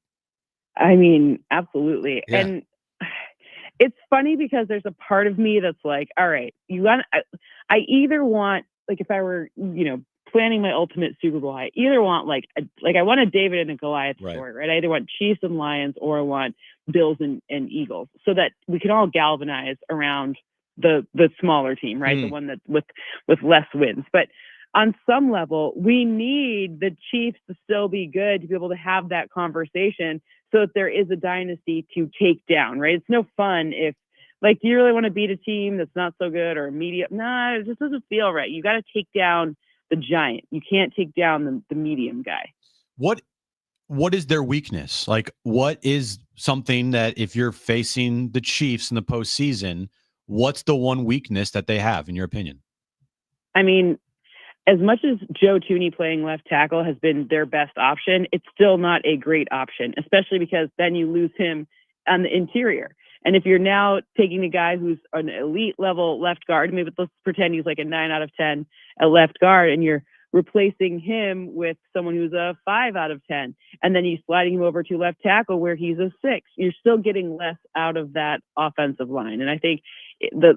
I mean, absolutely. Yeah. And it's funny because there's a part of me that's like, all right, I either want, like, if I were, planning my ultimate Super Bowl, I either want I want a David and a Goliath story, right? I either want Chiefs and Lions or I want Bills and Eagles, so that we can all galvanize around the smaller team, right? The one that with less wins. But on some level, we need the Chiefs to still be good to be able to have that conversation so that there is a dynasty to take down, right? It's no fun if, like, do you really want to beat a team that's not so good or a medium? Nah, it just doesn't feel right. You got to take down the giant. You can't take down the medium guy. What is their weakness? Like, what is something that if you're facing the Chiefs in the postseason, what's the one weakness that they have, in your opinion? I mean, as much as Joe Thuney playing left tackle has been their best option, it's still not a great option, especially because then you lose him on the interior. And if you're now taking a guy who's an elite level left guard, maybe let's pretend he's like a 9 out of 10 at left guard, and you're replacing him with someone who's a 5 out of 10, and then you're sliding him over to left tackle where he's a 6, you're still getting less out of that offensive line. And I think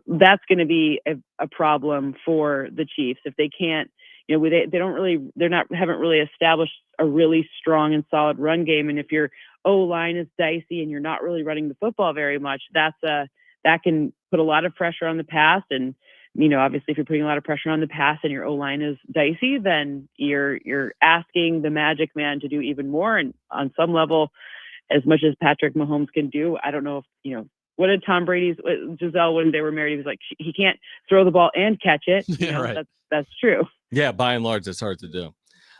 that's going to be a problem for the Chiefs if they can't, haven't really established a really strong and solid run game. And if your O-line is dicey and you're not really running the football very much, that can put a lot of pressure on the pass. And, obviously if you're putting a lot of pressure on the pass and your O-line is dicey, then you're asking the magic man to do even more. And on some level, as much as Patrick Mahomes can do, I don't know if, what did Tom Brady's Giselle, when they were married, he was like, he can't throw the ball and catch it. Yeah, right. That's true. Yeah, by and large, it's hard to do.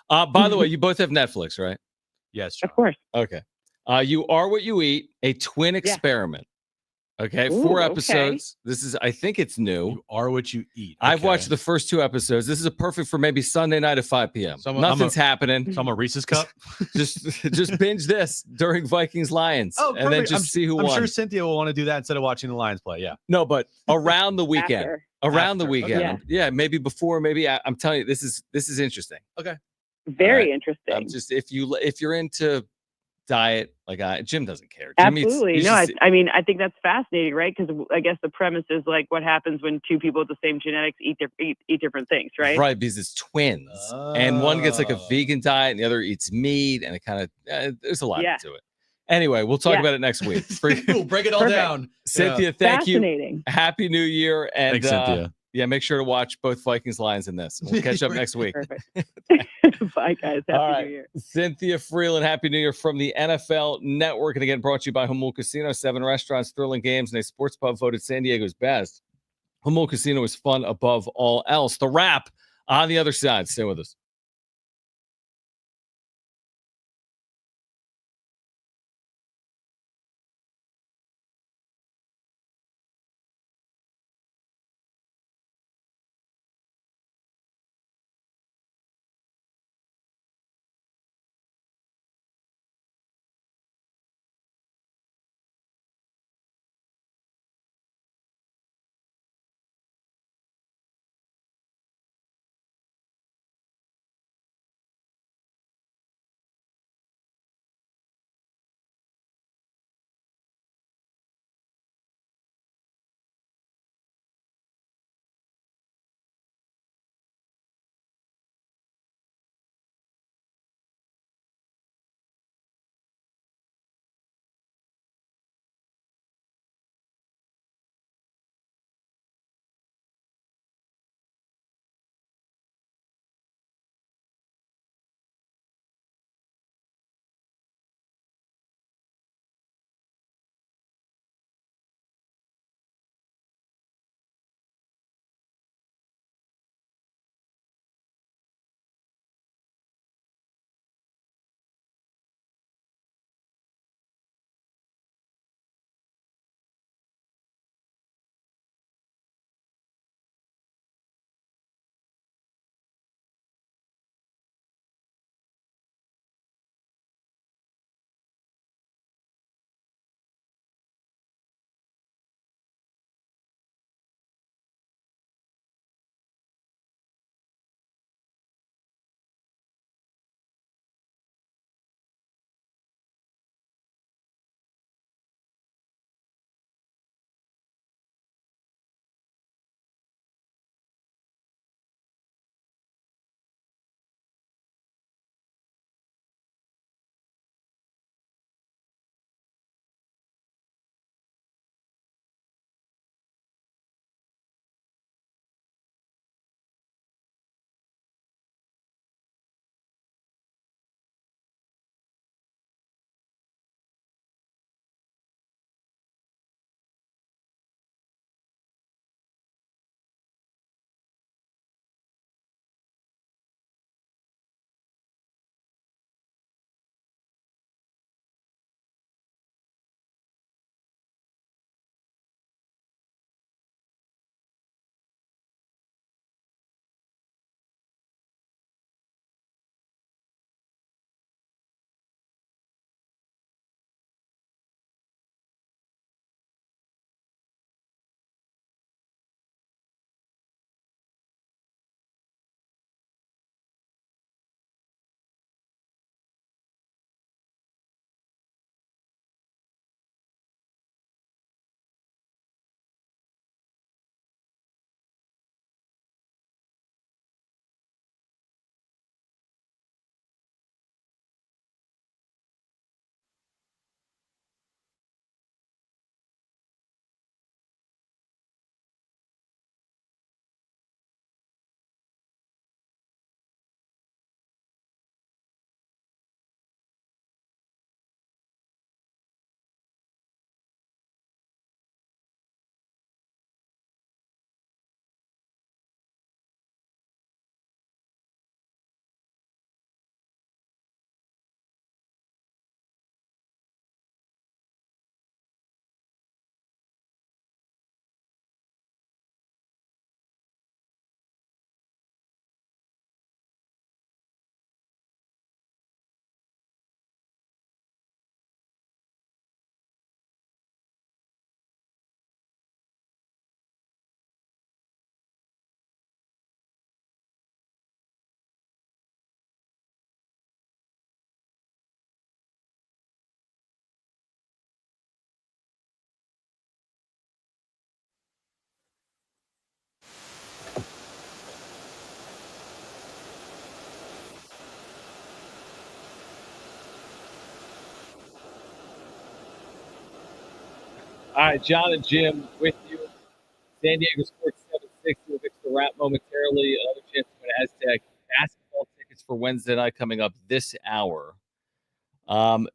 By the way, you both have Netflix, right? Yes, John. Of course. Okay. You Are What You Eat, a twin experiment. Okay, Ooh, 4 okay. episodes. This is, I think it's new. You are what you eat. I've Okay. watched the first 2 episodes. This is a perfect for maybe Sunday night at 5 p.m. Nothing's happening. So I'm a Reese's cup. just binge this during Vikings Lions, and then just see who won. I'm sure Cynthia will want to do that instead of watching the Lions play. Yeah. No, but around the weekend. After. The weekend. Okay. Yeah, maybe before. Maybe I'm telling you, this is interesting. Okay. Very interesting. I'm just if you're into diet, like Jim doesn't care. Jim Absolutely. I think that's fascinating, right? Because I guess the premise is like what happens when 2 people with the same genetics eat different things, right? Right, because it's twins, and one gets like a vegan diet, and the other eats meat, and it kind of there's a lot to it. Anyway, we'll talk about it next week. We'll break it all down. Cynthia, thank Fascinating. you. Happy New Year, and thanks, Cynthia. Yeah, make sure to watch both Vikings Lions in this. We'll catch up next week. Perfect. Bye, guys. Happy New Year. Cynthia Freeland, Happy New Year from the NFL Network. And again, brought to you by Humul Casino. 7 restaurants, thrilling games, and a sports pub voted San Diego's best. Humul Casino is fun above all else. The Wrap on the other side. Stay with us. All right, John and Jim with you. San Diego Sports 760 will get to the wrap momentarily. Another chance to win Aztec basketball tickets for Wednesday night coming up this hour.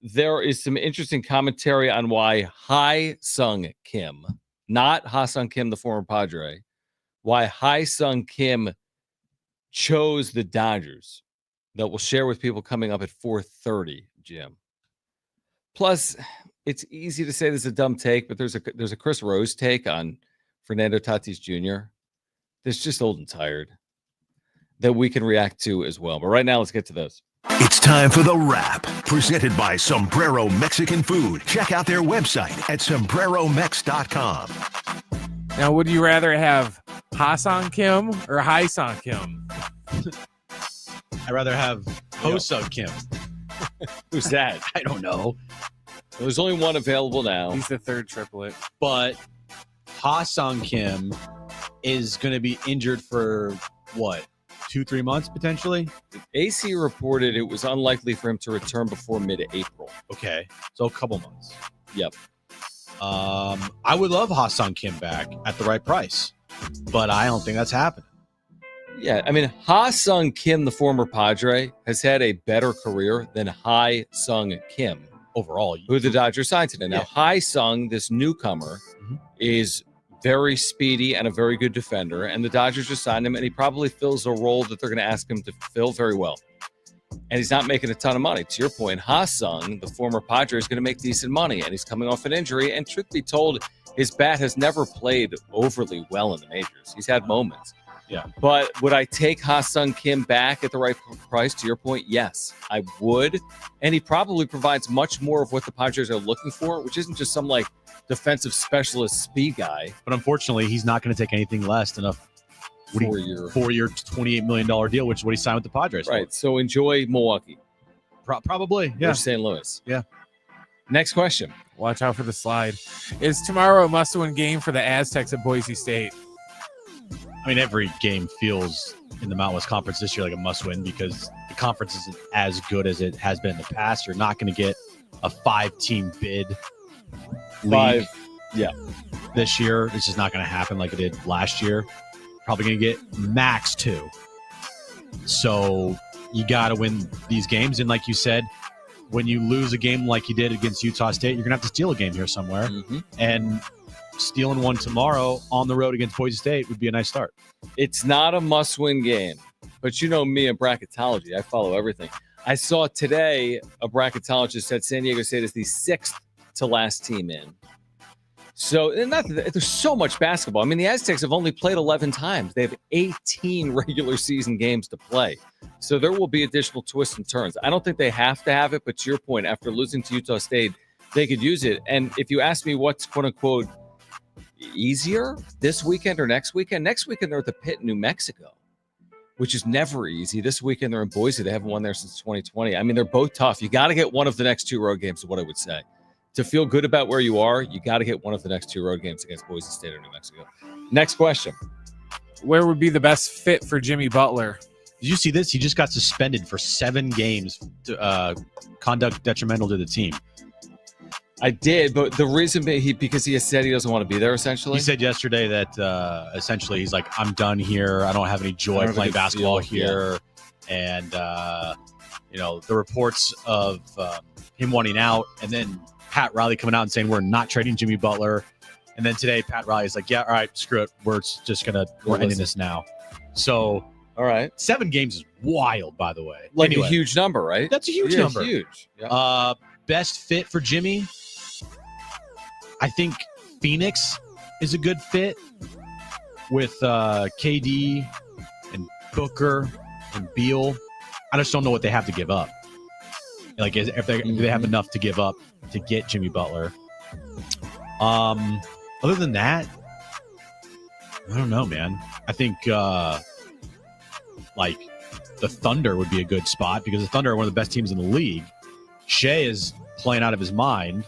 There is some interesting commentary on why Ha-Sung Kim, not Ha-Sung Kim, the former Padre, why Ha-Sung Kim chose the Dodgers that we'll share with people coming up at 4:30, Jim. Plus, it's easy to say this is a dumb take, but there's a Chris Rose take on Fernando Tatis Jr. that's just old and tired that we can react to as well. But right now, let's get to those. It's time for The Wrap, presented by Sombrero Mexican Food. Check out their website at sombreromex.com. Now, would you rather have Ha-Sung Kim or Ha-Sung Kim? I'd rather have Ho-Sung Kim. Who's that? I don't know. There's only one available now. He's the third triplet. But Ha-Sung Kim is going to be injured for, what, 2-3 months potentially? AC reported it was unlikely for him to return before mid-April. Okay, so a couple months. Yep. I would love Ha-Sung Kim back at the right price, but I don't think that's happening. Yeah, I mean, Ha-Sung Kim, the former Padre, has had a better career than Ha-Sung Kim Overall, who the Dodgers signed today. Now, Ha-Sung, this newcomer, is very speedy and a very good defender, and the Dodgers just signed him, and he probably fills a role that they're going to ask him to fill very well. And he's not making a ton of money. To your point, Ha-Sung, the former Padre, is going to make decent money, and he's coming off an injury, and truth be told, his bat has never played overly well in the majors. He's had moments. Yeah. But would I take Ha-Sung Kim back at the right price? To your point, yes, I would. And he probably provides much more of what the Padres are looking for, which isn't just some like defensive specialist speed guy. But unfortunately, he's not going to take anything less than a 4-year, $28 million deal, which is what he signed with the Padres. Right. So enjoy Milwaukee. Probably. Yeah. Or St. Louis. Yeah. Next question. Watch out for the slide. Is tomorrow a must-win game for the Aztecs at Boise State? I mean, every game feels in the Mountain West Conference this year like a must-win because the conference isn't as good as it has been in the past. You're not going to get a 5-team bid league this year. It's just not going to happen like it did last year. Probably going to get max 2. So you got to win these games. And like you said, when you lose a game like you did against Utah State, you're going to have to steal a game here somewhere. And stealing one tomorrow on the road against Boise State would be a nice start. It's not a must-win game, but you know me in bracketology. I follow everything. I saw today a bracketologist said San Diego State is the 6th to last team in. So there's so much basketball. I mean, the Aztecs have only played 11 times. They have 18 regular season games to play. So there will be additional twists and turns. I don't think they have to have it, but to your point, after losing to Utah State, they could use it. And if you ask me what's quote-unquote easier this weekend or next weekend they're at the Pit in New Mexico, which is never easy. This weekend they're in Boise. They haven't won there since 2020. I mean, they're both tough. You got to get one of the next 2 road games is what I would say. To feel good about where you are, you got to get one of the next 2 road games against Boise State or New Mexico. Next question. Where would be the best fit for Jimmy Butler? Did you see this? He just got suspended for 7 games to conduct detrimental to the team. I did, but the reason because he has said he doesn't want to be there, essentially. He said yesterday that essentially he's like, I'm done here. I don't have any joy playing basketball here. Yeah. And, the reports of him wanting out, and then Pat Riley coming out and saying we're not trading Jimmy Butler. And then today, Pat Riley's like, yeah, all right, screw it. We're ending this now. So, all right. 7 games is wild, by the way. Like anyway, a huge number, right? That's a huge number. Huge. Yeah. Best fit for Jimmy, I think Phoenix is a good fit with KD and Booker and Beal. I just don't know what they have to give up. Like, do they have enough to give up to get Jimmy Butler? Other than that, I don't know, man. I think like the Thunder would be a good spot because the Thunder are one of the best teams in the league. Shea is playing out of his mind.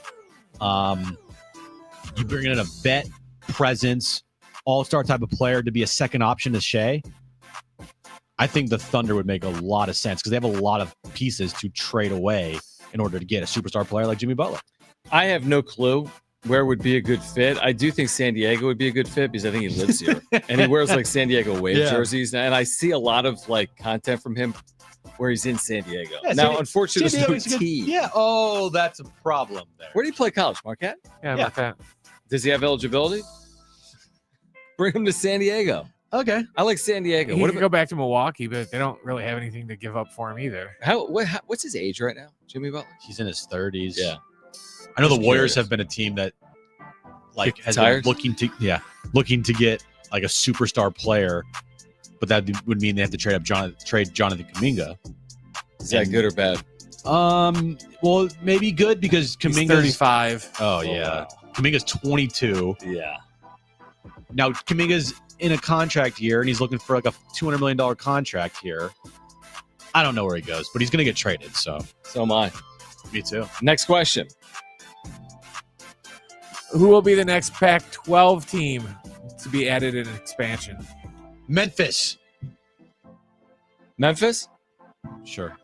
You bring in a vet presence, all-star type of player to be a second option to Shea. I think the Thunder would make a lot of sense because they have a lot of pieces to trade away in order to get a superstar player like Jimmy Butler. I have no clue. where would be a good fit. I do think San Diego would be a good fit because I think he lives here and he wears like San Diego Wave jerseys. And I see a lot of like content from him where he's in San Diego. Now, unfortunately, there's no team. Yeah. Oh, that's a problem there. Where do you play college, Marquette? Yeah, Marquette. Does he have eligibility? Bring him to San Diego. Okay. I like San Diego. He What could go back to Milwaukee, but they don't really have anything to give up for him either. What's his age right now, Jimmy Butler? He's in his 30s. Yeah. I know Just the Warriors curious. have been a team that like has Tired? been looking to get like a superstar player, but that would mean they have to trade Jonathan Kuminga. Is that good or bad? Well, maybe good because He's Kuminga's 35. Oh yeah. Kuminga's 22. Yeah. Now Kuminga's in a contract year and he's looking for like a $200 million contract here. I don't know where he goes, but he's going to get traded. So am I. Me too. Next question. Who will be the next Pac-12 team to be added in expansion? Memphis. Memphis? Sure.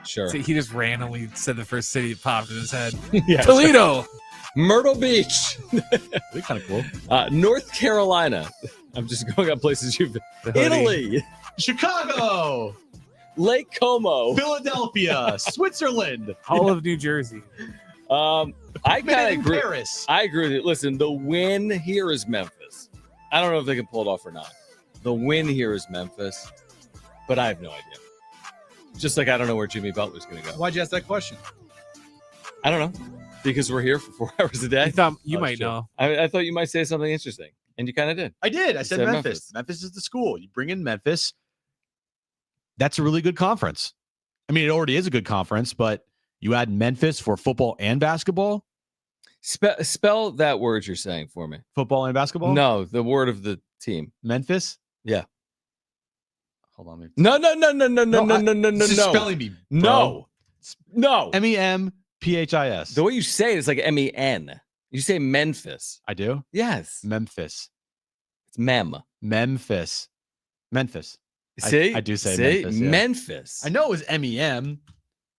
Sure. See, he just randomly said the first city that popped in his head. Yeah, Toledo. Myrtle Beach. They're kind of cool. North Carolina. I'm just going on places you've been. Italy. Chicago. Lake Como. Philadelphia. Switzerland. All of New Jersey. I kind of agree. Paris. I agree with you. Listen, the win here is Memphis. I don't know if they can pull it off or not. The win here is Memphis, but I have no idea. Just like I don't know where Jimmy Butler's going to go. Why'd you ask that question? I don't know. Because we're here for 4 hours a day. I thought you might know. I thought you might say something interesting, and you kind of did. I did. I said Memphis. Memphis is the school. You bring in Memphis. That's a really good conference. I mean, it already is a good conference, but you add Memphis for football and basketball. Spell that word you're saying for me. Football and basketball? No, the word of the team. Memphis? Yeah. Hold on. No. It's just spelling bee. No. MEMPHIS. The way you say it is like MEN. You say Memphis. I do? Yes. Memphis. It's Mem. Memphis. See? I do say Memphis. Yeah. Memphis. I know it was MEM.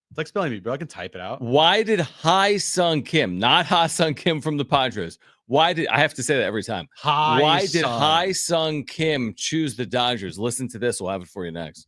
It's like spelling bee, bro. I can type it out. Why did Hai Sung Kim, not Ha Sung Kim from the Padres, I have to say that every time. Why did Hai Sung Kim choose the Dodgers? Listen to this. We'll have it for you next.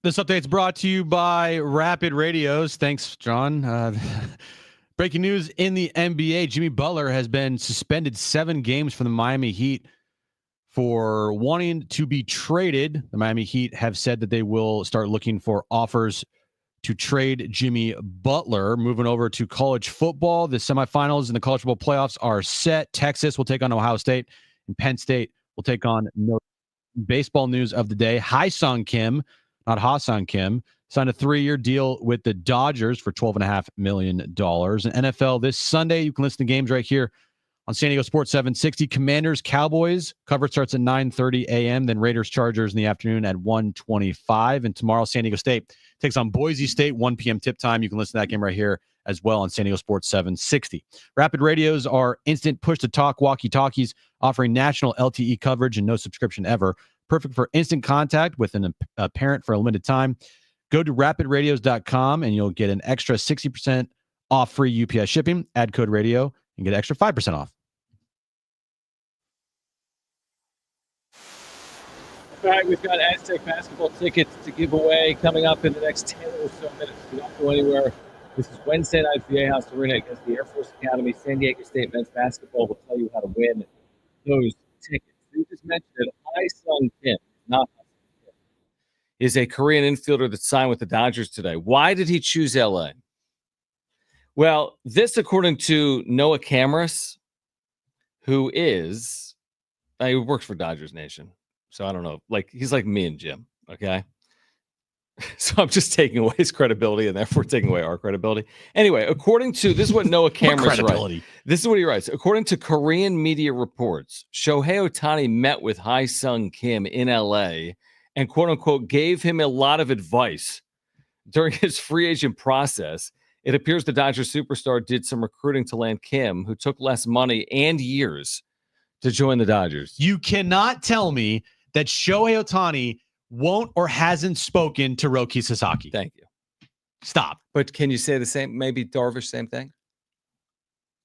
This update's brought to you by Rapid Radios. Thanks, John. Breaking news in the NBA. Jimmy Butler has been suspended 7 games from the Miami Heat for wanting to be traded. The Miami Heat have said that they will start looking for offers to trade Jimmy Butler. Moving over to college football, the semifinals in the college football playoffs are set. Texas will take on Ohio State, and Penn State will take on Notre Dame. Baseball news of the day. Ha-Seong Kim, not Ha-Seong Kim, signed a 3-year deal with the Dodgers for $12.5 million. And NFL this Sunday, you can listen to games right here on San Diego Sports 760. Commanders, Cowboys. Coverage starts at 9:30 a.m. Then Raiders, Chargers in the afternoon at 1:25. And tomorrow, San Diego State takes on Boise State, 1 p.m. tip time. You can listen to that game right here as well on San Diego Sports 760. Rapid Radios are instant push-to-talk walkie-talkies offering national LTE coverage and no subscription ever. Perfect for instant contact with a parent for a limited time. Go to rapidradios.com and you'll get an extra 60% off free UPS shipping. Add code radio and get extra 5% off. All right, we've got Aztec basketball tickets to give away coming up in the next 10 or so minutes. Do not go anywhere. This is Wednesday night, VA House Arena against the Air Force Academy. San Diego State men's basketball will tell you how to win those tickets. You just mentioned it. Ha-Seong Kim, not Ha-Seong Kim, is a Korean infielder that signed with the Dodgers today. Why did he choose LA? Well, this according to Noah Cameras, who is, he works for Dodgers Nation. So I don't know. Like, he's like me and Jim, okay? So I'm just taking away his credibility and therefore taking away our credibility. Anyway, according to, this is what Noah Cameras writes. This is what he writes. According to Korean media reports, Shohei Ohtani met with Ha-Seong Kim in LA and quote unquote gave him a lot of advice during his free agent process. It appears the Dodgers superstar did some recruiting to land Kim, who took less money and years to join the Dodgers. You cannot tell me that Shohei Ohtani won't or hasn't spoken to Roki Sasaki. Thank you. Stop. But can you say the same? Maybe Darvish, same thing?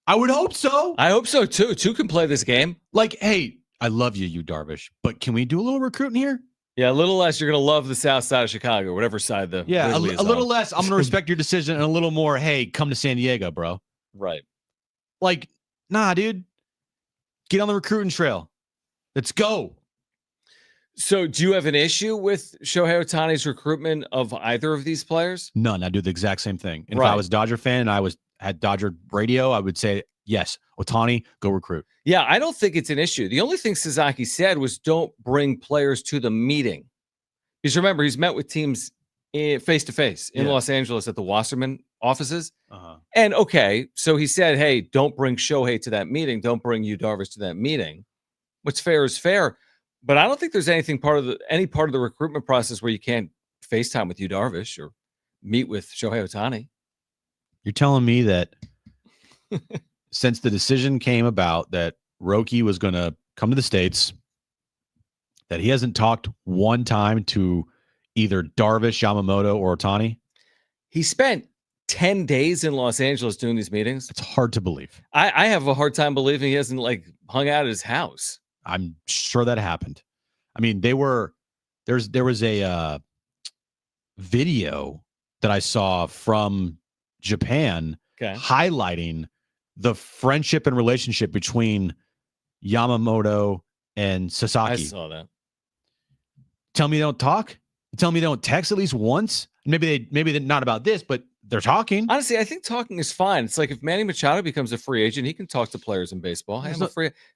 I would hope so. I hope so, too. Two can play this game. Like, hey, I love you, Darvish, but can we do a little recruiting here? Yeah, a little less. You're going to love the south side of Chicago, whatever side the a little less. I'm going to respect your decision, and a little more, hey, come to San Diego, bro. Right. Like, nah, dude. Get on the recruiting trail. Let's go. So do you have an issue with Shohei Ohtani's recruitment of either of these players? None. I do the exact same thing. And right. If I was a Dodger fan and I was at Dodger radio, I would say, yes, Ohtani, go recruit. Yeah, I don't think it's an issue. The only thing Sasaki said was don't bring players to the meeting. Because remember, he's met with teams face-to-face in Los Angeles at the Wasserman offices. And okay, so he said, hey, don't bring Shohei to that meeting. Don't bring Yu Darvish to that meeting. What's fair is fair. But I don't think there's any part of the recruitment process where you can't FaceTime with Yu Darvish or meet with Shohei Ohtani. You're telling me that since the decision came about that Roki was going to come to the States, that he hasn't talked one time to either Darvish, Yamamoto, or Ohtani? He spent 10 days in Los Angeles doing these meetings. It's hard to believe. I have a hard time believing he hasn't hung out at his house. I'm sure that happened. I mean, there was a video that I saw from Japan highlighting the friendship and relationship between Yamamoto and Sasaki. I saw that. Tell me they don't talk? Tell me they don't text at least once? Maybe they're not about this, but they're talking. Honestly, I think talking is fine. It's like if Manny Machado becomes a free agent, he can talk to players in baseball. Hey,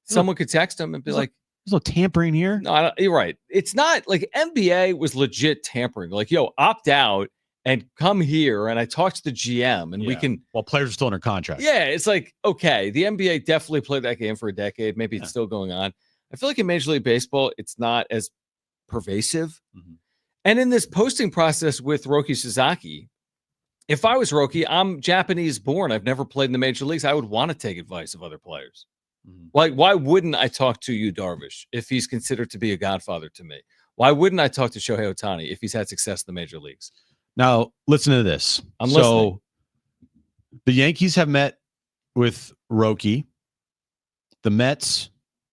someone could text him and be like, there's no tampering here. No, you're right. It's not like NBA was legit tampering. Like, yo, opt out and come here. And I talked to the GM and we can. While players are still under contract. Yeah. It's like, okay, the NBA definitely played that game for a decade. Maybe it's still going on. I feel like in Major League Baseball, it's not as pervasive. Mm-hmm. And in this posting process with Roki Sasaki, if I was Roki, I'm Japanese born. I've never played in the major leagues. I would want to take advice of other players. Mm-hmm. Like, why wouldn't I talk to Yu Darvish if he's considered to be a godfather to me? Why wouldn't I talk to Shohei Ohtani if he's had success in the major leagues? Now, listen to this. I'm listening. The Yankees have met with Roki, the Mets,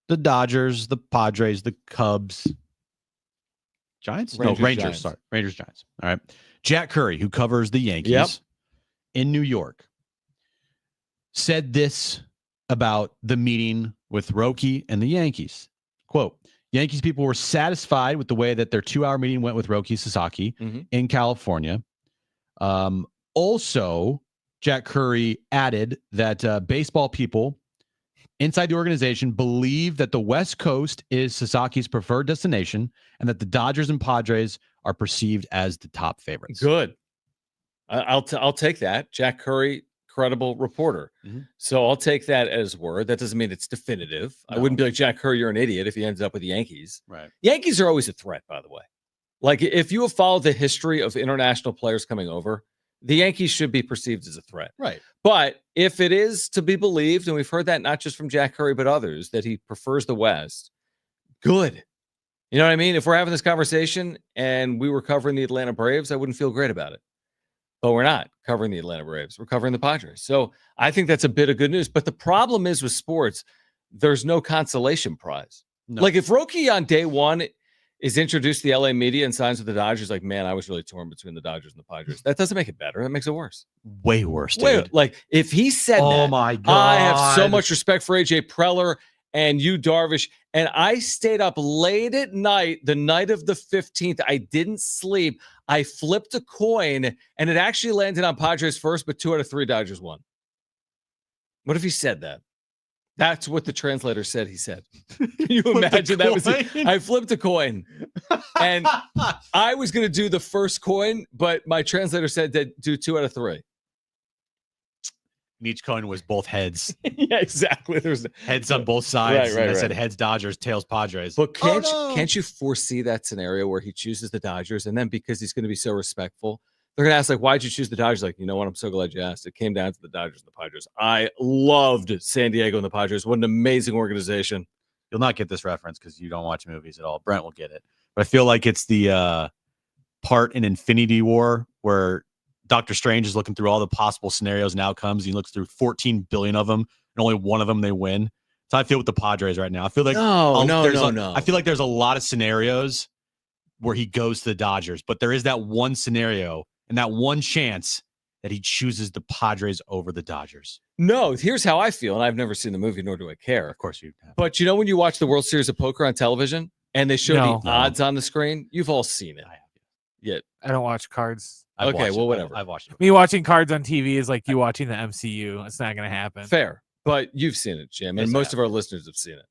the Dodgers, the Padres, the Cubs. Giants? Rangers, no, Rangers. Giants. Sorry, Rangers, Giants. All right. Jack Curry, who covers the Yankees in New York, said this about the meeting with Roki and the Yankees. Quote, Yankees people were satisfied with the way that their 2-hour meeting went with Roki Sasaki in California. Also, Jack Curry added that baseball people inside the organization believe that the West Coast is Sasaki's preferred destination and that the Dodgers and Padres are perceived as the top favorites. Good. I'll take that. Jack Curry, credible reporter. So I'll take that as word. That doesn't mean it's definitive. No. I wouldn't be like, Jack Curry, you're an idiot if he ends up with the Yankees. Right. Yankees are always a threat, by the way. Like, if you have followed the history of international players coming over, the Yankees should be perceived as a threat. Right. But if it is to be believed, and we've heard that not just from Jack Curry, but others, that he prefers the West, good. You know what I mean? If we're having this conversation and we were covering the Atlanta Braves, I wouldn't feel great about it. But we're not covering the Atlanta Braves. We're covering the Padres. So I think that's a bit of good news. But the problem is with sports, there's no consolation prize. No. Like, if Roki on day one is introduced to the LA media and signs with the Dodgers, like, man, I was really torn between the Dodgers and the Padres. That doesn't make it better. That makes it worse. Way worse, dude. Wait, like, if he said Oh that, my God. I have so much respect for AJ Preller and you, Darvish, and I stayed up late at night, the night of the 15th. I didn't sleep. I flipped a coin, and it actually landed on Padres first, but 2 out of 3 Dodgers won. What if he said that? That's what the translator said he said. Can you imagine that was it? I flipped a coin, and I was going to do the first coin, but my translator said that do 2 out of 3. And each coin was both heads. Yeah, exactly. There's Heads on both sides. Right, and I said heads Dodgers, tails Padres. But can't you foresee that scenario where he chooses the Dodgers, and then because he's going to be so respectful, they're going to ask, like, why'd you choose the Dodgers? Like, you know what? I'm so glad you asked. It came down to the Dodgers and the Padres. I loved San Diego and the Padres. What an amazing organization. You'll not get this reference because you don't watch movies at all. Brent will get it. But I feel like it's the part in Infinity War where Doctor Strange is looking through all the possible scenarios and outcomes. He looks through 14 billion of them, and only one of them they win. So I feel with the Padres right now. I feel like no. I feel like there's a lot of scenarios where he goes to the Dodgers, but there is that one scenario and that one chance that he chooses the Padres over the Dodgers. No, here's how I feel, and I've never seen the movie, nor do I care. Of course you have. But you know when you watch the World Series of Poker on television and they show the odds on the screen? You've all seen it. Yeah. I don't watch cards. Okay, well, whatever. I've watched it. Me watching cards on TV is like you watching the MCU. It's not going to happen. Fair. But you've seen it, Jim, and Yes, most of our listeners have seen it.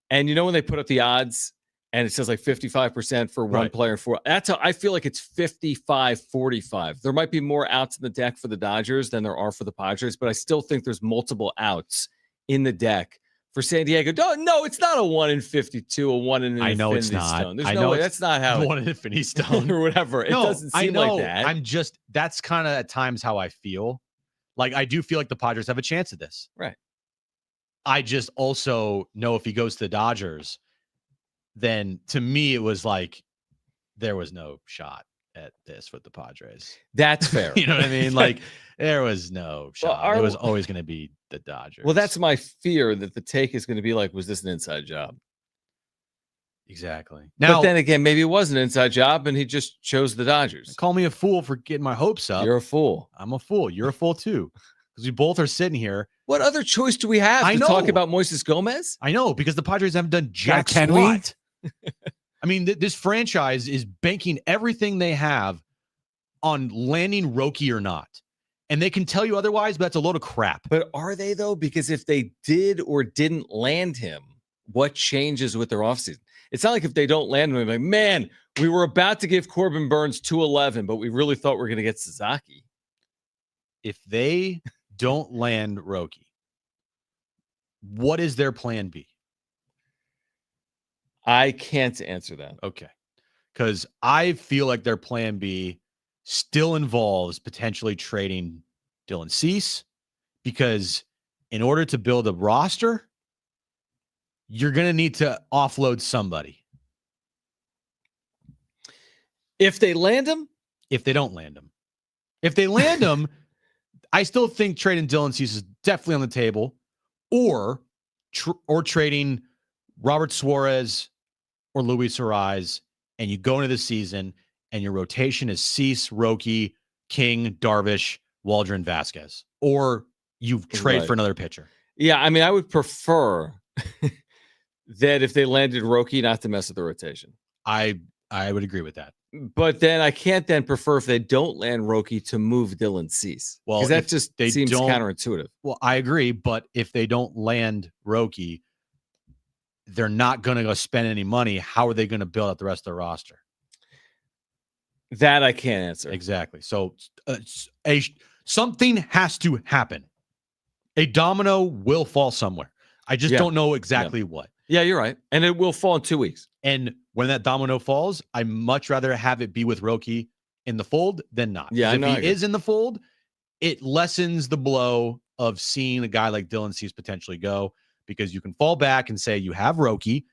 And you know when they put up the odds and it says like 55% for one player, that's how I feel like it's 55-45. There might be more outs in the deck for the Dodgers than there are for the Padres, but I still think there's multiple outs in the deck for San Diego. No, it's not a 1 in 52, a 1 in an I know infinity it's not. stone. There's I no know way. That's not how 1 in infinity stone or whatever. It doesn't seem like that. That's kind of at times how I feel. Like, I do feel like the Padres have a chance at this. Right. I just also know if he goes to the Dodgers, then to me, it was like there was no shot at this with the Padres. That's fair. You know what I mean? Like, there was no shot. It was always going to be the Dodgers. Well, that's my fear, that the take is going to be like, was this an inside job? Exactly. Now, but then again, maybe it was an inside job and he just chose the Dodgers. Call me a fool for getting my hopes up. You're a fool. I'm a fool. You're a fool too. Because we both are sitting here. What other choice do we have to talk about Moises Gomez? I know, because the Padres haven't done jack squat. I mean, this franchise is banking everything they have on landing Roki or not. And they can tell you otherwise, but that's a load of crap. But are they, though? Because if they did or didn't land him, what changes with their offseason? It's not like if they don't land him, like, man, we were about to give Corbin Burns 211, but we really thought we were going to get Sasaki. If they don't land Roki, what is their plan B? I can't answer that. Okay. Because I feel like their plan B still involves potentially trading Dylan Cease, because in order to build a roster, you're going to need to offload somebody. If they land him? If they don't land him. If they land him, I still think trading Dylan Cease is definitely on the table, or trading Robert Suarez or Luis Suarez and you go into the season and your rotation is Cease, Roki, King, Darvish, Waldron, Vasquez, or you trade for another pitcher. Yeah, I mean, I would prefer that if they landed Roki, not to mess with the rotation. I would agree with that. But then I can't then prefer if they don't land Roki to move Dylan Cease. Well, because that just seems counterintuitive. Well, I agree, but if they don't land Roki, they're not going to go spend any money. How are they going to build up the rest of their roster? That I can't answer. Exactly. So something has to happen. A domino will fall somewhere. I just don't know exactly what. Yeah, you're right. And it will fall in 2 weeks. And when that domino falls, I'd much rather have it be with Roki in the fold than not. Yeah, if he is in the fold, it lessens the blow of seeing a guy like Dylan Cease potentially go, because you can fall back and say you have Roki.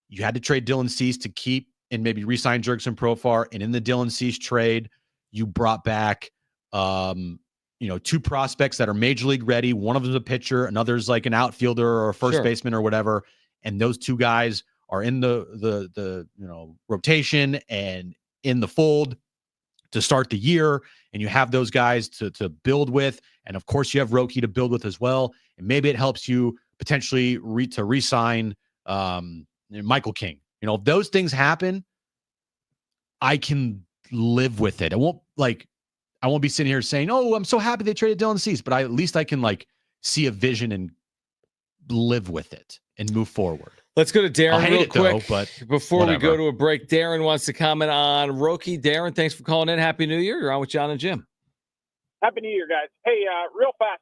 You had to trade Dylan Cease to keep and maybe re-sign Jurickson Profar. And in the Dylan Cease trade, you brought back two prospects that are major league ready. One of them is a pitcher, another's like an outfielder or a first baseman or whatever. And those two guys are in the rotation and in the fold to start the year. And you have those guys to build with. And of course you have Roki to build with as well. And maybe it helps you potentially re-sign Michael King. If those things happen, I can live with it. I won't be sitting here saying, "Oh, I'm so happy they traded Dylan Cease," but at least I can see a vision and live with it and move forward. Let's go to Darren real quick. But before we go to a break, Darren wants to comment on Roki. Darren, thanks for calling in. Happy New Year. You're on with Jon and Jim. Happy New Year, guys. Hey, real fast,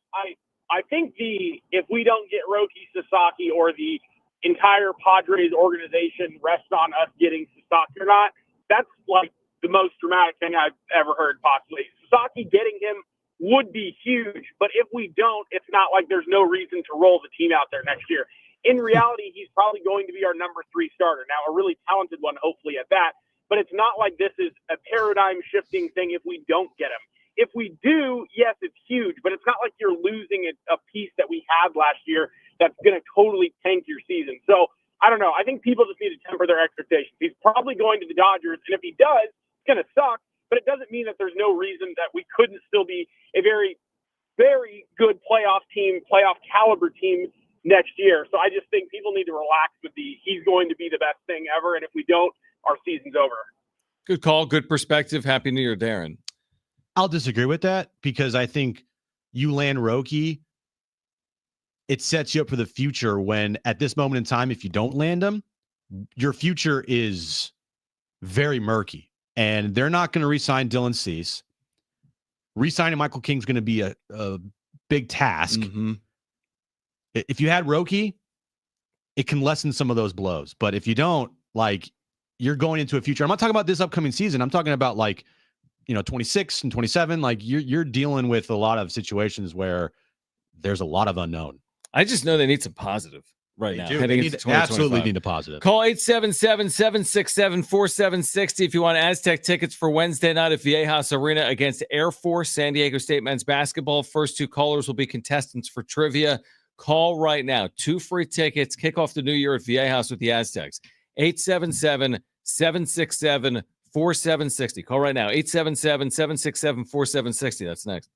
I think if we don't get Roki Sasaki, or the entire Padres organization rests on us getting Sasaki or not, that's like the most dramatic thing I've ever heard possibly. Sasaki getting him would be huge, but if we don't, it's not like there's no reason to roll the team out there next year. In reality, he's probably going to be our number 3 starter. Now, a really talented one, hopefully, at that, but it's not like this is a paradigm-shifting thing if we don't get him. If we do, yes, it's huge, but it's not like you're losing a piece that we had last year that's going to totally tank your season. So, I don't know. I think people just need to temper their expectations. He's probably going to the Dodgers, and if he does, it's going to suck, but it doesn't mean that there's no reason that we couldn't still be a very, very good playoff caliber team next year. So I just think people need to relax with he's going to be the best thing ever, and if we don't, our season's over. Good call. Good perspective. Happy New Year, Darren. I'll disagree with that, because I think you land Roki, it sets you up for the future when at this moment in time, if you don't land him, your future is very murky, and they're not going to re-sign Dylan Cease. Re-signing Michael King's going to be a big task. Mm-hmm. If you had Roki, it can lessen some of those blows. But if you don't, you're going into a future. I'm not talking about this upcoming season. I'm talking about 26 and 27. You're dealing with a lot of situations where there's a lot of unknown. I just know they need some positive now. They absolutely need a positive. Call 877-767-4760 if you want Aztec tickets for Wednesday night at Viejas Arena against Air Force, San Diego State men's basketball. First 2 callers will be contestants for trivia. Call right now. 2 free tickets. Kick off the new year at Viejas with the Aztecs. 877-767-4760. Call right now. 877-767-4760. That's next.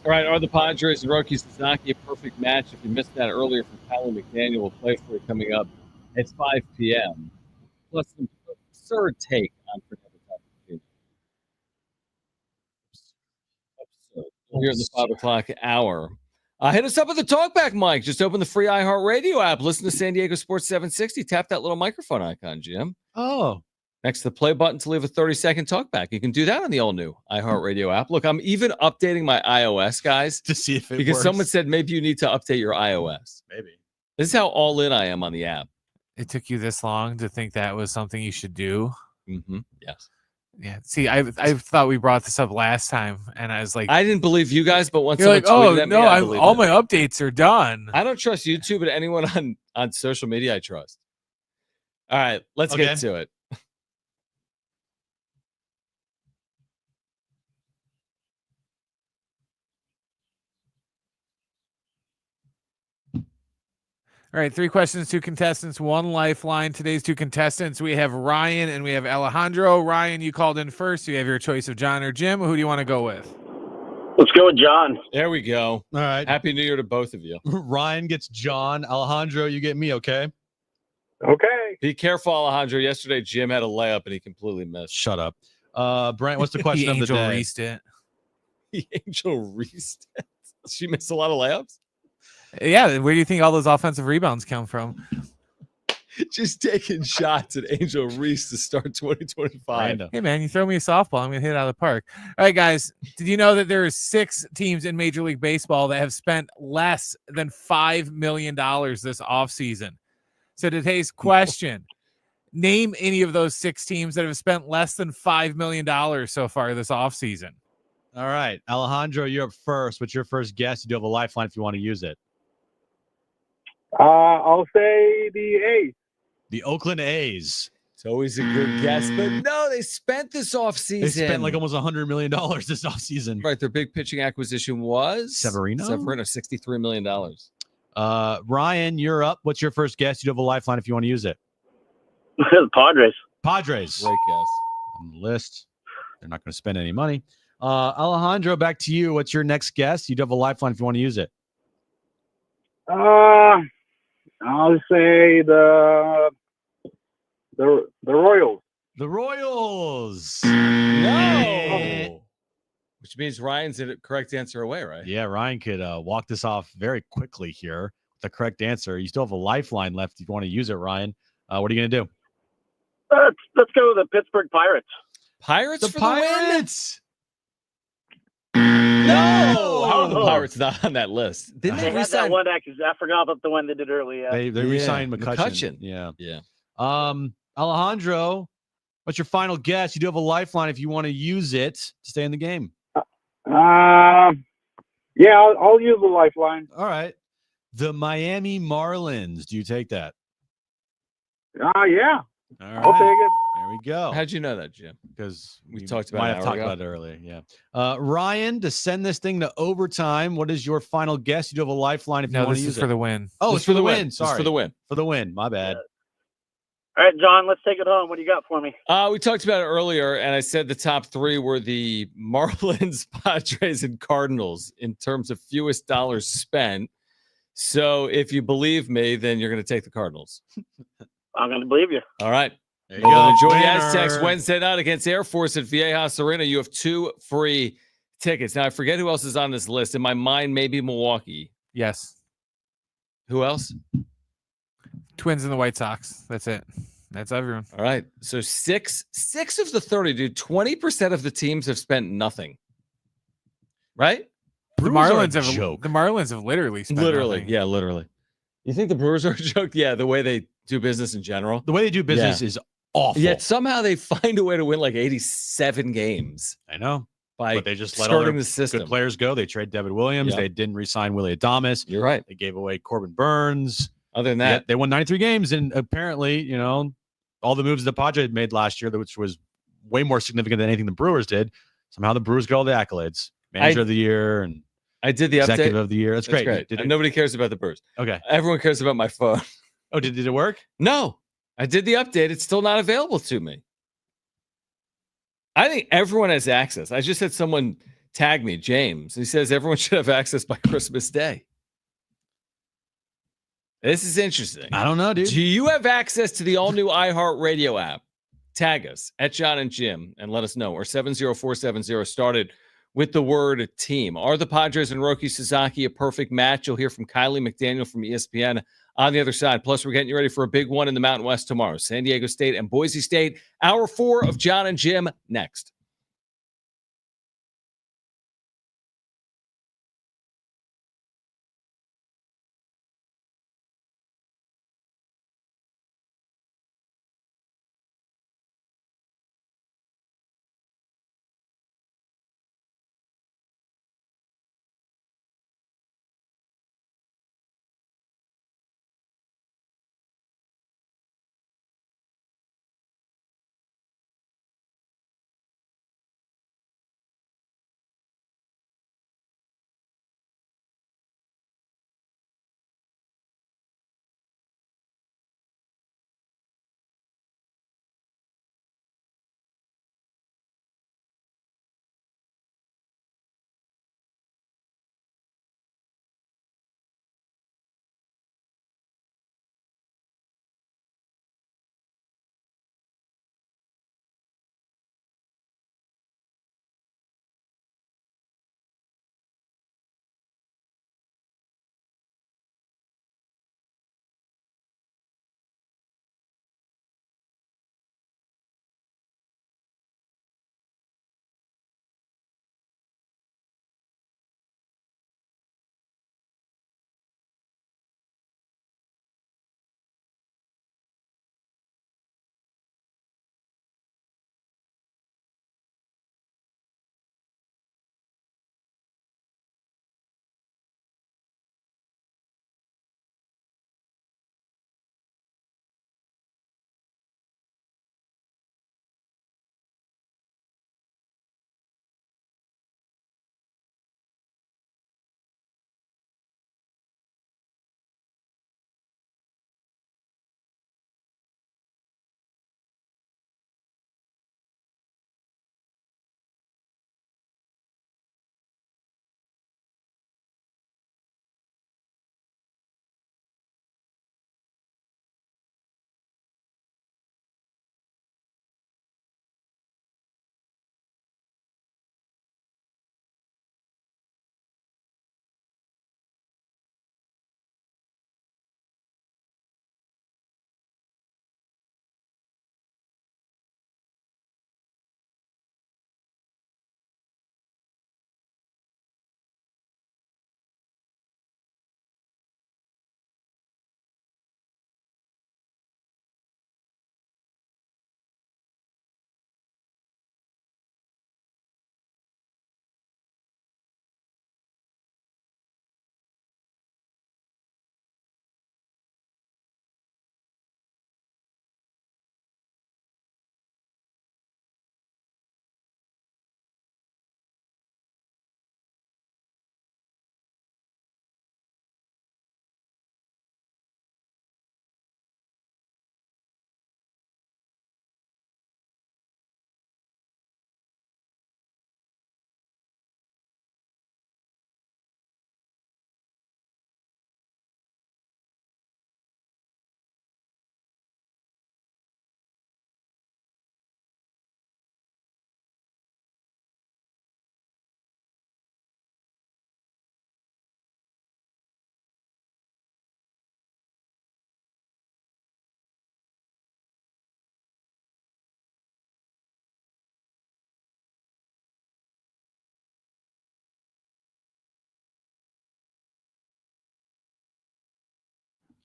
All right, are the Padres and Roki Sasaki a perfect match? If you missed that earlier from Tyler McDaniel, we'll play for it coming up at 5 p.m. Plus some absurd take on Fernando Tatis. Absurd. Here at the 5 o'clock hour. Hit us up with the talkback mic. Just open the free iHeartRadio app. Listen to San Diego Sports 760. Tap that little microphone icon, Jim. Oh. Next to the play button to leave a 30-second talkback. You can do that on the all-new iHeartRadio app. Look, I'm even updating my iOS, guys. To see if it because works. someone said maybe you need to update your iOS. Maybe. This is how all in I am on the app. It took you this long to think that was something you should do. Mm-hmm. Yes. Yeah. See, I thought we brought this up last time, and I was like, I didn't believe you guys, but once you're like, someone tweeted oh at me, no, I believed all it. my updates are done. I don't trust YouTube, but anyone on social media I trust. All right, let's get to it. All right, 3 questions, 2 contestants, 1 lifeline. Today's 2 contestants, we have Ryan and we have Alejandro. Ryan, you called in first. You have your choice of John or Jim. Who do you want to go with? Let's go with John. There we go. All right. Happy New Year to both of you. Ryan gets John. Alejandro, you get me, okay? Okay. Be careful, Alejandro. Yesterday, Jim had a layup and he completely missed. Shut up. Brent, what's the question of the Angel day? Reesed it. The Angel Reese. She missed a lot of layups? Yeah, where do you think all those offensive rebounds come from? Just taking shots at Angel Reese to start 2025. Random. Hey, man, you throw me a softball, I'm going to hit it out of the park. All right, guys, did you know that there are 6 teams in Major League Baseball that have spent less than $5 million this offseason? So today's question, name any of those 6 teams that have spent less than $5 million so far this offseason. All right. Alejandro, you're up first. What's your first guess? You do have a lifeline if you want to use it. I'll say the A's. The Oakland A's. It's always a good guess, but no, they spent this offseason. They spent like almost $100 million this offseason. Right, their big pitching acquisition was Severino, $63 million. Ryan, you're up. What's your first guess? You do have a lifeline if you want to use it. Padres. Padres. Great guess. On the list. They're not going to spend any money. Alejandro, back to you. What's your next guess? You do have a lifeline if you want to use it. I'll say the Royals. The Royals. No. Which means Ryan's the correct answer away, right? Yeah, Ryan could walk this off very quickly here with the correct answer. You still have a lifeline left if you want to use it, Ryan. What are you going to do? Let's go with the Pittsburgh Pirates. Pirates The for Pirates. No! How are the Pirates not on that list? Didn't They they had resign? that one because I forgot about the one they did earlier. They re-signed McCutcheon. McCutcheon. Yeah. Yeah. Alejandro, what's your final guess? You do have a lifeline if you want to use it to stay in the game. Yeah, I'll use the lifeline. All right. The Miami Marlins. Do you take that? Yeah, All right. I'll take it. There we go. How'd you know that, Jim? Because We talked about might it have an talked hour ago. about it earlier. Yeah. Ryan, to send this thing to overtime, what is your final guess? You do have a lifeline if you No, want to this use is for it. the win. Oh, This it's for the win. This is Sorry. for the win. For the win. My bad. All right, John, let's take it home. What do you got for me? We talked about it earlier, and I said the top 3 were the Marlins, Padres, and Cardinals in terms of fewest dollars spent. So if you believe me, then you're going to take the Cardinals. I'm going to believe you. All right. There you Well, then go. enjoy the Winner. Aztecs Wednesday night against Air Force at Viejas Arena. You have 2 free tickets. Now, I forget who else is on this list. In my mind, maybe Milwaukee. Yes. Who else? Twins and the White Sox. That's it. That's everyone. All right. So six of the 30, dude. 20% of the teams have spent nothing. Right? The Brewers are a Marlins have joke. The Marlins have literally spent Literally. nothing. Yeah, literally. You think the Brewers are a joke? Yeah, the way they do business in general. The way they do business is awful. Yet somehow they find a way to win like 87 games I know. by But they just let all skirting their the system. good players go. They trade David Williams. Yeah. They didn't re-sign Willie Adames. You're right. They gave away Corbin Burns. Other than Yeah, that, they won 93 games, and apparently, all the moves the Padres made last year, which was way more significant than anything the Brewers did. Somehow the Brewers get all the accolades, manager of the year and I did the executive update. of the year. That's That's great. great. And nobody cares about the Brewers. Okay. Everyone cares about my phone. Oh, did it work? No, I did the update. It's still not available to me. I think everyone has access. I just had someone Tag me, James. He says everyone should have access by Christmas Day. This is interesting. I don't know, dude. Do you have access to the all-new iHeartRadio app? Tag us at Jon and Jim and let us know. Or 70470 started with the word team. Are the Padres and Roki Sasaki a perfect match? You'll hear from Kylie McDaniel from ESPN on the other side. Plus, we're getting you ready for a big one in the Mountain West tomorrow. San Diego State and Boise State. Hour 4 of Jon and Jim next.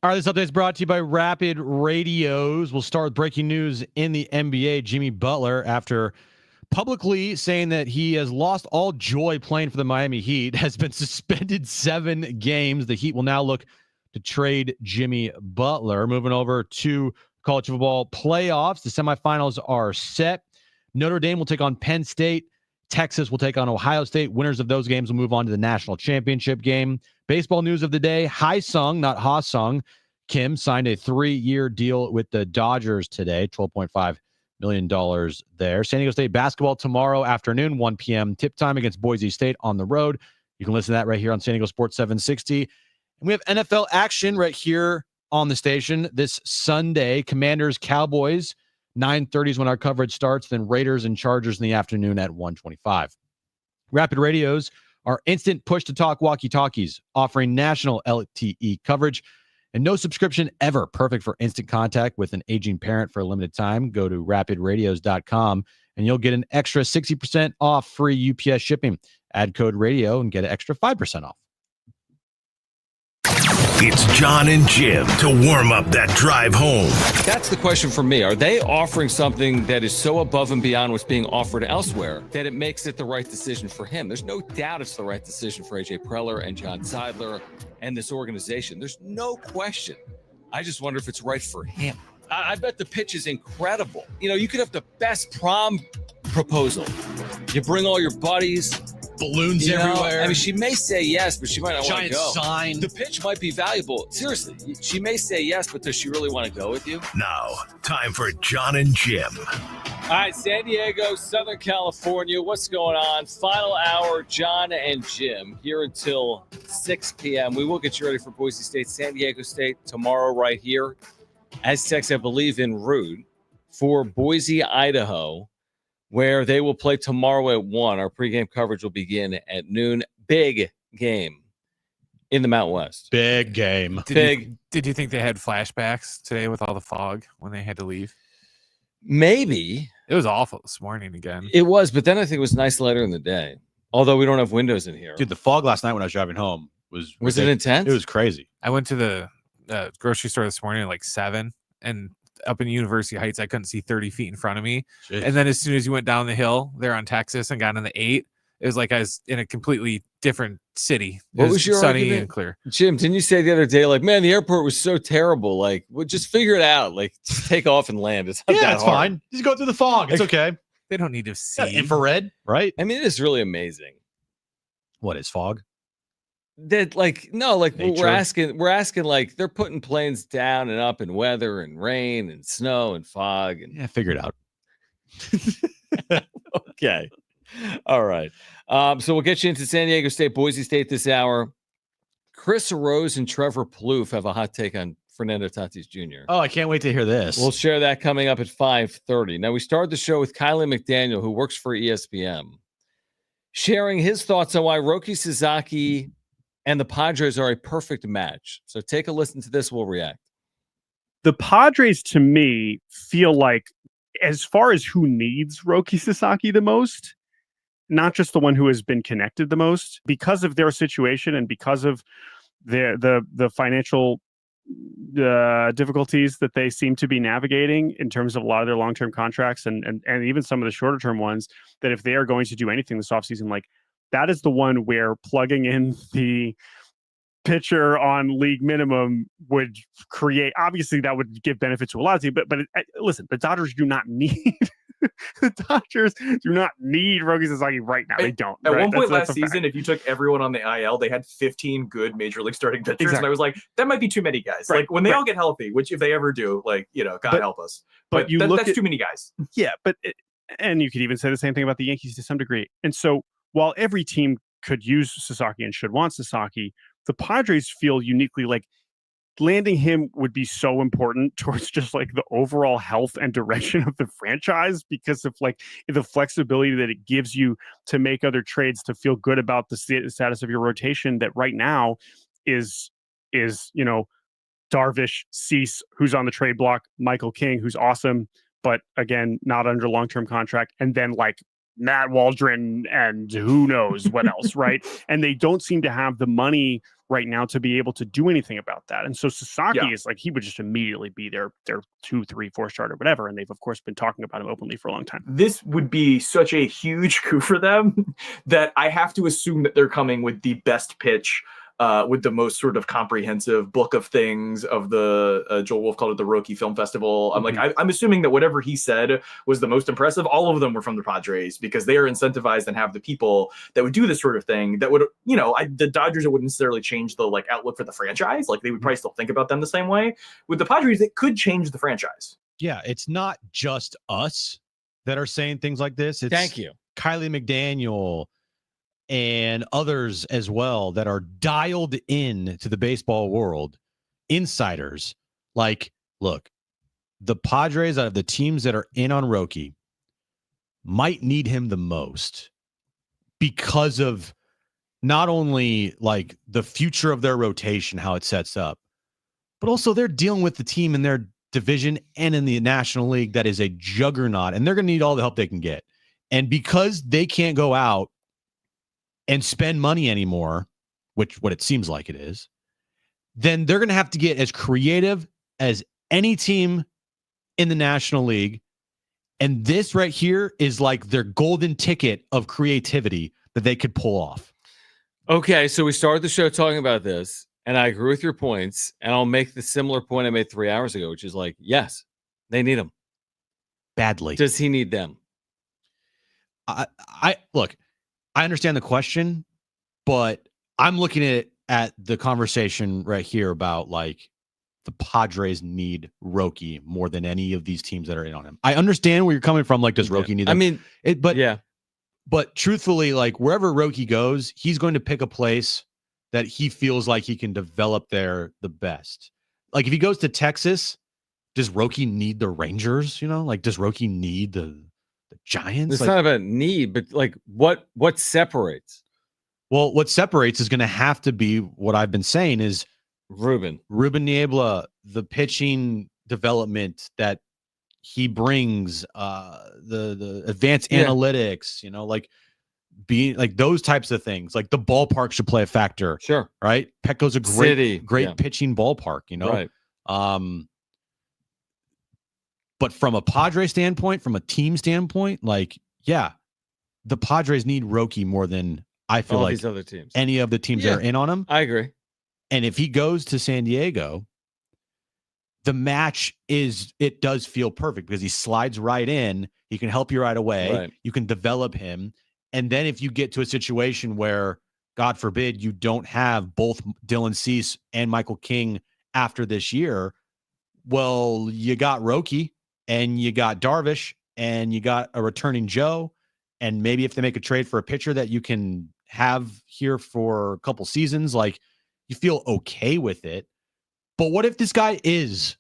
All right, this update is brought to you by Rapid Radios. We'll start with breaking news in the NBA. Jimmy Butler, after publicly saying that he has lost all joy playing for the Miami Heat, has been suspended 7 games. The Heat will now look to trade Jimmy Butler. Moving over to college football playoffs, the semifinals are set. Notre Dame will take on Penn State. Texas will take on Ohio State. Winners of those games will move on to the national championship game. Baseball news of the day, Haesung, not Ha-Sung, Kim signed a 3-year deal with the Dodgers today, $12.5 million there. San Diego State basketball tomorrow afternoon, 1 p.m. tip time against Boise State on the road. You can listen to that right here on San Diego Sports 760. And we have NFL action right here on the station this Sunday. Commanders, Cowboys, 9:30 is when our coverage starts. Then Raiders and Chargers in the afternoon at 1:25. Rapid Radios are instant push-to-talk walkie-talkies offering national LTE coverage and no subscription ever. Perfect for instant contact with an aging parent for a limited time. Go to rapidradios.com and you'll get an extra 60% off free UPS shipping. Add code radio and get an extra 5% off. It's Jon and Jim to warm up that drive home. That's the question for me. Are they offering something that is so above and beyond what's being offered elsewhere that it makes it the right decision for him? There's no doubt it's the right decision for AJ Preller and John Seidler and this organization. There's no question. I just wonder if it's right for him. I bet the pitch is incredible. You know, you could have the best prom proposal. You bring all your buddies. Balloons everywhere. I mean, she may say yes, but she might not want to go. Giant sign. The pitch might be valuable. Seriously, she may say yes, but does she really want to go with you? Now, time for Jon and Jim. All right, San Diego, Southern California. What's going on? Final hour, Jon and Jim, here until 6 p.m. We will get you ready for Boise State, San Diego State tomorrow right here. Aztecs, I believe, en route for Boise, Idaho, where they will play tomorrow at 1. Our pregame coverage will begin at noon. Big game in the Mountain West. Big game. Did you think they had flashbacks today with all the fog when they had to leave? Maybe. It was awful this morning again. It was, but then I think it was nice later in the day. Although we don't have windows in here. Dude, the fog last night when I was driving home was it intense? It was crazy. I went to the grocery store this morning at like 7, and up in University Heights, I couldn't see 30 feet in front of me. Jeez. And then as soon as you went down the hill there on Texas and got on the 8, it was like I was in a completely different city. What was your sunny argument? and clear? Jim, didn't you say the other day, like, man, the airport was so terrible. Like, well, just figure it out. Like, just take off and land. It's not that it's hard. fine. Just go through the fog. It's okay. They don't need to see. Infrared, right? I mean, it is really amazing. What is fog? That Nature. we're asking like they're putting planes down and up in weather and rain and snow and fog and Figure it out. okay. All right. So we'll get you into San Diego State, Boise State this hour. Chris Rose and Trevor Plouffe have a hot take on Fernando Tatis Jr. Oh, I can't wait to hear this. We'll share that coming up at 5:30. Now we started the show with Kylie McDaniel, who works for ESPN, sharing his thoughts on why Roki Sasaki and the Padres are a perfect match. So take a listen to this. We'll react. The Padres, to me, feel like, as far as who needs Roki Sasaki the most, not just the one who has been connected the most, because of their situation and because of the financial difficulties that they seem to be navigating in terms of a lot of their long-term contracts and even some of the shorter-term ones, that if they are going to do anything this offseason, like, that is the one where plugging in the pitcher on league minimum would create, obviously that would give benefit to a lot of teams, but listen, the Dodgers do not need Roki Sasaki right now. They don't. At right? one point That's last a fact. season, if you took everyone on the IL, they had 15 good major league starting pitchers. Exactly. And I was like, that might be too many guys. Right, Like when they right. all get healthy, which if they ever do, like, God help us. But you look that's at, too many guys. Yeah, and you could even say the same thing about the Yankees to some degree. And so while every team could use Sasaki and should want Sasaki, the Padres feel uniquely like landing him would be so important towards just like the overall health and direction of the franchise, because of like the flexibility that it gives you to make other trades, to feel good about the status of your rotation that right now is Darvish, Cease, who's on the trade block, Michael King, who's awesome, but again, not under long-term contract, and then like Matt Waldron and who knows what else, right? And they don't seem to have the money right now to be able to do anything about that. And so Sasaki is like, he would just immediately be their 2, 3, 4 starter, whatever. And they've of course been talking about him openly for a long time. This would be such a huge coup for them that I have to assume that they're coming with the best pitch, with the most sort of comprehensive book of things of the Joel Wolf called it the Roki Film Festival. I'm like, I'm assuming that whatever he said was the most impressive. All of them were from the Padres because they are incentivized and have the people that would do this sort of thing that would, the Dodgers, it wouldn't necessarily change the like outlook for the franchise. Like they would probably still think about them the same way. With the Padres, it could change the franchise. Yeah, it's not just us that are saying things like this. It's Thank you. Kylie McDaniel and others as well that are dialed in to the baseball world, insiders. Like, look, the Padres, out of the teams that are in on Roki, might need him the most because of not only like the future of their rotation, how it sets up, but also they're dealing with the team in their division and in the National League that is a juggernaut, and they're going to need all the help they can get. And because they can't go out and spend money anymore, which what it seems like it is, then they're going to have to get as creative as any team in the National League. And this right here is like their golden ticket of creativity that they could pull off. Okay, so we started the show talking about this, and I agree with your points, and I'll make the similar point I made 3 hours ago, which is like, yes, they need him. Badly. Does he need them? I look, I understand the question, but I'm looking at the conversation right here about like the Padres need Roki more than any of these teams that are in on him. I understand where you're coming from. Like, does Roki need them? I mean, but truthfully, like wherever Roki goes, he's going to pick a place that he feels like he can develop there the best. Like if he goes to Texas, does Roki need the Rangers? You know, like does Roki need the Giants? It's like, not about need, but like what separates? Well, what separates is going to have to be what I've been saying is Ruben Niebla, the pitching development that he brings, the advanced analytics, you know, like being like those types of things. Like the ballpark should play a factor. Sure. Right. Petco's a great pitching ballpark, you know. Right. But from a Padre standpoint, from a team standpoint, like, yeah, the Padres need Roki more than I feel all like these other teams. any of the teams that are in on him. I agree. And if he goes to San Diego, the match does feel perfect because he slides right in. He can help you right away. Right. You can develop him. And then if you get to a situation where, God forbid, you don't have both Dylan Cease and Michael King after this year, well, you got Roki and you got Darvish and you got a returning Joe. And maybe if they make a trade for a pitcher that you can have here for a couple seasons, like you feel okay with it. But what if this guy is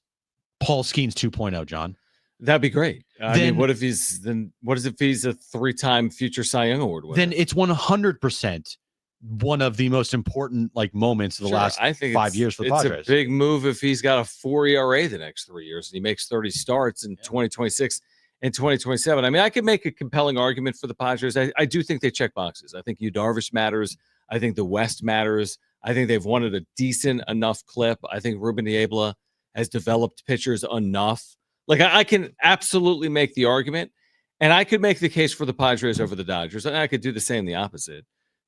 Paul Skeens 2.0, John? That'd be great. I mean, what if he's a 3-time future Cy Young Award winner? Then it's 100% one of the most important like moments of the last 5 years for the Padres. It's a big move if he's got a 4 ERA the next 3 years and he makes 30 starts in 2026 and 2027. I mean, I could make a compelling argument for the Padres. I do think they check boxes. I think Yu Darvish matters. I think the West matters. I think they've won at a decent enough clip. I think Ruben Niebla has developed pitchers enough. Like I can absolutely make the argument, and I could make the case for the Padres over the Dodgers, and I could do the same the opposite,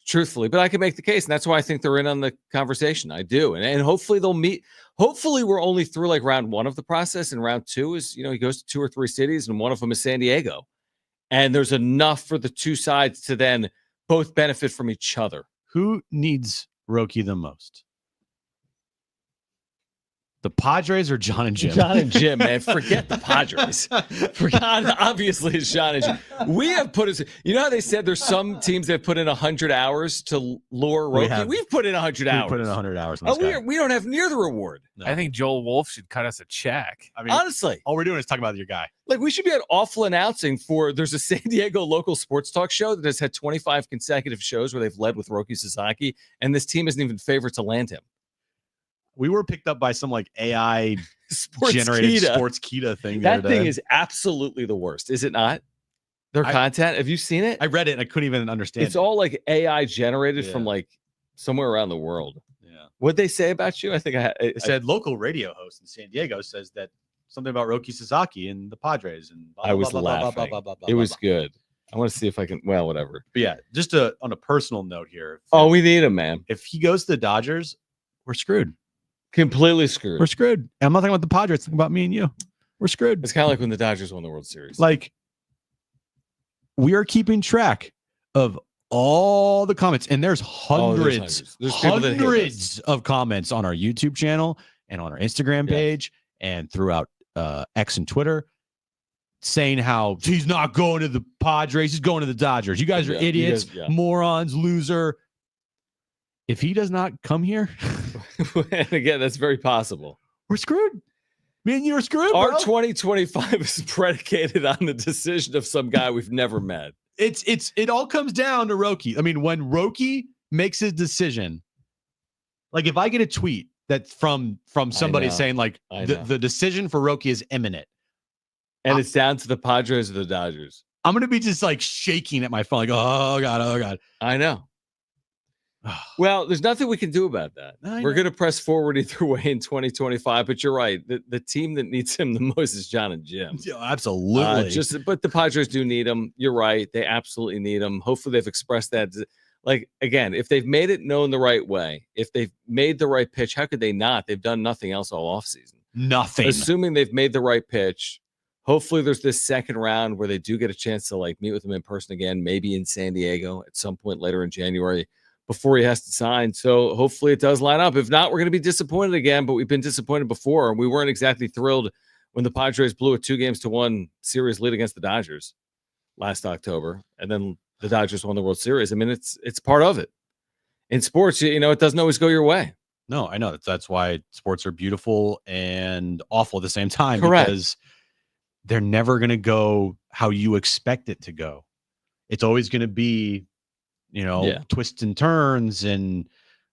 truthfully. But I can make the case, and that's why I think they're in on the conversation. I do, and hopefully they'll meet. Hopefully we're only through like round one of the process, and round two is he goes to 2 or 3 cities, and one of them is San Diego, and there's enough for the two sides to then both benefit from each other. Who needs Roki the most? The Padres or Jon and Jim? Jon and Jim, man. Forget the Padres. Obviously, it's Jon and Jim. We have put us. You know how they said there's some teams that put in 100 hours to lure Roki? We've put in 100 hours. We've put in 100 hours. On this we don't have near the reward. No. I think Joel Wolf should cut us a check. I mean, honestly, all we're doing is talking about your guy. Like we should be at awful announcing for. There's a San Diego local sports talk show that has had 25 consecutive shows where they've led with Roki Sasaki, and this team isn't even favored to land him. We were picked up by some like AI generated Sportskeeda thing. That thing is absolutely the worst, is it not? Their content. Have you seen it? I read it and I couldn't even understand. It's all like AI generated from like somewhere around the world. Yeah. What'd they say about you? I think I said local radio host in San Diego says that something about Roki Sasaki and the Padres and I was laughing. It was good. I want to see if I can. Well, whatever. But yeah, just on a personal note here. We need him, man. If he goes to the Dodgers, we're screwed. Completely screwed. We're screwed. And I'm not talking about the Padres. I'm talking about me and you. We're screwed. It's kind of like when the Dodgers won the World Series. Like, we are keeping track of all the comments, and there's hundreds of comments on our YouTube channel and on our Instagram page and throughout X and Twitter, saying how he's not going to the Padres, he's going to the Dodgers. You guys are idiots, morons, loser. If he does not come here, and again, that's very possible. We're screwed. Me and you are screwed. Our bro. 2025 is predicated on the decision of some guy we've never met. It all comes down to Roki. I mean, when Roki makes his decision, like if I get a tweet that's from somebody saying like the decision for Roki is imminent, and it's down to the Padres or the Dodgers, I'm gonna be just like shaking at my phone, like, oh god. I know. Well, there's nothing we can do about that. We're going to press forward either way in 2025, but you're right. The team that needs him the most is Jon and Jim. Yeah, absolutely. But the Padres do need him. You're right. They absolutely need him. Hopefully they've expressed that. Like, again, if they've made it known the right way, if they've made the right pitch, how could they not? They've done nothing else all offseason. Nothing. Assuming they've made the right pitch, hopefully there's this second round where they do get a chance to like meet with him in person again, maybe in San Diego at some point later in January, before he has to sign. So hopefully it does line up. If not, we're going to be disappointed again, but we've been disappointed before. And we weren't exactly thrilled when the Padres blew a 2-1 series lead against the Dodgers last October. And then the Dodgers won the World Series. I mean, it's part of it. In sports, it doesn't always go your way. No, I know. That's why sports are beautiful and awful at the same time. Correct. Because they're never going to go how you expect it to go. It's always going to be twists and turns, and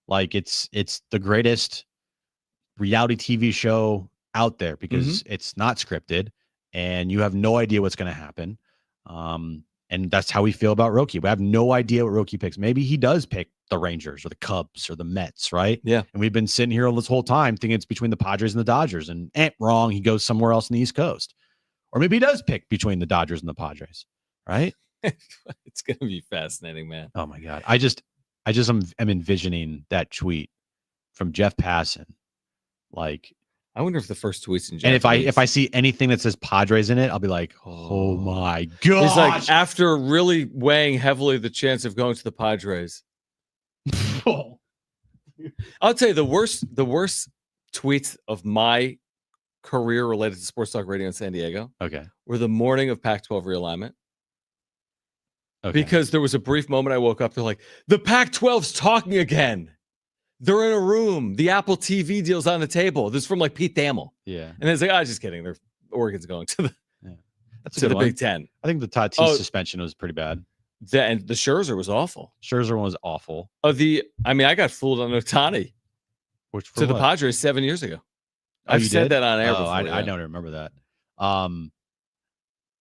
like it's the greatest reality TV show out there because it's not scripted and you have no idea what's going to happen. And that's how we feel about Roki. We have no idea what Roki picks. Maybe he does pick the Rangers or the Cubs or the Mets, right? Yeah. And we've been sitting here this whole time thinking it's between the Padres and the Dodgers, and wrong. He goes somewhere else in the East Coast. Or maybe he does pick between the Dodgers and the Padres, right? It's going to be fascinating, man. Oh my God. I just am envisioning that tweet from Jeff Passan. Like, I wonder if the first tweet's in Japanese. Japanese. And if I see anything that says Padres in it, I'll be like, oh my God. It's like after really weighing heavily the chance of going to the Padres. I'll tell you the worst tweets of my career related to Sports Talk Radio in San Diego. Okay. Were the morning of Pac-12 realignment. Okay. Because there was a brief moment I woke up to like, the Pac-12's talking again. They're in a room. The Apple TV deal's on the table. This is from like Pete Thamel. Yeah. And it's like, just kidding. Oregon's going to the That's to the Big Ten. I think the Tatis suspension was pretty bad. And the Scherzer was awful. Scherzer one was awful. I got fooled on Ohtani. The Padres 7 years ago. I've said that on air before. I don't remember that. I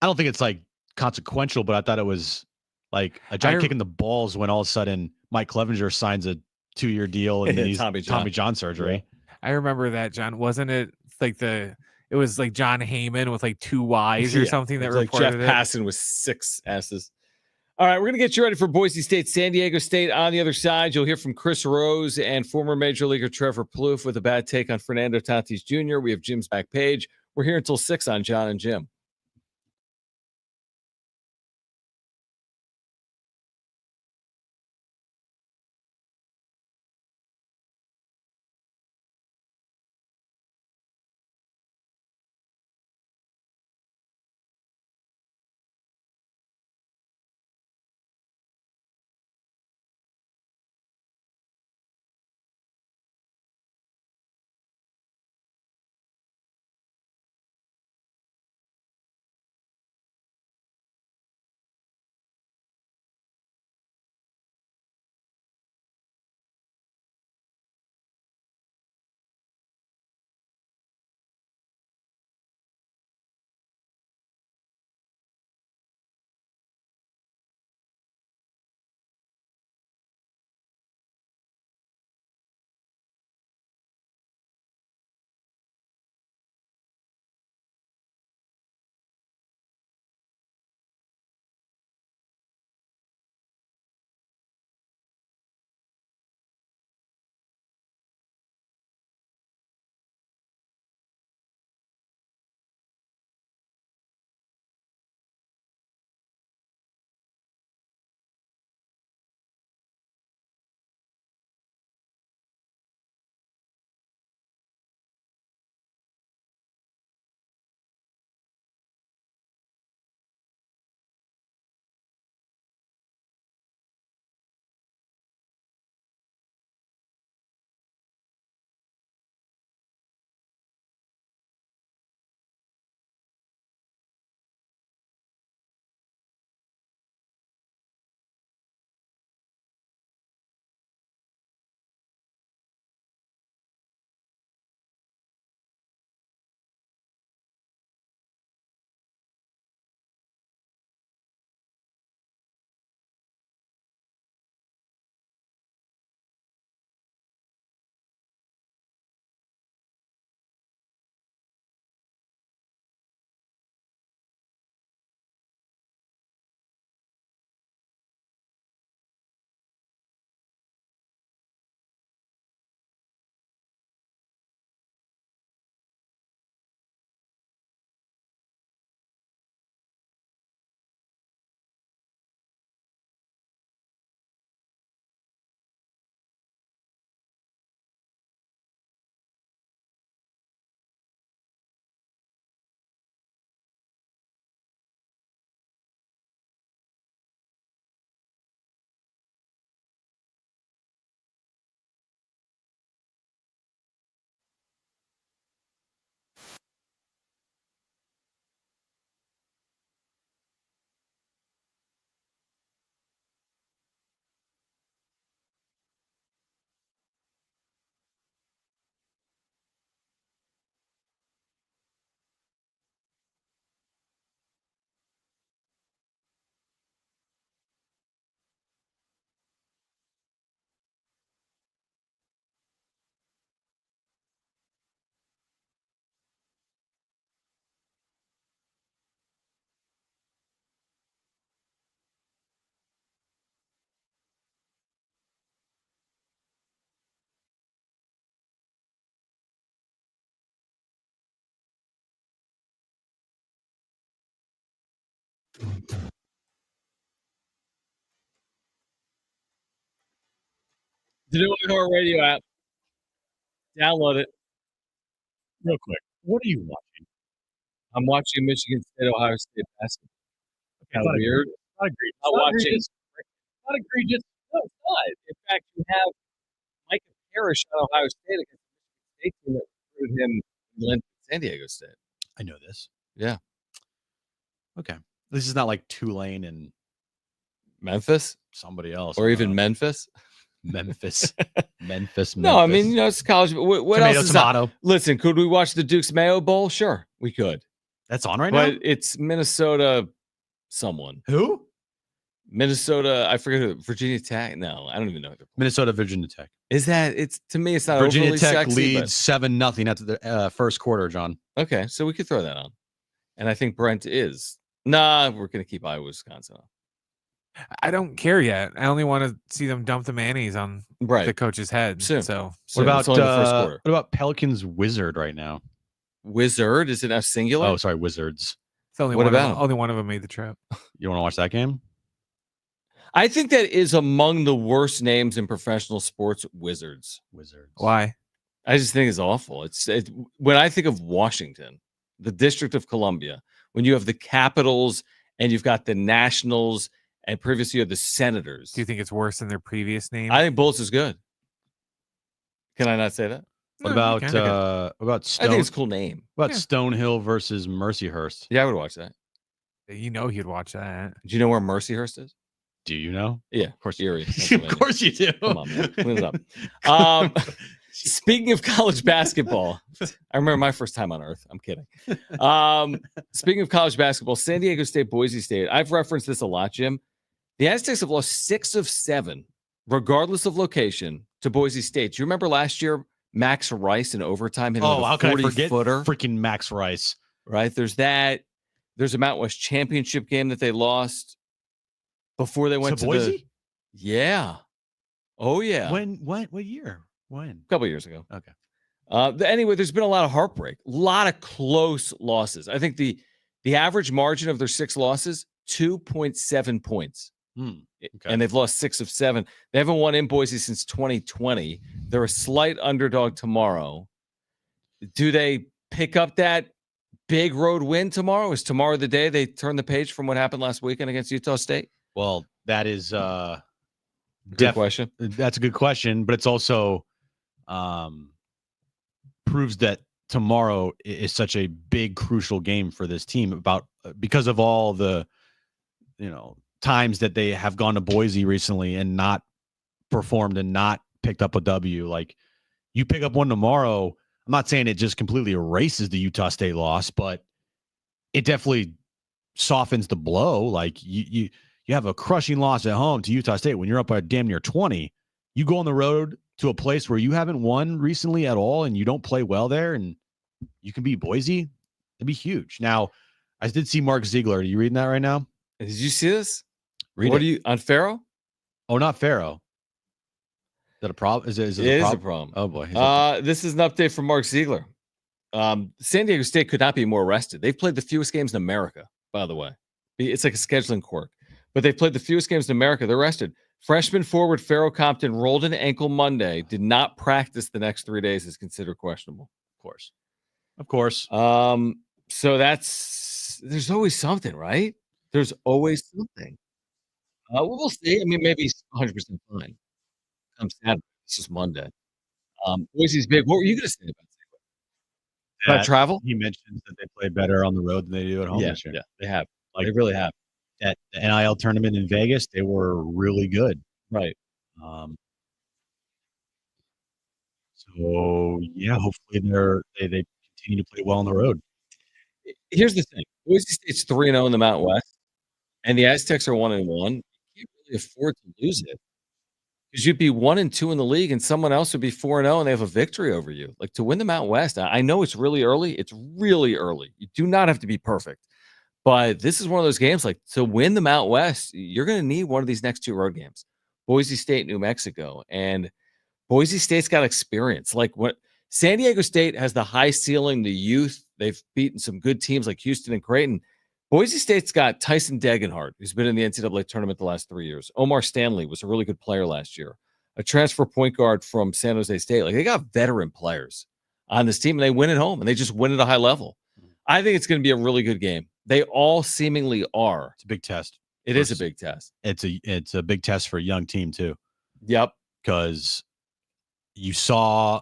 don't think it's like consequential, but I thought it was like a giant kick in the balls when all of a sudden Mike Clevenger signs a 2-year deal and he's Tommy John surgery. Yeah. I remember that, John. Wasn't it like it was like John Heyman with like 2 Y's or something that reported like Jeff Passan with 6 S's. All right, we're going to get you ready for Boise State, San Diego State. On the other side, you'll hear from Chris Rose and former Major Leaguer Trevor Plouffe with a bad take on Fernando Tatis Jr. We have Jim's back page. We're here until 6 on Jon and Jim. The new iHeart Radio app. Download it. Real quick, what are you watching? I'm watching Michigan State, Ohio State basketball. Kind of Not weird. Not egregious. I'm Not watching. egregious. Not egregious. No, it's not. In fact, you have Micah Parrish on Ohio State against the State team that recruited him in San Diego State. I know this. Yeah. Okay. This is not like Tulane and Memphis somebody else. or even Memphis. Memphis. Memphis. No, I mean, it's college. What Tomato, else is tomato. on? Listen, could we watch the Duke's Mayo Bowl? Sure, we could. That's on right But now? it's Minnesota someone. Who? Minnesota, I forget who. Virginia Tech? No, I don't even know. Minnesota, Virginia Tech. Is that, it's to me, it's not Virginia overly Tech sexy, leads 7-0 after the first quarter, John. Okay, so we could throw that on. And I think Brent is. Nah, we're going to keep Iowa, Wisconsin on. I don't care yet. I only want to see them dump the mayonnaise on the coach's head. Soon. So Soon. What It's only the first about quarter. what about Pelicans Wizard right now? Wizard? Is it now singular? Oh, sorry, Wizards. it's only What one about of them, him? only one of them made the trip. You want to watch that game? I think that is among the worst names in professional sports. Wizards. Why? I just think it's awful. When I think of Washington, the District of Columbia, when you have the Capitals and you've got the Nationals, and previously you had the Senators. Do you think it's worse than their previous name? I think Bulls is good. Can I not say that? What No, you about can. what about I Stone? think it's a cool name. What about Yeah. Stonehill versus Mercyhurst? Yeah, I would watch that. You know he'd watch that. Do you know where Mercyhurst is? Do you know? Yeah, of course, Erie. of Pennsylvania. course you do. Come on, man. Clean it up. Speaking of college basketball, I remember my first time on Earth. I'm kidding. Speaking of college basketball, San Diego State, Boise State. I've referenced this a lot, Jim. The Aztecs have lost 6 of 7, regardless of location, to Boise State. Do you remember last year, Max Rice in overtime hit Oh, a how can I forget 40-footer? freaking Max Rice? Right? There's that. There's a Mountain West championship game that they lost before they went to Boise? Yeah. Oh, yeah. When? What year? When? A couple years ago. Okay. Anyway, there's been a lot of heartbreak, a lot of close losses. I think the average margin of their 6 losses, 2.7 points. Okay. And they've lost 6 of 7. They haven't won in Boise since 2020. They're a slight underdog tomorrow. Do they pick up that big road win tomorrow? Is tomorrow the day they turn the page from what happened last weekend against Utah State? Well, that is Good question. That's a good question, but it's also proves that tomorrow is such a big, crucial game for this team because of all the times that they have gone to Boise recently and not performed and not picked up a W. Like, you pick up one tomorrow, I'm not saying it just completely erases the Utah State loss, but it definitely softens the blow. Like, you have a crushing loss at home to Utah State when you're up by damn near 20. You go on the road to a place where you haven't won recently at all and you don't play well there and you can beat Boise. It'd be huge. Now, I did see Mark Ziegler. Are you reading that right now? Did you see this? Read What it. are you on Pharaoh? Oh, not Pharaoh. Is that a problem? Is it It a is problem? a problem. Oh, boy. This is an update from Mark Ziegler. San Diego State could not be more rested. They've played the fewest games in America, by the way. It's like a scheduling quirk. But they played the fewest games in America. They're rested. Freshman forward Pharaoh Compton rolled an ankle Monday, did not practice the next 3 days, is considered questionable. Of course. So there's always something, right? There's always something. We'll see. I mean, maybe he's 100% fine. Come Saturday. This is Monday. Boise's big. What were you going to say about travel? He mentioned that they play better on the road than they do at home this year. Yeah, they have. They really have. At the NIL tournament in Vegas, they were really good. Right. So yeah, hopefully they continue to play well on the road. Here's the thing: Boise State's 3-0 in the Mountain West, and the Aztecs are 1-1. You can't really afford to lose it because you'd be 1-2 in the league, and someone else would be 4-0, and they have a victory over you. Like, to win the Mountain West, I know it's really early. It's really early. You do not have to be perfect. But this is one of those games, like, to win the Mountain West, you're going to need one of these next 2 road games. Boise State, New Mexico. And Boise State's got experience. Like, what San Diego State has the high ceiling, the youth. They've beaten some good teams like Houston and Creighton. Boise State's got Tyson Degenhardt, who's been in the NCAA tournament the last 3 years. Omar Stanley was a really good player last year. A transfer point guard from San Jose State. Like, they got veteran players on this team, and they win at home, and they just win at a high level. I think it's going to be a really good game. They all seemingly are. It's a big test. It is a big test. It's a big test for a young team too. Yep. Because you saw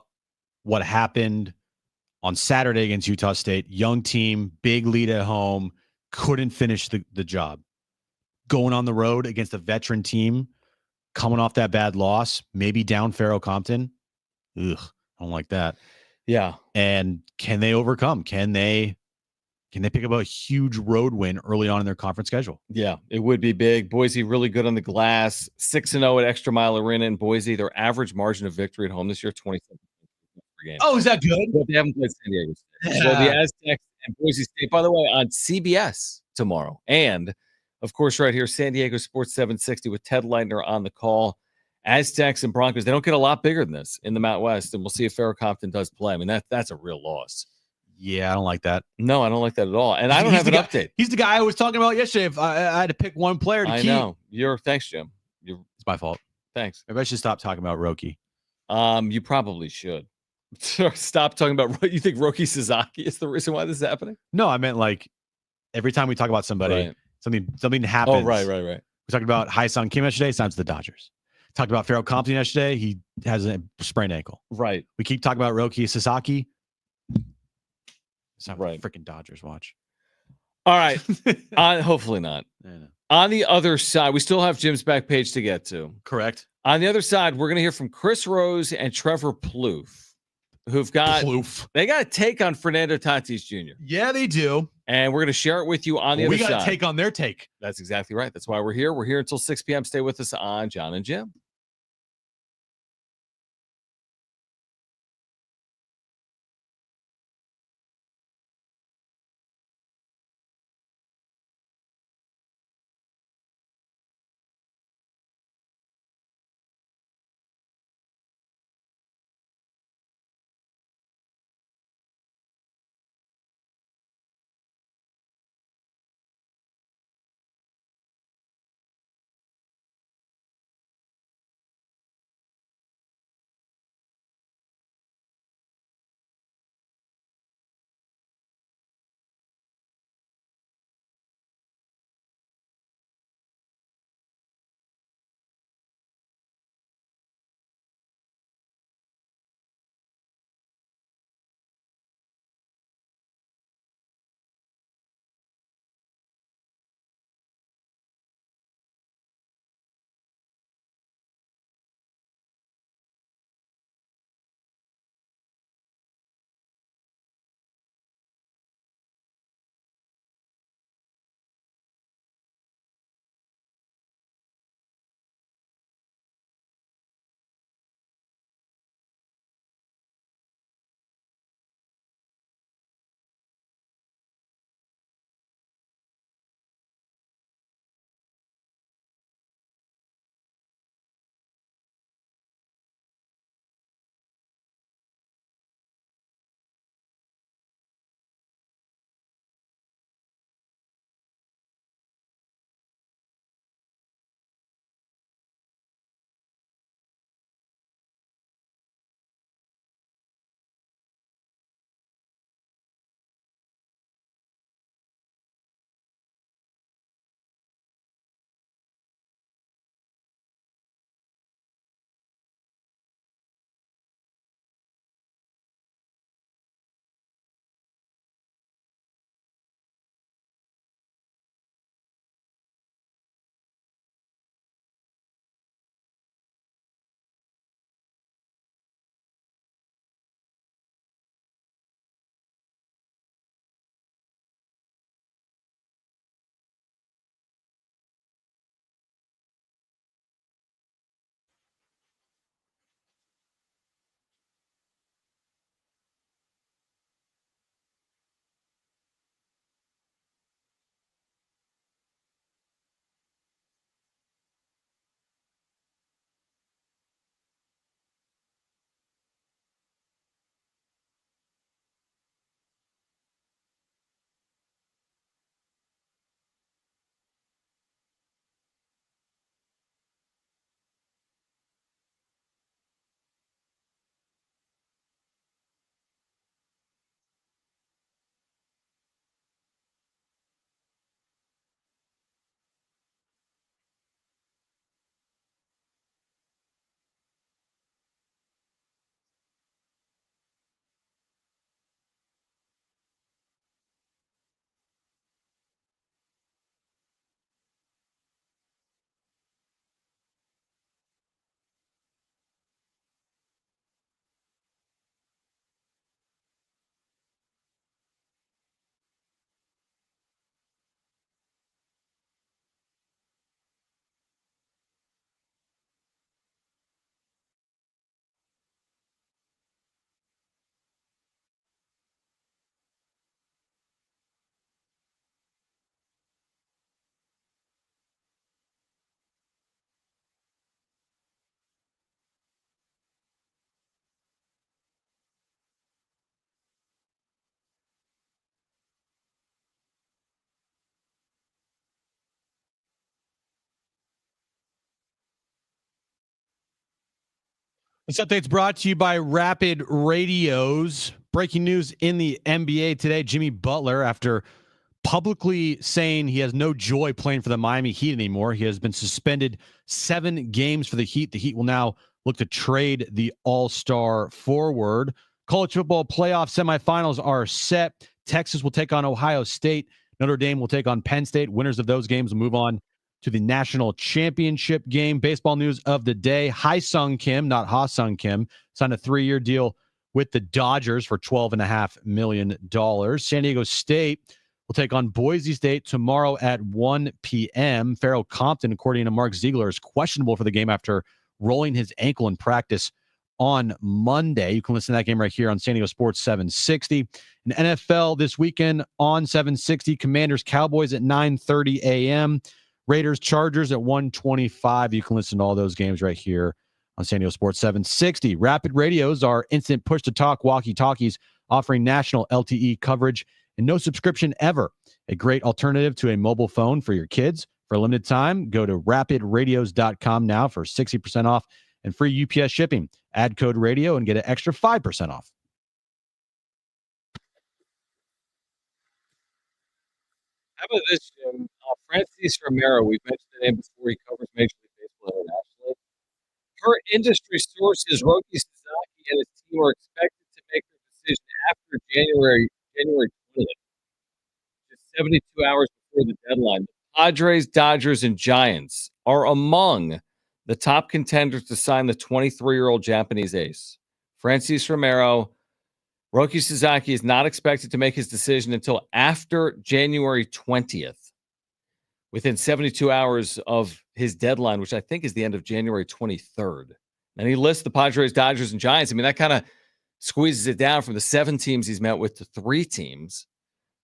what happened on Saturday against Utah State. Young team, big lead at home, couldn't finish the job. Going on the road against a veteran team, coming off that bad loss, maybe down Pharaoh Compton. Ugh, I don't like that. Yeah. And can they overcome? Can they pick up a huge road win early on in their conference schedule? Yeah, it would be big. Boise really good on the glass. 6-0 at Extra Mile Arena in Boise. Their average margin of victory at home this year, 27 per game. Oh, is that good? But they haven't played San Diego State. So the Aztecs and Boise State, by the way, on CBS tomorrow. And, of course, right here, San Diego Sports 760 with Ted Leitner on the call. Aztecs and Broncos, they don't get a lot bigger than this in the Mountain West, and we'll see if Pharaoh Compton does play. I mean, that's a real loss. Yeah, I don't like that. No, I don't like that at all. And I don't have an update. He's the guy I was talking about yesterday. If I had to pick one player to keep. I know. Thanks, Jim. It's my fault. Thanks. Maybe I should stop talking about Roki. You probably should. Stop talking about. You think Roki Sasaki is the reason why this is happening? No, I meant like every time we talk about somebody, something happens. Oh, right. We talked about Hai-Sung Kim yesterday. It's to the Dodgers. Talked about Pharaoh Compton yesterday. He has a sprained ankle. Right. We keep talking about Roki Sasaki. It's not right. Freaking Dodgers watch. All right. Hopefully not. On the other side, we still have Jim's back page to get to. Correct. On the other side, we're going to hear from Chris Rose and Trevor Plouffe, who've got they got a take on Fernando Tatis Jr. Yeah, they do. And we're going to share it with you on the other side. We got to take on their take. That's exactly right. That's why we're here. We're here until 6 p.m. Stay with us on Jon and Jim. This update's brought to you by Rapid Radios. Breaking news in the NBA today. Jimmy Butler, after publicly saying he has no joy playing for the Miami Heat anymore, he has been suspended 7 games for the Heat. The Heat will now look to trade the all-star forward. College football playoff semifinals are set. Texas will take on Ohio State. Notre Dame will take on Penn State. Winners of those games will move on to the national championship game. Baseball news of the day. Hae-Sung Kim, not Ha-Sung Kim, signed a 3-year deal with the Dodgers for $12.5 million. San Diego State will take on Boise State tomorrow at 1 p.m. Farrell Compton, according to Mark Ziegler, is questionable for the game after rolling his ankle in practice on Monday. You can listen to that game right here on San Diego Sports 760. In NFL this weekend on 760, Commanders Cowboys at 9:30 a.m. Raiders Chargers at 1:25. You can listen to all those games right here on San Diego Sports 760. Rapid Radios are instant push-to-talk walkie-talkies offering national LTE coverage and no subscription ever. A great alternative to a mobile phone for your kids. For a limited time, go to rapidradios.com now for 60% off and free UPS shipping. Add code radio and get an extra 5% off. How about this, Jim? Francis Romero, we've mentioned the name before. He covers Major League Baseball internationally. Per industry sources, Roki Sasaki and his team are expected to make their decision after January 20th, just 72 hours before the deadline. The Padres, Dodgers, and Giants are among the top contenders to sign the 23-year-old Japanese ace. Francis Romero. Roki Sasaki is not expected to make his decision until after January 20th, within 72 hours of his deadline, which I think is the end of January 23rd. And he lists the Padres, Dodgers, and Giants. I mean, that kind of squeezes it down from the 7 teams he's met with to 3 teams,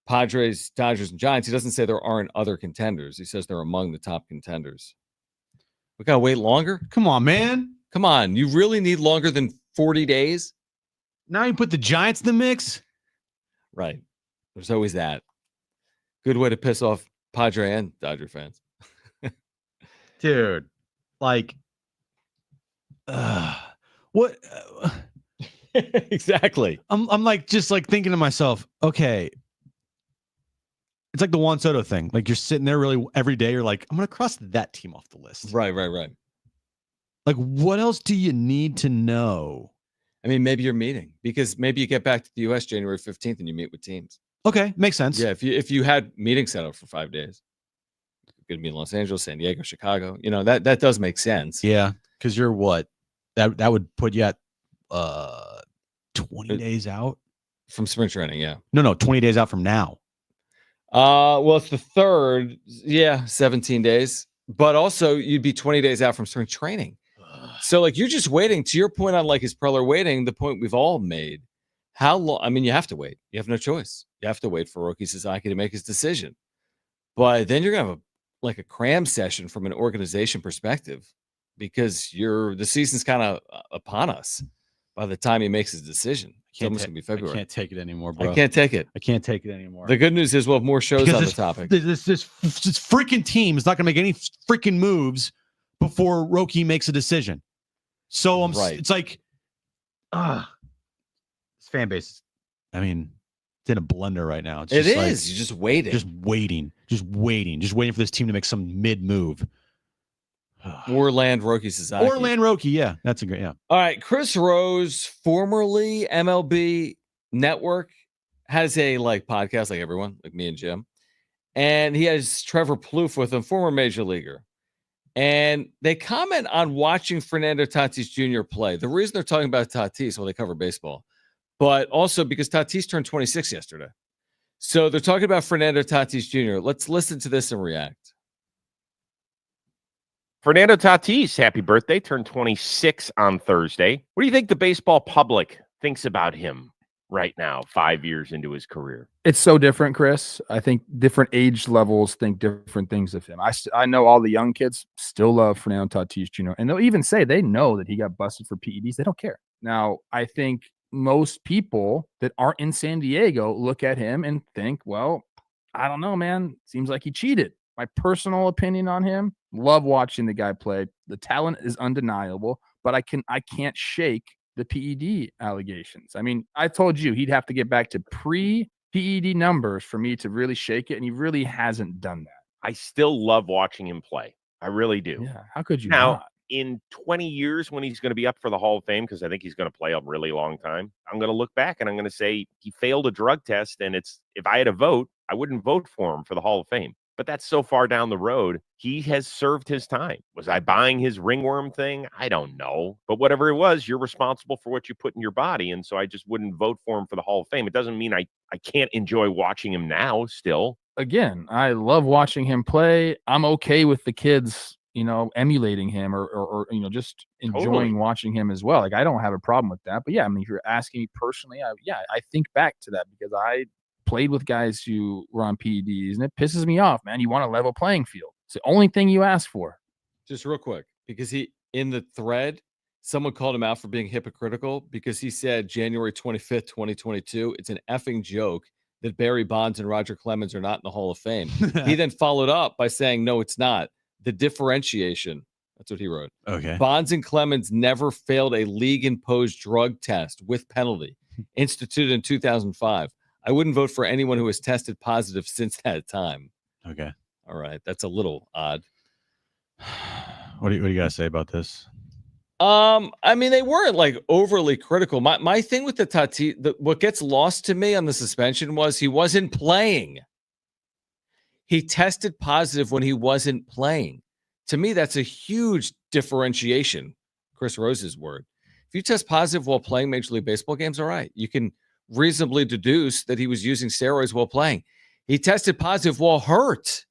Padres, Dodgers, and Giants. He doesn't say there aren't other contenders. He says they're among the top contenders. We got to wait longer? Come on, man. Come on. You really need longer than 40 days? Now you put the Giants in the mix? Right. There's always that. Good way to piss off Padre and Dodger fans. Dude, like, what? Exactly. I'm like, just like thinking to myself, okay, it's like the Juan Soto thing. Like you're sitting there really every day. You're like, I'm going to cross that team off the list. Right. Like, what else do you need to know? I mean, maybe you're meeting because maybe you get back to the U.S. January 15th and you meet with teams. Okay, makes sense. Yeah, if you had meetings set up for 5 days, you're going to be in Los Angeles, San Diego, Chicago. You know, that does make sense. Yeah, because you're what? That would put you at 20 days out? From spring training, yeah. No, 20 days out from now. Well, it's the 3rd. Yeah, 17 days. But also, you'd be 20 days out from spring training. So, like, you're just waiting. To your point on, like, is Preller waiting? The point we've all made. How long? I mean, you have to wait. You have no choice. You have to wait for Roki Sasaki to make his decision. But then you're going to have a cram session from an organization perspective because the season's kind of upon us by the time he makes his decision. It's almost going to be February. I can't take it anymore, bro. I can't take it. I can't take it anymore. The good news is we'll have more shows on the topic. This freaking team is not going to make any freaking moves before Roki makes a decision. So it's like, this fan base, I mean, it's in a blender right now. It's It just is. You're just waiting. Just waiting for this team to make some mid move. Or land Roki Sasaki. Or land Roki, yeah. That's a great, yeah. All right. Chris Rose, formerly MLB Network, has a podcast like everyone, like me and Jim. And he has Trevor Plouffe with him, former major leaguer. And they comment on watching Fernando Tatis Jr. play. The reason they're talking about Tatis, well, they cover baseball, but also because Tatis turned 26 yesterday. So they're talking about Fernando Tatis Jr. Let's listen to this and react. Fernando Tatis, happy birthday, turned 26 on Thursday. What do you think the baseball public thinks about him right now, 5 years into his career? It's so different, Chris. I think different age levels think different things of him. I know all the young kids still love Fernando Tatis Jr. And they'll even say they know that he got busted for PEDs. They don't care. Now, I think most people that aren't in San Diego look at him and think, well, I don't know, man. Seems like he cheated. My personal opinion on him, love watching the guy play. The talent is undeniable, but I can't shake the PED allegations. I mean, I told you he'd have to get back to pre-PED numbers for me to really shake it, and he really hasn't done that. I still love watching him play. I really do. Yeah, how could you Now, not? in 20 years, when he's going to be up for the Hall of Fame, because I think he's going to play a really long time, I'm going to look back and I'm going to say he failed a drug test. And if I had a vote, I wouldn't vote for him for the Hall of Fame. But that's so far down the road. He has served his time. Was I buying his ringworm thing? I don't know. But whatever it was, you're responsible for what you put in your body. And so I just wouldn't vote for him for the Hall of Fame. It doesn't mean I can't enjoy watching him now still. Again, I love watching him play. I'm okay with the kids, emulating him or just enjoying watching him as well. Like, I don't have a problem with that. But yeah, I mean, if you're asking me personally, I think back to that because I played with guys who were on PEDs, and it pisses me off, man. You want a level playing field. It's the only thing you ask for. Just real quick, because in the thread, someone called him out for being hypocritical because he said January 25th, 2022, it's an effing joke that Barry Bonds and Roger Clemens are not in the Hall of Fame. He then followed up by saying, no, it's not. The differentiation. That's what he wrote. Okay. Bonds and Clemens never failed a league-imposed drug test with penalty, instituted in 2005. I wouldn't vote for anyone who has tested positive since that time. Okay. All right. That's a little odd. What do you guys say about this? I mean, they weren't like overly critical. My thing with the Tatis, what gets lost to me on the suspension was he wasn't playing. He tested positive when he wasn't playing. To me, that's a huge differentiation. Chris Rose's word. If you test positive while playing Major League Baseball games, all right, you can reasonably deduce that he was using steroids while playing. He tested positive while hurt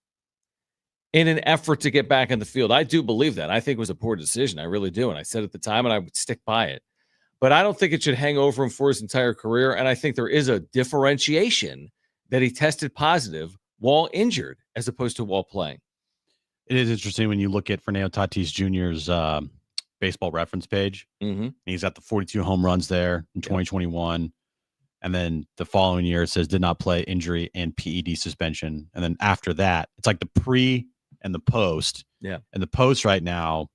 in an effort to get back in the field. I do believe that. I think it was a poor decision. I really do. And I said at the time, and I would stick by it. But I don't think it should hang over him for his entire career. And I think there is a differentiation that he tested positive while injured as opposed to while playing. It is interesting when you look at Fernando Tatis Jr.'s baseball reference page. Mm-hmm. He's got the 42 home runs there in 2021. And then the following year, it says did not play, injury, and PED suspension. And then after that, it's like the pre and the post. Yeah. And the post right now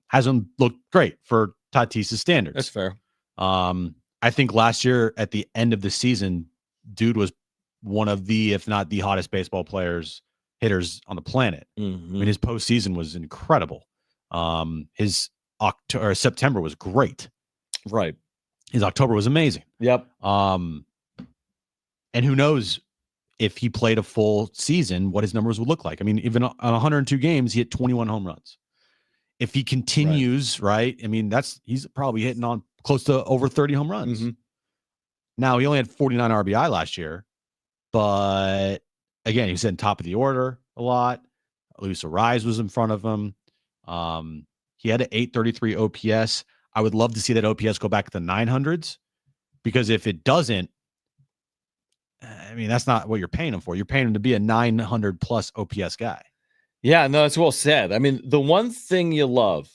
hasn't looked great for Tatis' standards. That's fair. I think last year at the end of the season, dude was one of the, if not the hottest baseball hitters on the planet. Mm-hmm. I mean, his postseason was incredible. His September was great. Right. His October was amazing. Yep. And who knows if he played a full season, what his numbers would look like. I mean, even on 102 games, he hit 21 home runs. If he continues, right? I mean, he's probably hitting on close to over 30 home runs. Mm-hmm. Now, he only had 49 RBI last year, but again, he was in top of the order a lot. Luis Ariz was in front of him. He had an 833 OPS. I would love to see that OPS go back to the 900s, because if it doesn't, I mean, that's not what you're paying him for. You're paying him to be a 900 plus OPS guy. Yeah, no, that's well said. I mean, the one thing you love,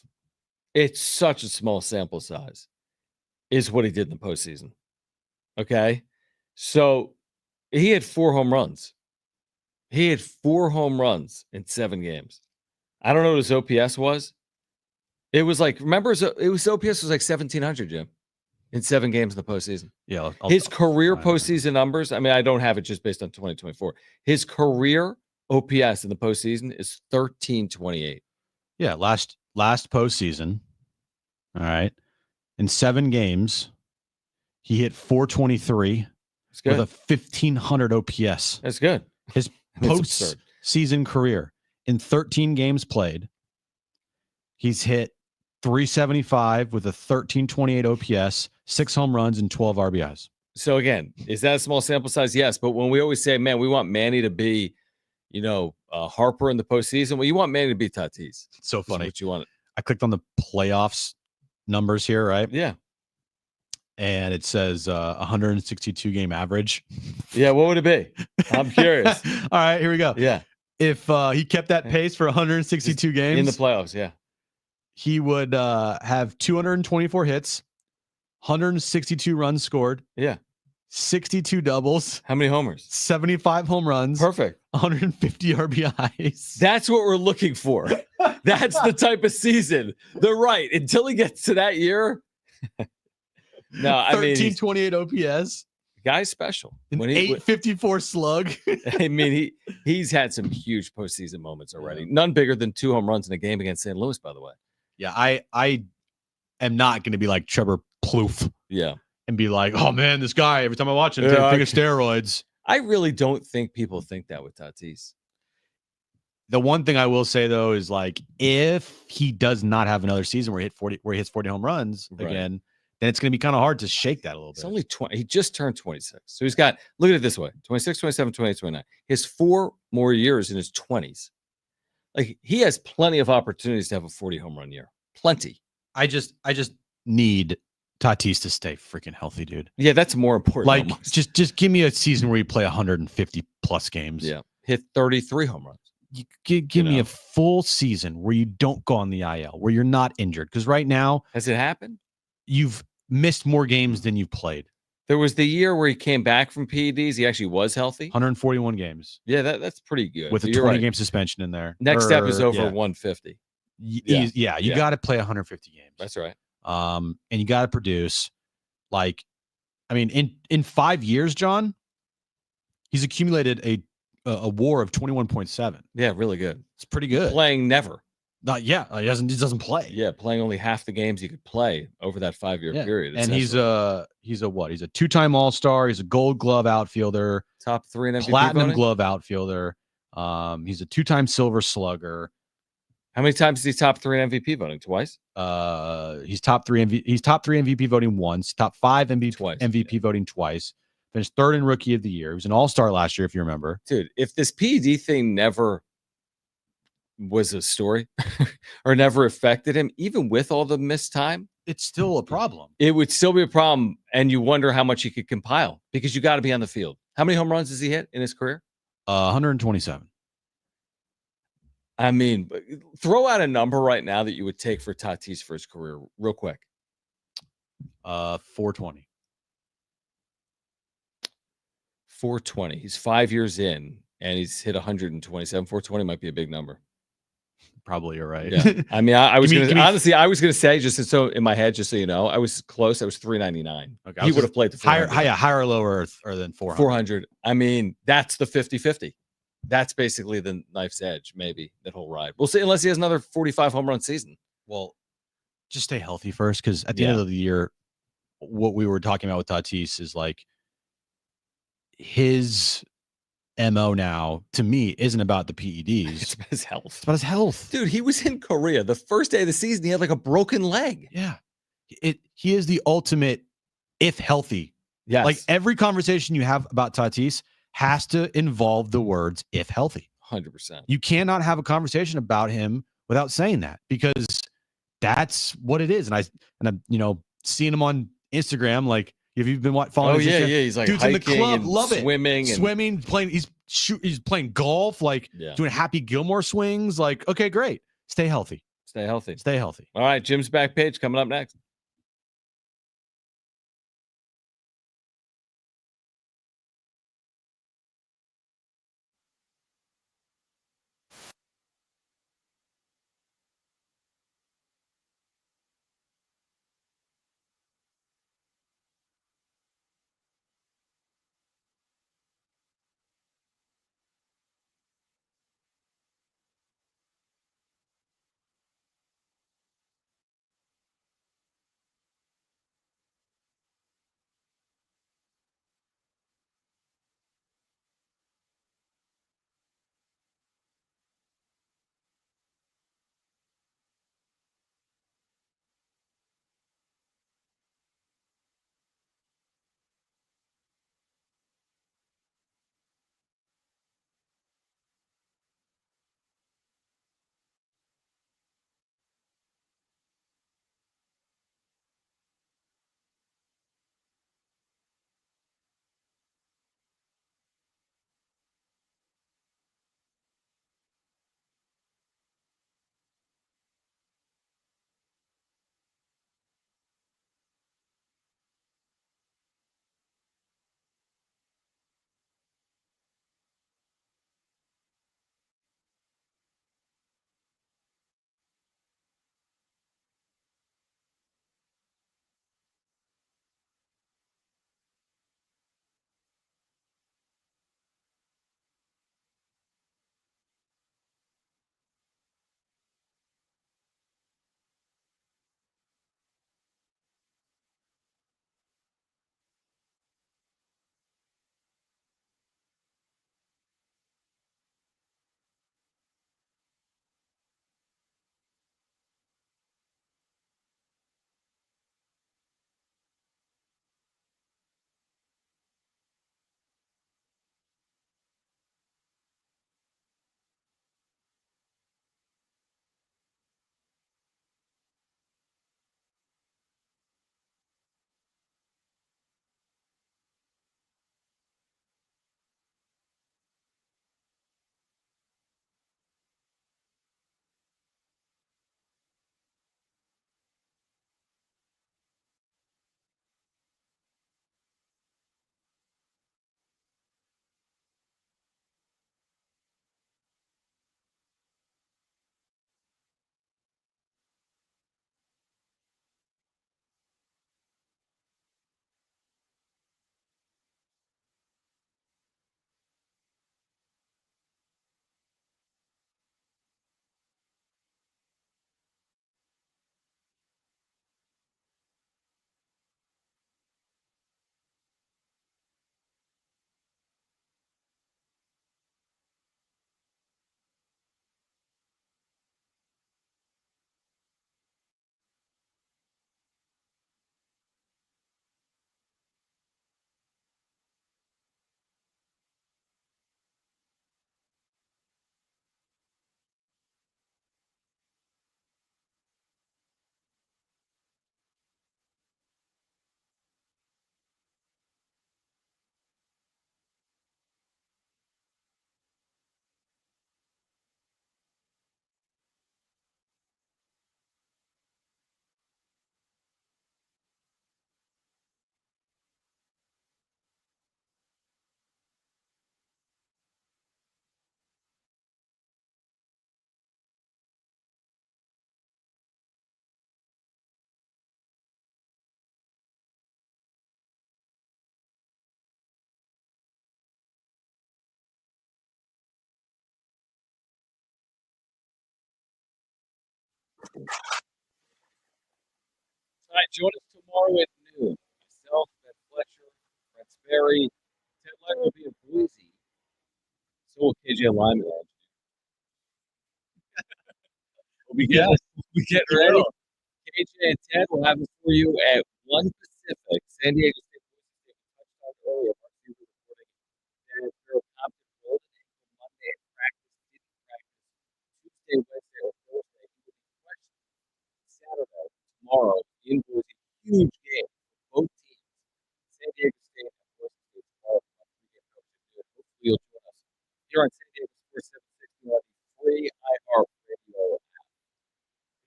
it's such a small sample size, is what he did in the postseason. Okay. So he had 4 home runs. He had 4 home runs in 7 games. I don't know what his OPS was. It was like, remember, OPS was like 1,700, Jim, in 7 games in the postseason. Yeah. His career postseason numbers, I mean, I don't have it just based on 2024. His career OPS in the postseason is 1328. Yeah. Last postseason. All right. In 7 games, he hit 423 with a 1,500 OPS. That's good. His postseason career in 13 games played, he's hit 375 with a 1328 OPS, 6 home runs, and 12 RBIs. So again, is that a small sample size? Yes. But when we always say, man, we want Manny to be, Harper in the postseason, well, you want Manny to be Tatis. It's so funny. What you want. I clicked on the playoffs numbers here, right? Yeah. And it says 162 game average. Yeah. What would it be? I'm curious. All right, here we go. Yeah. If he kept that pace for 162 games in the playoffs, yeah, he would have 224 hits, 162 runs scored. Yeah. 62 doubles, How many homers? 75 home runs, Perfect. 150 RBIs. That's what we're looking for. That's the type of season. They're right. Until he gets to that year. No, I mean, 1328 OPS. Guy's special. An 854 slug. I mean, he's had some huge postseason moments already. None bigger than 2 home runs in a game against St. Louis, by the way. Yeah, I am not going to be like Trevor Plouffe. Yeah. And be like, oh man, this guy, every time I watch him, take a thing of steroids. I really don't think people think that with Tatis. The one thing I will say though is like, if he does not have another season where he hits 40 home runs again, then it's going to be kind of hard to shake that a little bit. It's only 20. He just turned 26. So he's got, look at it this way, 26, 27, 28, 29. He has 4 more years in his 20s. Like, he has plenty of opportunities to have a 40 home run year. Plenty. I just need Tatis to stay freaking healthy, dude. Yeah, that's more important. Like, almost. just give me a season where you play 150 plus games. Yeah, hit 33 home runs. Give me a full season where you don't go on the IL, where you're not injured. Because right now, has it happened? You've missed more games than you've played. There was the year where he came back from PEDs. He actually was healthy. 141 games. Yeah, that's pretty good. With a 20-game suspension in there. Next step is over 150. You got to play 150 games. That's right. And you got to produce. Like, I mean, in 5 years, John, he's accumulated a WAR of 21.7. Yeah, really good. It's pretty good. Playing never. He doesn't play. Yeah, playing only half the games he could play over that 5-year period. And he's a what? He's a 2-time All-Star. He's a Gold Glove outfielder. Top 3 in MVP Platinum voting? Glove outfielder. He's a 2-time Silver Slugger. How many times is he top 3 in MVP voting? Twice? He's top 3 MVP voting once. Top 5 MVP voting twice. Finished 3rd in Rookie of the Year. He was an All-Star last year, if you remember. Dude, if this PED thing never was a story or never affected him, even with all the missed time, it's still a problem. It would still be a problem, and you wonder how much he could compile because you got to be on the field. How many home runs has he hit in his career? 127. I mean, throw out a number right now that you would take for Tatis for his career, real quick. 420. 420. He's 5 years in, and he's hit 127. 420 might be a big number. Probably you're right. Yeah. I mean, I was honestly, I was gonna say, just so in my head, just so you know, I was close. I was 399. Okay, he would have played the higher or lower or than 400. 400. I mean, that's the 50-50. That's basically the knife's edge, maybe that he'll ride. We'll see, unless he has another 45 home run season. Well, just stay healthy first, because at the end of the year, what we were talking about with Tatis is like his MO now, to me, isn't about the PEDs. It's about his health. It's about his health. Dude, he was in Korea. The first day of the season, he had like a broken leg. Yeah. He is the ultimate, if healthy. Yes. Like every conversation you have about Tatis has to involve the words, if healthy. 100%. You cannot have a conversation about him without saying that, because that's what it is. And I'm seeing him on Instagram, like, have you been following? Oh yeah, he's like dude's hiking in the club, and love swimming, it. Swimming, playing. He's playing golf, like doing Happy Gilmore swings. Like, okay, great. Stay healthy. Stay healthy. Stay healthy. All right, Jim's back page coming up next. All right, join us tomorrow at noon. Myself, Ben Fletcher, Brett Sperry, Ted Leiter will be in Boise. So will KJ Lyman. We'll be getting ready. KJ and Ted will have it for you at 1 Pacific. San Diego State touchdown earlier. Mark Cuban reporting that Phil Compton rolled an ankle Monday at practice, didn't practice Tuesday, Wednesday, or Thursday. He will be questioned Saturday, tomorrow in Boise. Huge game for both teams. San Diego State and Boise State tomorrow. Hopefully you'll join us here on San Diego Sports 760 on the free iHeartRadio app.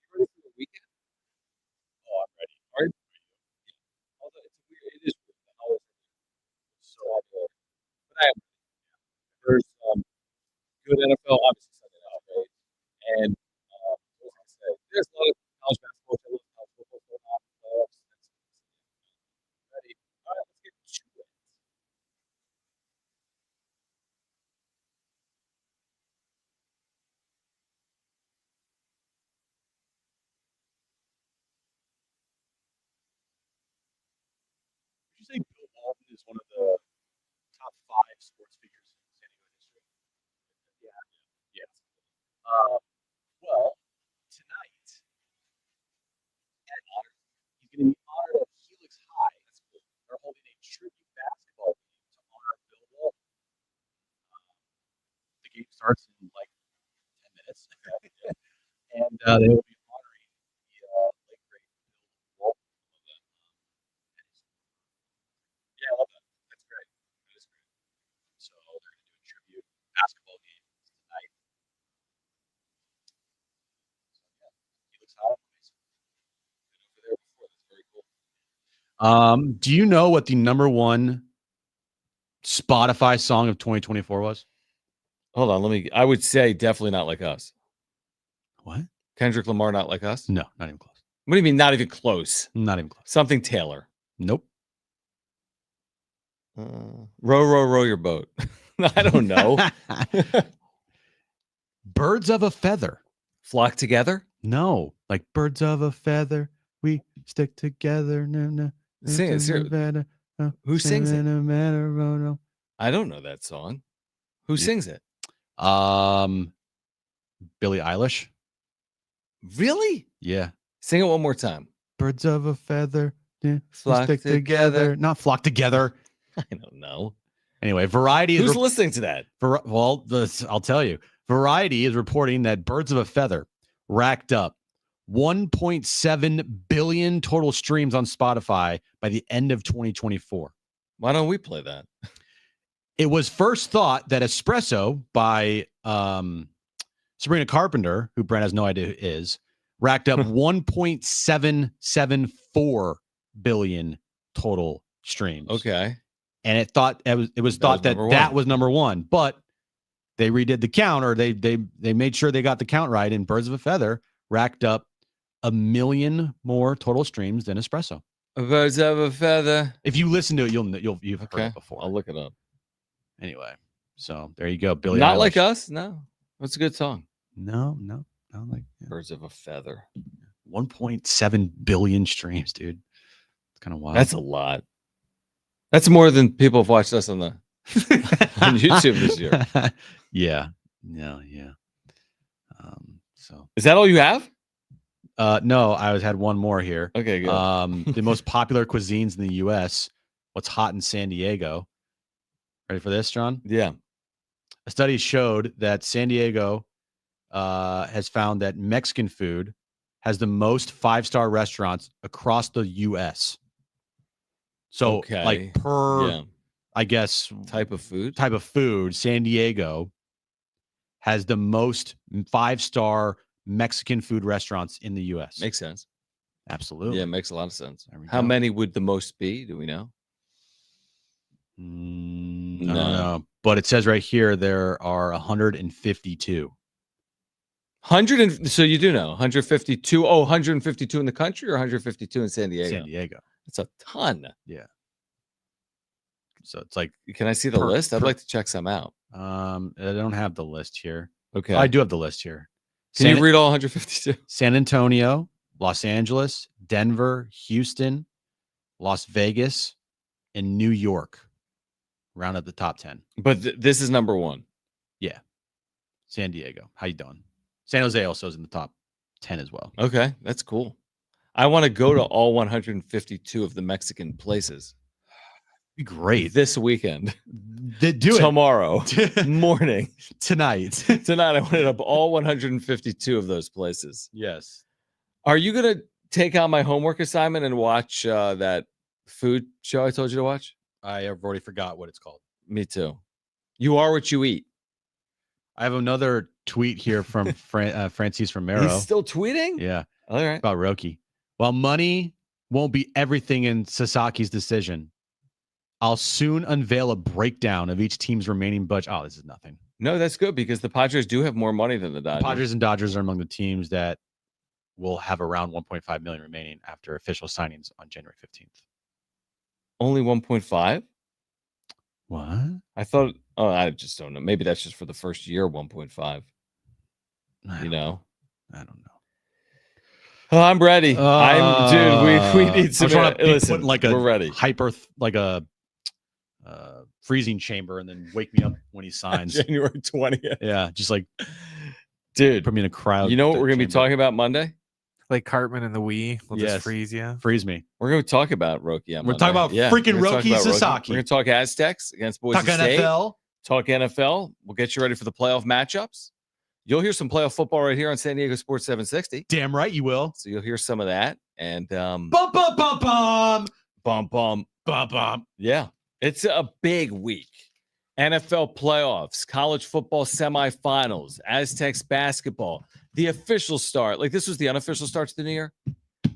You ready for the weekend? Oh, I'm ready. All right. Although it's weird, it is weird. The holidays are so popular. But I am ready. There's good NFL, obviously Sunday night, right? And what was I say? There's a lot of college basketball, a lot of college football going on. Playoffs. Ready? All right, let's get to it. Would you say Bill Walton is one of the top 5 sports figures in San Diego history? Yeah. Yes. Well, tonight at honor, he's going to be honored at Helix High. That's cool. They're holding a tribute basketball game to honor Bill Walton. The game starts in like 10 minutes, and they will be honoring the late great Bill Walton. Yeah, I love that. That's great. That is great. So they're going to do a tribute basketball game tonight. So yeah, Helix High. Been over there before. That's very cool. Do you know what the #1 Spotify song of 2024 was? Hold on, I would say definitely Not Like Us. What? Kendrick Lamar, Not Like Us? No, not even close. What do you mean, not even close? Not even close. Something Taylor. Nope. Row, row, row your boat. I don't know. Birds of a Feather. Flock Together? No, like birds of a feather, we stick together. No, Sing it. Who sings it? I don't know that song. Who sings it? Billie Eilish. Really? Yeah. Sing it one more time. Birds of a feather, Flock stick together. together. Not flock together. I don't know. Anyway, Variety Who's is listening to that? I'll tell you. Variety is reporting that Birds of a Feather racked up 1.7 billion total streams on Spotify by the end of 2024. Why don't we play that? It was first thought that Espresso by Sabrina Carpenter, who Brent has no idea who is, racked up 1.774 billion total streams. Okay. And it was thought that was #1, but they redid the count, or they made sure they got the count right, and Birds of a Feather racked up 1 million more total streams than Espresso. Birds of a Feather. If you listen to it, you've heard it before. I'll look it up. Anyway, so there you go, Billie. Not Eilish. Like Us? No. That's a good song. No, like Birds of a Feather. 1.7 billion streams, dude. It's kind of wild. That's a lot. That's more than people have watched us on on YouTube this year. Yeah. So is that all you have? No, I had one more here. Okay, good. The most popular cuisines in the U.S. What's hot in San Diego? Ready for this, John? Yeah. A study showed that San Diego has found that Mexican food has the most 5-star restaurants across the U.S. So, like per, I guess, type of food, San Diego has the most 5-star Mexican food restaurants in the U.S. Makes sense. Absolutely. Yeah, it makes a lot of sense. How many would the most be? Do we know? I don't know. But it says right here there are 152. So you do know 152. 152 in the country or 152 in San Diego? San Diego. That's a ton. Yeah. So it's like, can I see the list? I'd like to check some out. I don't have the list here. Okay. I do have the list here. Can you read all 152? San Antonio, Los Angeles, Denver, Houston, Las Vegas, and New York. Round up the top 10. But this is number 1. Yeah. San Diego. How you doing? San Jose also is in the top 10 as well. Okay, that's cool. I want to go to all 152 of the Mexican places. Be great. This weekend. Do it. Tomorrow morning. Tonight. Tonight, I want to hit up all 152 of those places. Yes. Are you going to take on my homework assignment and watch that food show I told you to watch? I have already forgot what it's called. Me too. You are what you eat. I have another tweet here from Francis Romero. He's still tweeting? Yeah. All right. About Roki. While money won't be everything in Sasaki's decision, I'll soon unveil a breakdown of each team's remaining budget. Oh, this is nothing. No, that's good because the Padres do have more money than the Dodgers. Padres and Dodgers are among the teams that will have around 1.5 million remaining after official signings on January 15th. Only 1.5? What? I thought, I just don't know. Maybe that's just for the first year, 1.5. You know? I don't know. Oh, I'm ready. Dude, we need some. Listen, we're ready. Like a freezing chamber, and then wake me up when he signs. January 20th. Yeah, just like, dude, put me in a crowd. You know what we're gonna be talking about Monday? Like Cartman and the Wii will Yes. just freeze you. Freeze me. We're gonna talk about Roki. We're talking about freaking Roki Sasaki. We're gonna talk Aztecs against Boise State. NFL. Talk NFL. We'll get you ready for the playoff matchups. You'll hear some playoff football right here on San Diego Sports 760. Damn right you will. So you'll hear some of that. And bum bum bum bum bum bum bum bum. Yeah, it's a big week. NFL playoffs, college football semifinals, Aztecs basketball, the official start. Like this was the unofficial start to the new year.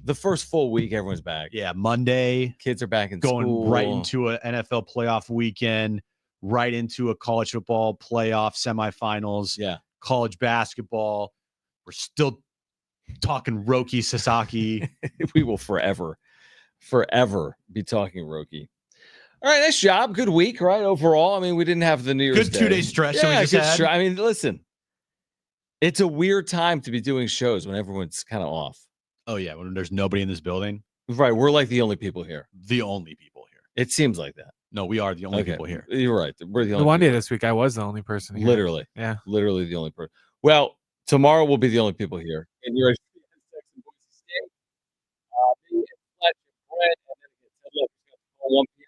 The first full week, everyone's back. Yeah, Monday. Kids are back in going school. Right into an NFL playoff weekend, right into a college football playoff semifinals. Yeah. College basketball. We're still talking Roki Sasaki. We will forever be talking Roki. All right, nice job. Good week, right? Overall, I mean, we didn't have the New Year's Good 2-day stretch. Yeah, that we just had. I mean, listen, it's a weird time to be doing shows when everyone's kind of off. Oh yeah, when there's nobody in this building. Right, we're like the only people here. The only people here. It seems like that. No, we are the only people here. You're right. We're the only. The one day this week, I was the only person here. Literally. Yeah. Literally the only person. Well, tomorrow we'll be the only people here. And you're at 1 p.m.